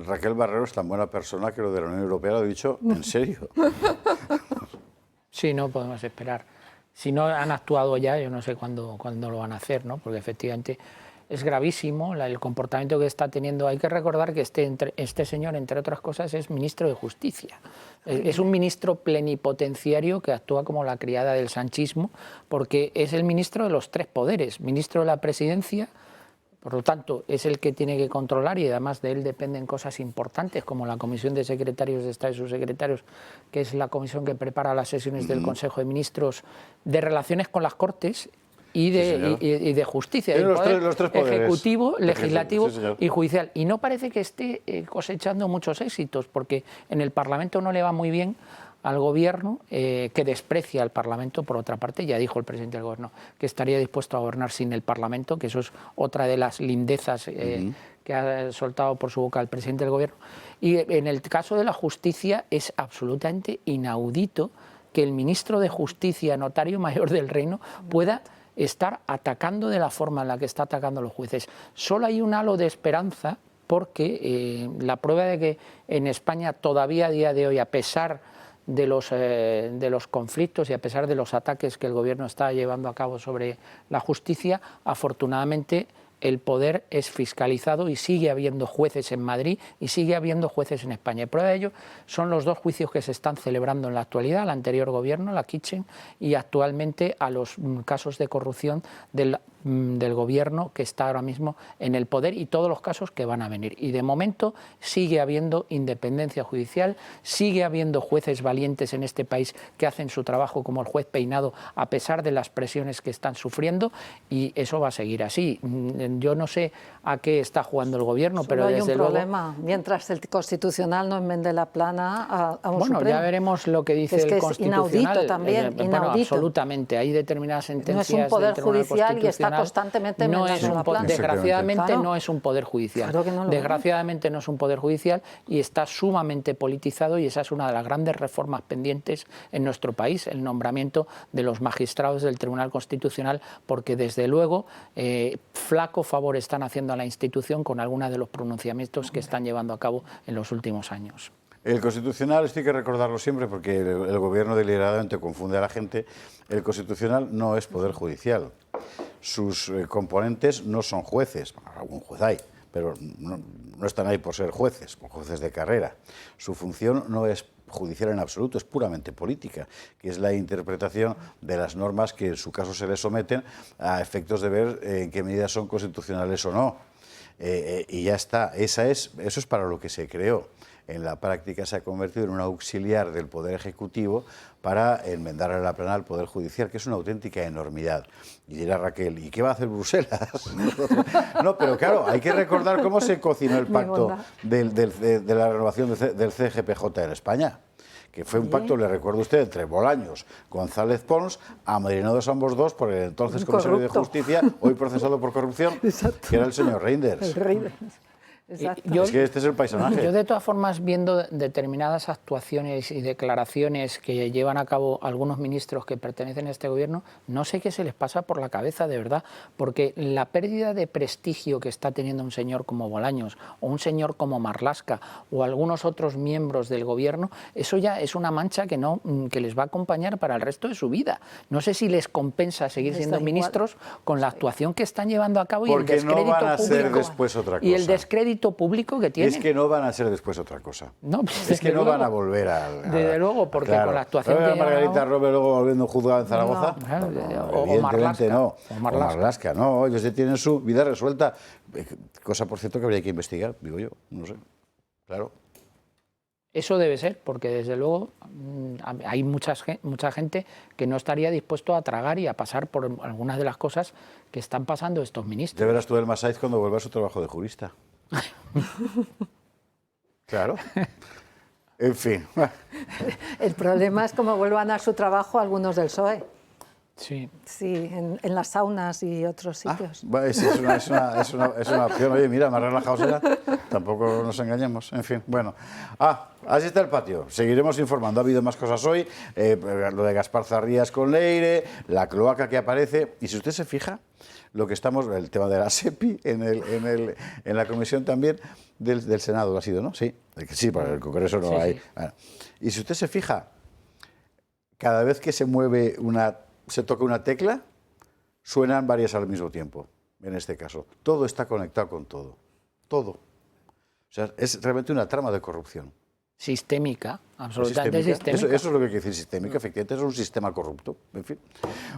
Raquel Barrero es tan buena persona que lo de la Unión Europea lo he dicho en serio. Sí, no podemos esperar. Si no han actuado ya, yo no sé cuándo lo van a hacer, ¿no? Porque efectivamente es gravísimo el comportamiento que está teniendo. Hay que recordar que este señor, entre otras cosas, es ministro de Justicia. Es un ministro plenipotenciario que actúa como la criada del sanchismo, porque es el ministro de los tres poderes, ministro de la Presidencia. Por lo tanto, es el que tiene que controlar y además de él dependen cosas importantes como la Comisión de Secretarios de Estado y Subsecretarios, que es la comisión que prepara las sesiones del Consejo de Ministros de relaciones con las Cortes y de justicia, del poder los tres poderes, ejecutivo, legislativo y judicial. Y no parece que esté cosechando muchos éxitos, porque en el Parlamento no le va muy bien al Gobierno, que desprecia al Parlamento. Por otra parte, ya dijo el presidente del Gobierno que estaría dispuesto a gobernar sin el Parlamento, que eso es otra de las lindezas que ha soltado por su boca el presidente del Gobierno. Y en el caso de la justicia es absolutamente inaudito que el ministro de Justicia, notario mayor del Reino, pueda estar atacando de la forma en la que está atacando a los jueces. Solo hay un halo de esperanza, porque la prueba de que en España todavía a día de hoy, a pesar de los conflictos y a pesar de los ataques que el Gobierno está llevando a cabo sobre la justicia, afortunadamente el poder es fiscalizado y sigue habiendo jueces en Madrid y sigue habiendo jueces en España. Y prueba de ello son los dos juicios que se están celebrando en la actualidad, al anterior Gobierno, la Kitchen, y actualmente a los casos de corrupción del Gobierno que está ahora mismo en el poder y todos los casos que van a venir. Y de momento sigue habiendo independencia judicial, sigue habiendo jueces valientes en este país que hacen su trabajo, como el juez Peinado, a pesar de las presiones que están sufriendo, y eso va a seguir así. Yo no sé a qué está jugando el Gobierno, solo pero hay desde un luego... problema, mientras el Constitucional no enmende la plana a un Bueno, Supremo. ya veremos lo que dice el Constitucional. Es inaudito también, Bueno, inaudito. absolutamente. Hay determinadas sentencias No es un poder del Tribunal judicial y está Constitucional. constantemente No es enmendando la plana. desgraciadamente Claro. no es un poder judicial. Claro que no lo Desgraciadamente no es un poder judicial y está sumamente politizado, y esa es una de las grandes reformas pendientes en nuestro país, el nombramiento de los magistrados del Tribunal Constitucional, porque desde luego flaco favor están haciendo a la institución con algunos de los pronunciamientos que están llevando a cabo en los últimos años. El Constitucional, esto hay que recordarlo siempre porque el Gobierno deliberadamente confunde a la gente, el Constitucional no es poder judicial. Sus componentes no son jueces, algún juez hay, pero no están ahí por ser jueces, por jueces de carrera. Su función no es judicial en absoluto, es puramente política, que es la interpretación de las normas que en su caso se le someten a efectos de ver en qué medida son constitucionales o no. Y ya está, eso es para lo que se creó. En la práctica se ha convertido en un auxiliar del Poder Ejecutivo para enmendar la plana al Poder Judicial, que es una auténtica enormidad. Y dirá Raquel, ¿y qué va a hacer Bruselas? No, pero claro, hay que recordar cómo se cocinó el pacto de la renovación del CGPJ en España, que fue un pacto, le recuerdo a usted, entre Bolaños, González Pons, amadrinados ambos dos por el entonces comisario de Justicia, hoy procesado por corrupción, que era el señor Reinders. Exacto. Es que este es el paisaje. Yo, de todas formas, viendo determinadas actuaciones y declaraciones que llevan a cabo algunos ministros que pertenecen a este gobierno, no sé qué se les pasa por la cabeza, de verdad, porque la pérdida de prestigio que está teniendo un señor como Bolaños o un señor como Marlaska o algunos otros miembros del gobierno, eso ya es una mancha que les va a acompañar para el resto de su vida. No sé si les compensa seguir siendo ministros con la actuación que están llevando a cabo y el descrédito no van a público. ser después otra cosa. Y el descrédito público que tienen. Es que no van a ser después otra cosa. No, es que no van a volver a... Desde luego, porque con la actuación de que Margarita Robles luego volviendo juzgada en Zaragoza. O Marlaska. O Marlaska, no. Ellos ya tienen su vida resuelta. Cosa, por cierto, que habría que investigar, digo yo. No sé. Claro. Eso debe ser, porque desde luego hay mucha gente que no estaría dispuesto a tragar y a pasar por algunas de las cosas que están pasando estos ministros. Ya verás tú el Masaiz cuando vuelva a su trabajo de jurista. Claro. En fin. El problema es cómo vuelvan a su trabajo algunos del PSOE. Sí. Sí, en las saunas y otros sitios. Es una opción. Oye, mira, más relajados ya. Tampoco nos engañemos. En fin, bueno. Así está el patio. Seguiremos informando. Ha habido más cosas hoy. Lo de Gaspar Zarrías con Leire, la cloaca que aparece. Y si usted se fija, lo que estamos, el tema de la SEPI en la comisión también del Senado, ¿lo ha sido, no? Sí, sí, para el Congreso no hay. Sí. Bueno. Y si usted se fija, cada vez que se toca una tecla, suenan varias al mismo tiempo, en este caso. Todo está conectado con todo. Todo. O sea, es realmente una trama de corrupción. Sistémica, absolutamente sistémica. Eso es lo que hay que decir, sistémica, efectivamente, es un sistema corrupto, en fin.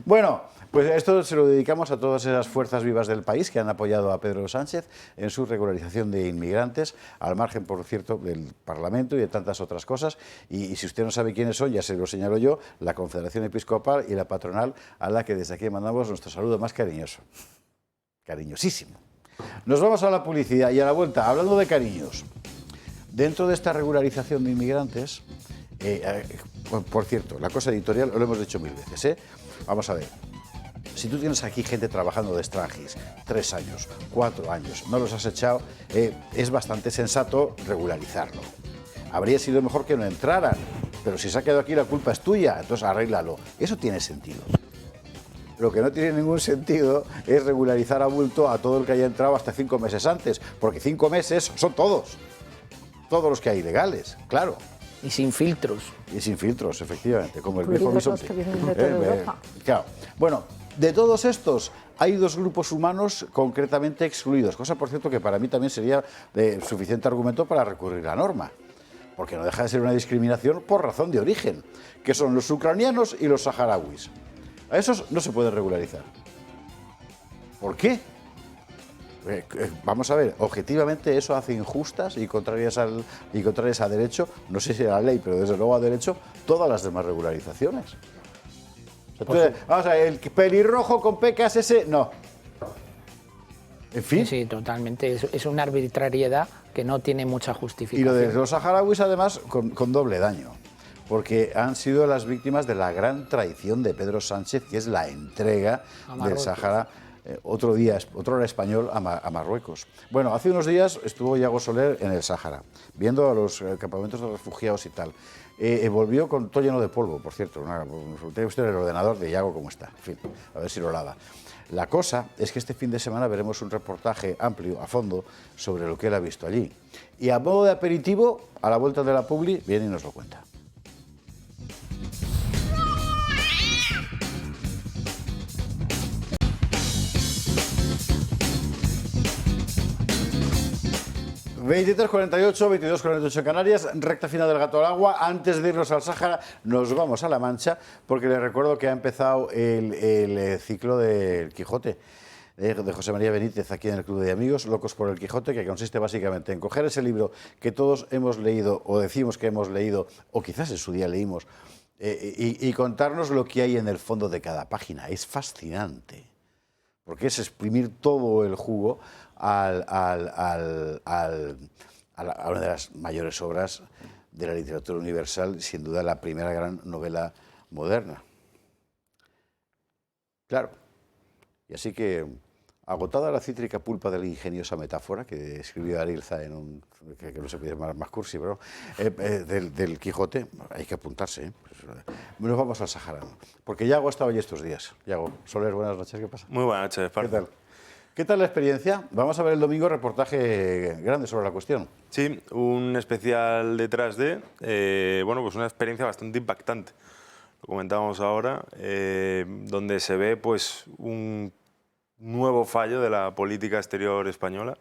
Bueno, pues esto se lo dedicamos a todas esas fuerzas vivas del país que han apoyado a Pedro Sánchez en su regularización de inmigrantes, al margen, por cierto, del Parlamento y de tantas otras cosas. Y si usted no sabe quiénes son, ya se lo señalo yo, la Confederación Episcopal y la patronal, a la que desde aquí mandamos nuestro saludo más cariñoso. Cariñosísimo. Nos vamos a la publicidad y a la vuelta, hablando de cariños. Dentro de esta regularización de inmigrantes, por cierto, la cosa editorial lo hemos dicho mil veces, ¿eh? Vamos a ver, si tú tienes aquí gente trabajando de extranjis, 3 años, 4 años, no los has echado, es bastante sensato regularizarlo. Habría sido mejor que no entraran, pero si se ha quedado aquí la culpa es tuya, entonces arréglalo. Eso tiene sentido. Lo que no tiene ningún sentido es regularizar a bulto a todo el que haya entrado hasta 5 meses antes, porque 5 meses son todos los que hay legales, claro. Y sin filtros. Y sin filtros, efectivamente, como el viejo bisonte. Claro. Bueno, de todos estos hay 2 grupos humanos concretamente excluidos, cosa, por cierto, que para mí también sería suficiente argumento para recurrir a la norma, porque no deja de ser una discriminación por razón de origen, que son los ucranianos y los saharauis. A esos no se puede regularizar. ¿Por qué? Vamos a ver, objetivamente eso hace injustas y contrarias a derecho, no sé si a la ley, pero desde luego a derecho, todas las demás regularizaciones. Entonces, vamos a ver, el pelirrojo con pecas ese, no. En fin. Sí, totalmente. Es una arbitrariedad que no tiene mucha justificación. Y lo de los saharauis, además, con doble daño, porque han sido las víctimas de la gran traición de Pedro Sánchez, que es la entrega del Sáhara. Otro hora español a Marruecos. Bueno, hace unos días estuvo Iago Soler en el Sáhara, viendo a los campamentos de refugiados y tal. Volvió con todo lleno de polvo, por cierto. Tiene usted el ordenador de Iago cómo está. En fin, a ver si lo lava. La cosa es que este fin de semana veremos un reportaje amplio, a fondo, sobre lo que él ha visto allí. Y a modo de aperitivo, a la vuelta de la publi, viene y nos lo cuenta. 23:48, 22:48 en Canarias, recta final del Gato al Agua. Antes de irnos al Sáhara, nos vamos a La Mancha, porque les recuerdo que ha empezado el ciclo del Quijote de José María Benítez, aquí en el Club de Amigos, Locos por el Quijote, que consiste básicamente en coger ese libro que todos hemos leído, o decimos que hemos leído, o quizás en su día leímos, y contarnos lo que hay en el fondo de cada página. Es fascinante, porque es exprimir todo el jugo a una de las mayores obras de la literatura universal, sin duda la primera gran novela moderna. Claro. Y así que Agotada la cítrica pulpa de la ingeniosa metáfora que escribió Arilza en un... que no se puede llamar más cursi, pero... del Quijote, hay que apuntarse, ¿eh? Nos vamos al Sahara, porque Yago ha estado allí estos días. Yago, Soler, buenas noches, ¿qué pasa? Muy buenas noches, Pardo. ¿Qué tal? ¿Qué tal la experiencia? Vamos a ver el domingo reportaje grande sobre la cuestión. Sí, un especial detrás de, bueno, pues una experiencia bastante impactante. Lo comentábamos ahora, donde se ve pues un nuevo fallo de la política exterior española,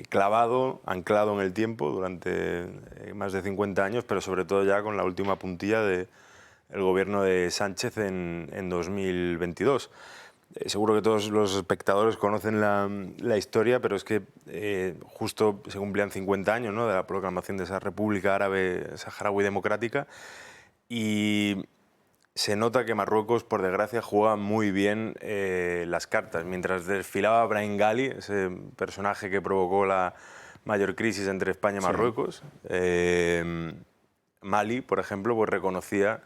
clavado, anclado en el tiempo durante más de 50 años, pero sobre todo ya con la última puntilla del gobierno de Sánchez en 2022. Seguro que todos los espectadores conocen la historia, pero es que justo se cumplían 50 años, ¿no?, de la proclamación de esa República Árabe Saharaui Democrática, y se nota que Marruecos, por desgracia, juega muy bien las cartas. Mientras desfilaba Brahim Ghali, ese personaje que provocó la mayor crisis entre España y Marruecos, Mali, por ejemplo, pues reconocía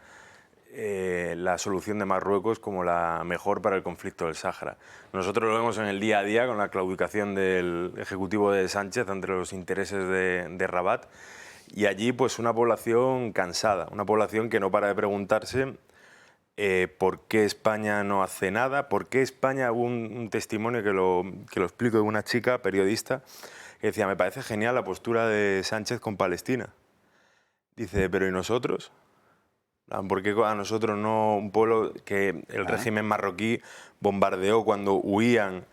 la solución de Marruecos como la mejor para el conflicto del Sáhara. Nosotros lo vemos en el día a día con la claudicación del Ejecutivo de Sánchez ante los intereses de Rabat, y allí pues una población cansada, una población que no para de preguntarse por qué España no hace nada, por qué España... Hubo un testimonio que lo explico de una chica periodista que decía: me parece genial la postura de Sánchez con Palestina. Dice, pero ¿y nosotros? ¿Por qué a nosotros no, un pueblo que el régimen marroquí bombardeó cuando huían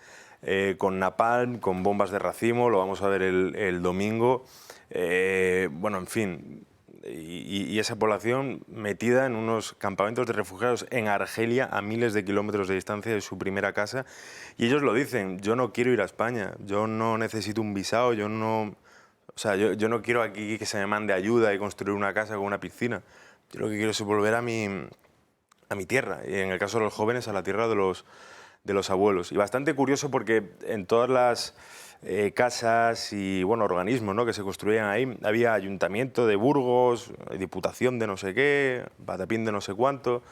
con napalm, con bombas de racimo? Lo vamos a ver el domingo. Bueno, en fin, y esa población metida en unos campamentos de refugiados en Argelia, a miles de kilómetros de distancia de su primera casa, y ellos lo dicen: yo no quiero ir a España, yo no necesito un visado, yo no quiero aquí que se me mande ayuda y construir una casa con una piscina. Yo lo que quiero es volver a mi tierra, y en el caso de los jóvenes, a la tierra de los abuelos. Y bastante curioso porque en todas las casas y bueno, organismos, ¿no?, que se construían ahí, había ayuntamiento de Burgos, diputación de no sé qué, Patapín de no sé cuánto,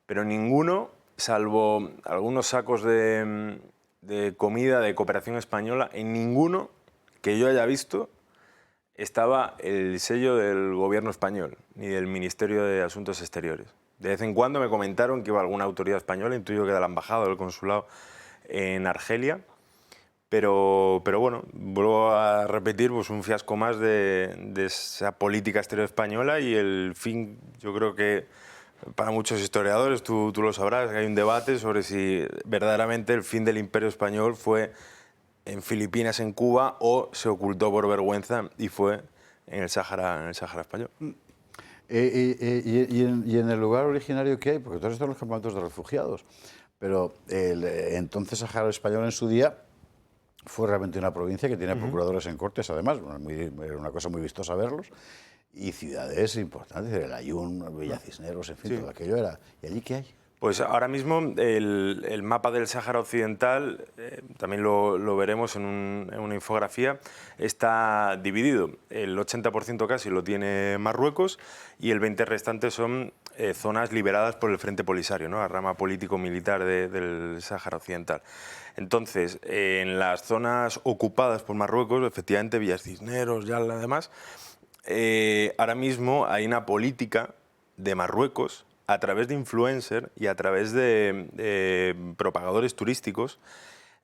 pero ninguno, salvo algunos sacos de comida de Cooperación Española, en ninguno que yo haya visto estaba el sello del gobierno español, ni del Ministerio de Asuntos Exteriores. De vez en cuando me comentaron que iba alguna autoridad española, intuyo que de la embajada o del consulado en Argelia, pero bueno, vuelvo a repetir, pues un fiasco más de esa política exterior española, y el fin, yo creo que para muchos historiadores, tú lo sabrás, que hay un debate sobre si verdaderamente el fin del Imperio Español fue en Filipinas, en Cuba, o se ocultó por vergüenza y fue en el Sáhara español. Y en el lugar originario que hay, porque todos están los campamentos de refugiados, pero entonces Sáhara español en su día fue realmente una provincia que tiene procuradores en Cortes, además, era una cosa muy vistosa verlos, y ciudades importantes, el Ayun, Villa Cisneros, en fin, sí, todo aquello era. ¿Y allí qué hay? Pues ahora mismo el mapa del Sáhara Occidental, también lo veremos en una infografía, está dividido. El 80% casi lo tiene Marruecos, y el 20% restante son zonas liberadas por el Frente Polisario, ¿no?, la rama político-militar del Sáhara Occidental. Entonces, en las zonas ocupadas por Marruecos, efectivamente, Villas Cisneros, ya además, ahora mismo hay una política de Marruecos, a través de influencers y a través de propagadores turísticos,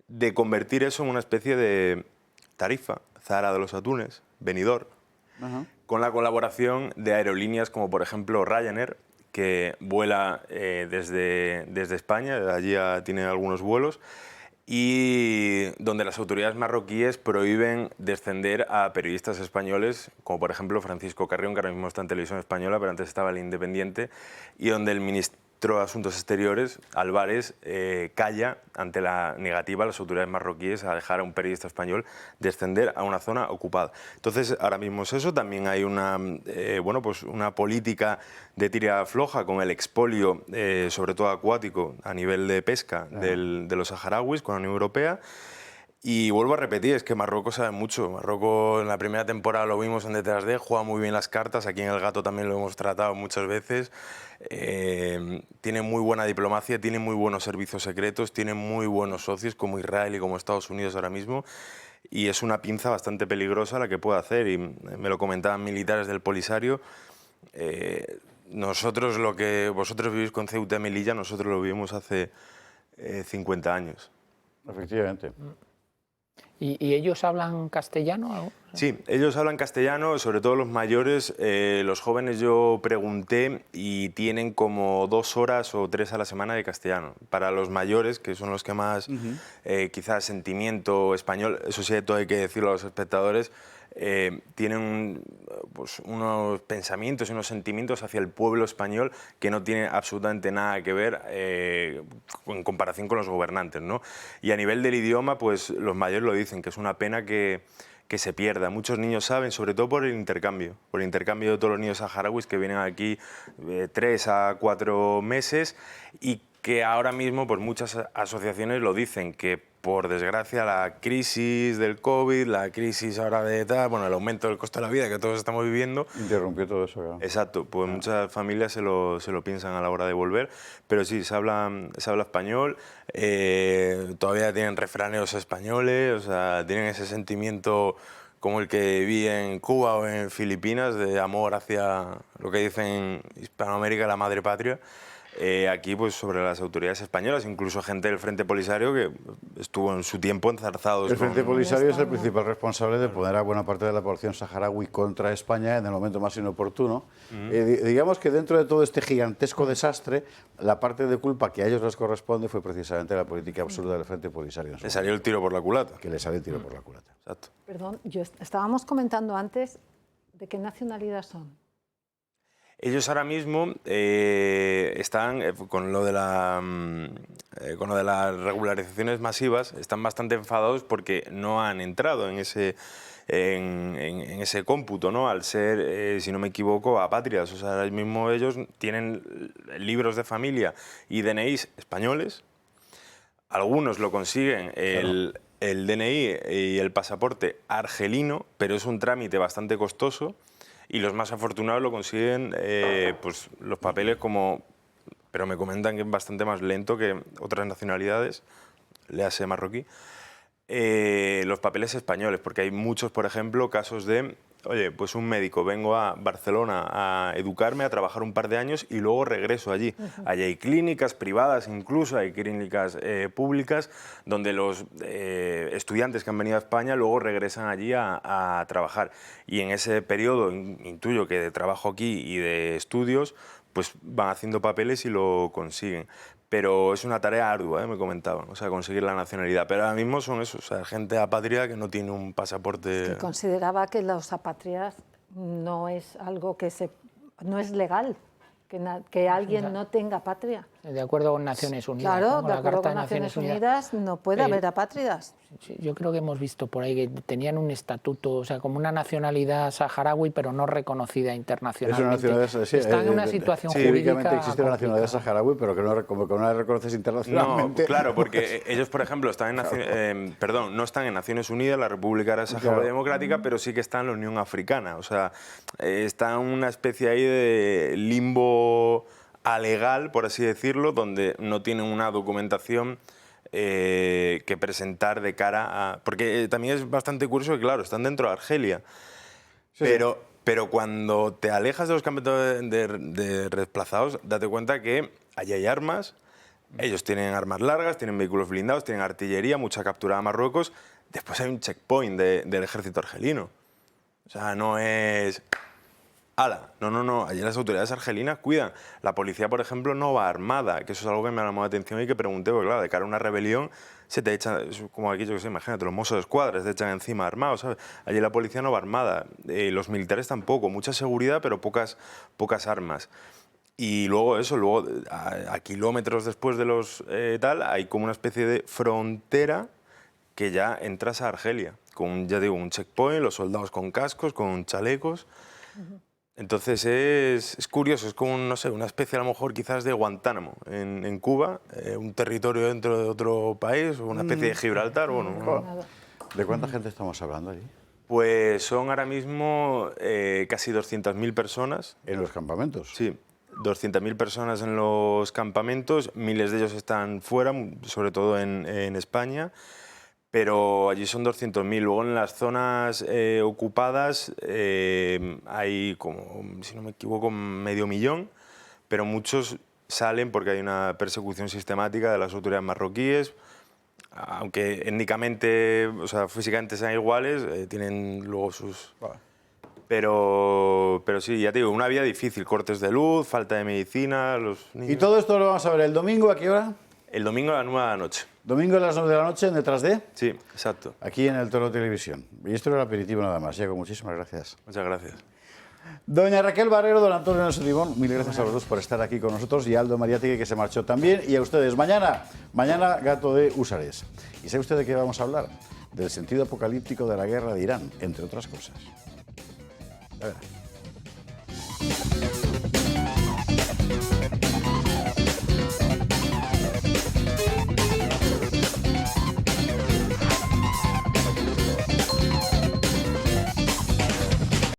de convertir eso en una especie de Tarifa, Zahara de los Atunes, Benidorm, con la colaboración de aerolíneas como por ejemplo Ryanair, que vuela desde España, allí tiene algunos vuelos, y donde las autoridades marroquíes prohíben descender a periodistas españoles, como por ejemplo Francisco Carrión, que ahora mismo está en Televisión Española, pero antes estaba El Independiente, y donde el ministro de Asuntos Exteriores, Álvarez, calla ante la negativa de las autoridades marroquíes a dejar a un periodista español descender a una zona ocupada. Entonces, ahora mismo es eso. También hay una política de tira floja con el expolio, sobre todo acuático, a nivel de pesca de los saharauis con la Unión Europea. Y vuelvo a repetir, es que Marruecos sabe mucho. Marruecos en la primera temporada lo vimos en Detrás de, juega muy bien las cartas, aquí en El Gato también lo hemos tratado muchas veces. Tiene muy buena diplomacia, tiene muy buenos servicios secretos, tiene muy buenos socios como Israel y como Estados Unidos ahora mismo. Y es una pinza bastante peligrosa la que puede hacer. Y me lo comentaban militares del Polisario. Nosotros, lo que vosotros vivís con Ceuta y Melilla, nosotros lo vivimos hace 50 años. Efectivamente. ¿Y ellos hablan castellano? Sí, ellos hablan castellano, sobre todo los mayores. Los jóvenes yo pregunté y tienen como 2 horas o 3 a la semana de castellano. Para los mayores, que son los que más quizás sentimiento español, eso sí, todo hay que decirlo a los espectadores, tienen pues, unos pensamientos y unos sentimientos hacia el pueblo español que no tienen absolutamente nada que ver en comparación con los gobernantes, ¿no? Y a nivel del idioma, pues los mayores lo dicen, que es una pena que se pierda. Muchos niños saben, sobre todo por el intercambio de todos los niños saharauis que vienen aquí 3 a 4 meses y que ahora mismo pues muchas asociaciones lo dicen, que por desgracia la crisis del COVID, la crisis ahora de tal, bueno, el aumento del coste de la vida que todos estamos viviendo... Interrumpió todo eso, claro. Exacto, pues muchas familias se lo piensan a la hora de volver, pero sí, se habla español, todavía tienen refraneos españoles, o sea, tienen ese sentimiento como el que vi en Cuba o en Filipinas, de amor hacia lo que dicen en Hispanoamérica, la madre patria. Aquí pues sobre las autoridades españolas, incluso gente del Frente Polisario que estuvo en su tiempo enzarzados. El Frente Polisario es el principal responsable de poner a buena parte de la población saharaui contra España en el momento más inoportuno. Digamos que dentro de todo este gigantesco desastre, la parte de culpa que a ellos les corresponde fue precisamente la política absurda del Frente Polisario. Le salió el tiro por la culata. Que le salió el tiro por la culata. Exacto. Perdón, estábamos comentando antes de qué nacionalidad son. Ellos ahora mismo están, con lo de las regularizaciones masivas, están bastante enfadados porque no han entrado en ese cómputo, ¿no? Al ser, si no me equivoco, apátridas. O sea, ahora mismo ellos tienen libros de familia y DNIs españoles. Algunos lo consiguen el DNI y el pasaporte argelino, pero es un trámite bastante costoso. Y los más afortunados lo consiguen, pues los papeles como... Pero me comentan que es bastante más lento que otras nacionalidades, léase marroquí, los papeles españoles, porque hay muchos, por ejemplo, casos de... Oye, pues un médico, vengo a Barcelona a educarme, a trabajar un par de años y luego regreso allí. Allí hay clínicas privadas, incluso hay clínicas públicas, donde los estudiantes que han venido a España luego regresan allí a trabajar. Y en ese periodo, intuyo que de trabajo aquí y de estudios, pues van haciendo papeles y lo consiguen. Pero es una tarea ardua, me comentaban, o sea, conseguir la nacionalidad. Pero ahora mismo son eso, o sea, gente apátrida que no tiene un pasaporte... Es que consideraba que los apátridas no es algo que no es legal, que alguien no tenga patria. De acuerdo con Naciones Unidas. Claro, ¿no? de acuerdo con Naciones Unidas no puede haber apátridas. Sí, yo creo que hemos visto por ahí que tenían un estatuto, o sea, como una nacionalidad saharaui, pero no reconocida internacionalmente. Es una nacionalidad, sí, están en una situación jurídica jurídicamente existe la nacionalidad saharaui, pero que no la reconoces internacionalmente. No, claro, porque ellos, por ejemplo, están en no están en Naciones Unidas, la República Árabe Saharaui Democrática, pero sí que están en la Unión Africana. O sea, está en una especie ahí de limbo alegal, por así decirlo, donde no tienen una documentación que presentar de cara a... Porque también es bastante curioso que, claro, están dentro de Argelia, pero cuando te alejas de los campos de desplazados, date cuenta que allí hay armas, ellos tienen armas largas, tienen vehículos blindados, tienen artillería, mucha captura a Marruecos, después hay un checkpoint del ejército argelino. O sea, no es... ¡Hala! No. Allí las autoridades argelinas cuidan. La policía, por ejemplo, no va armada, que eso es algo que me ha llamado la atención y que pregunté, porque claro, de cara a una rebelión se te echan, como aquí, yo que sé, imagínate, los mozos de escuadra se te echan encima armados, ¿sabes? Allí la policía no va armada, los militares tampoco, mucha seguridad, pero pocas armas. Y luego eso, a kilómetros después de los hay como una especie de frontera que ya entras a Argelia, con, ya digo, un checkpoint, los soldados con cascos, con chalecos... Entonces es curioso, es como, no sé, una especie a lo mejor quizás de Guantánamo en Cuba, un territorio dentro de otro país, una especie de Gibraltar. Bueno, ¿De cuánta gente estamos hablando allí? Pues son ahora mismo casi 200.000 personas. ¿En los campamentos? Sí, 200.000 personas en los campamentos, miles de ellos están fuera, sobre todo en España. Pero allí son 200.000. Luego en las zonas ocupadas hay como, si no me equivoco, 500.000, pero muchos salen porque hay una persecución sistemática de las autoridades marroquíes. Aunque étnicamente, o sea, físicamente sean iguales, tienen luego sus... Pero sí, ya te digo, una vida difícil, cortes de luz, falta de medicina, los niños... ¿Y todo esto lo vamos a ver el domingo a qué hora? El domingo a las 9 de la noche. Domingo a las 9 de la noche en Detrás de... Sí, exacto. Aquí en el Toro Televisión. Y esto era el aperitivo nada más. Diego, muchísimas gracias. Muchas gracias. Doña Raquel Barrero, don Antonio Nelson Dimón, mil gracias a los dos por estar aquí con nosotros, y a Aldo Mariátegui, que se marchó también, y a ustedes. Mañana Gato de Húsares. ¿Y sabe usted de qué vamos a hablar? Del sentido apocalíptico de la guerra de Irán, entre otras cosas. Ya verá.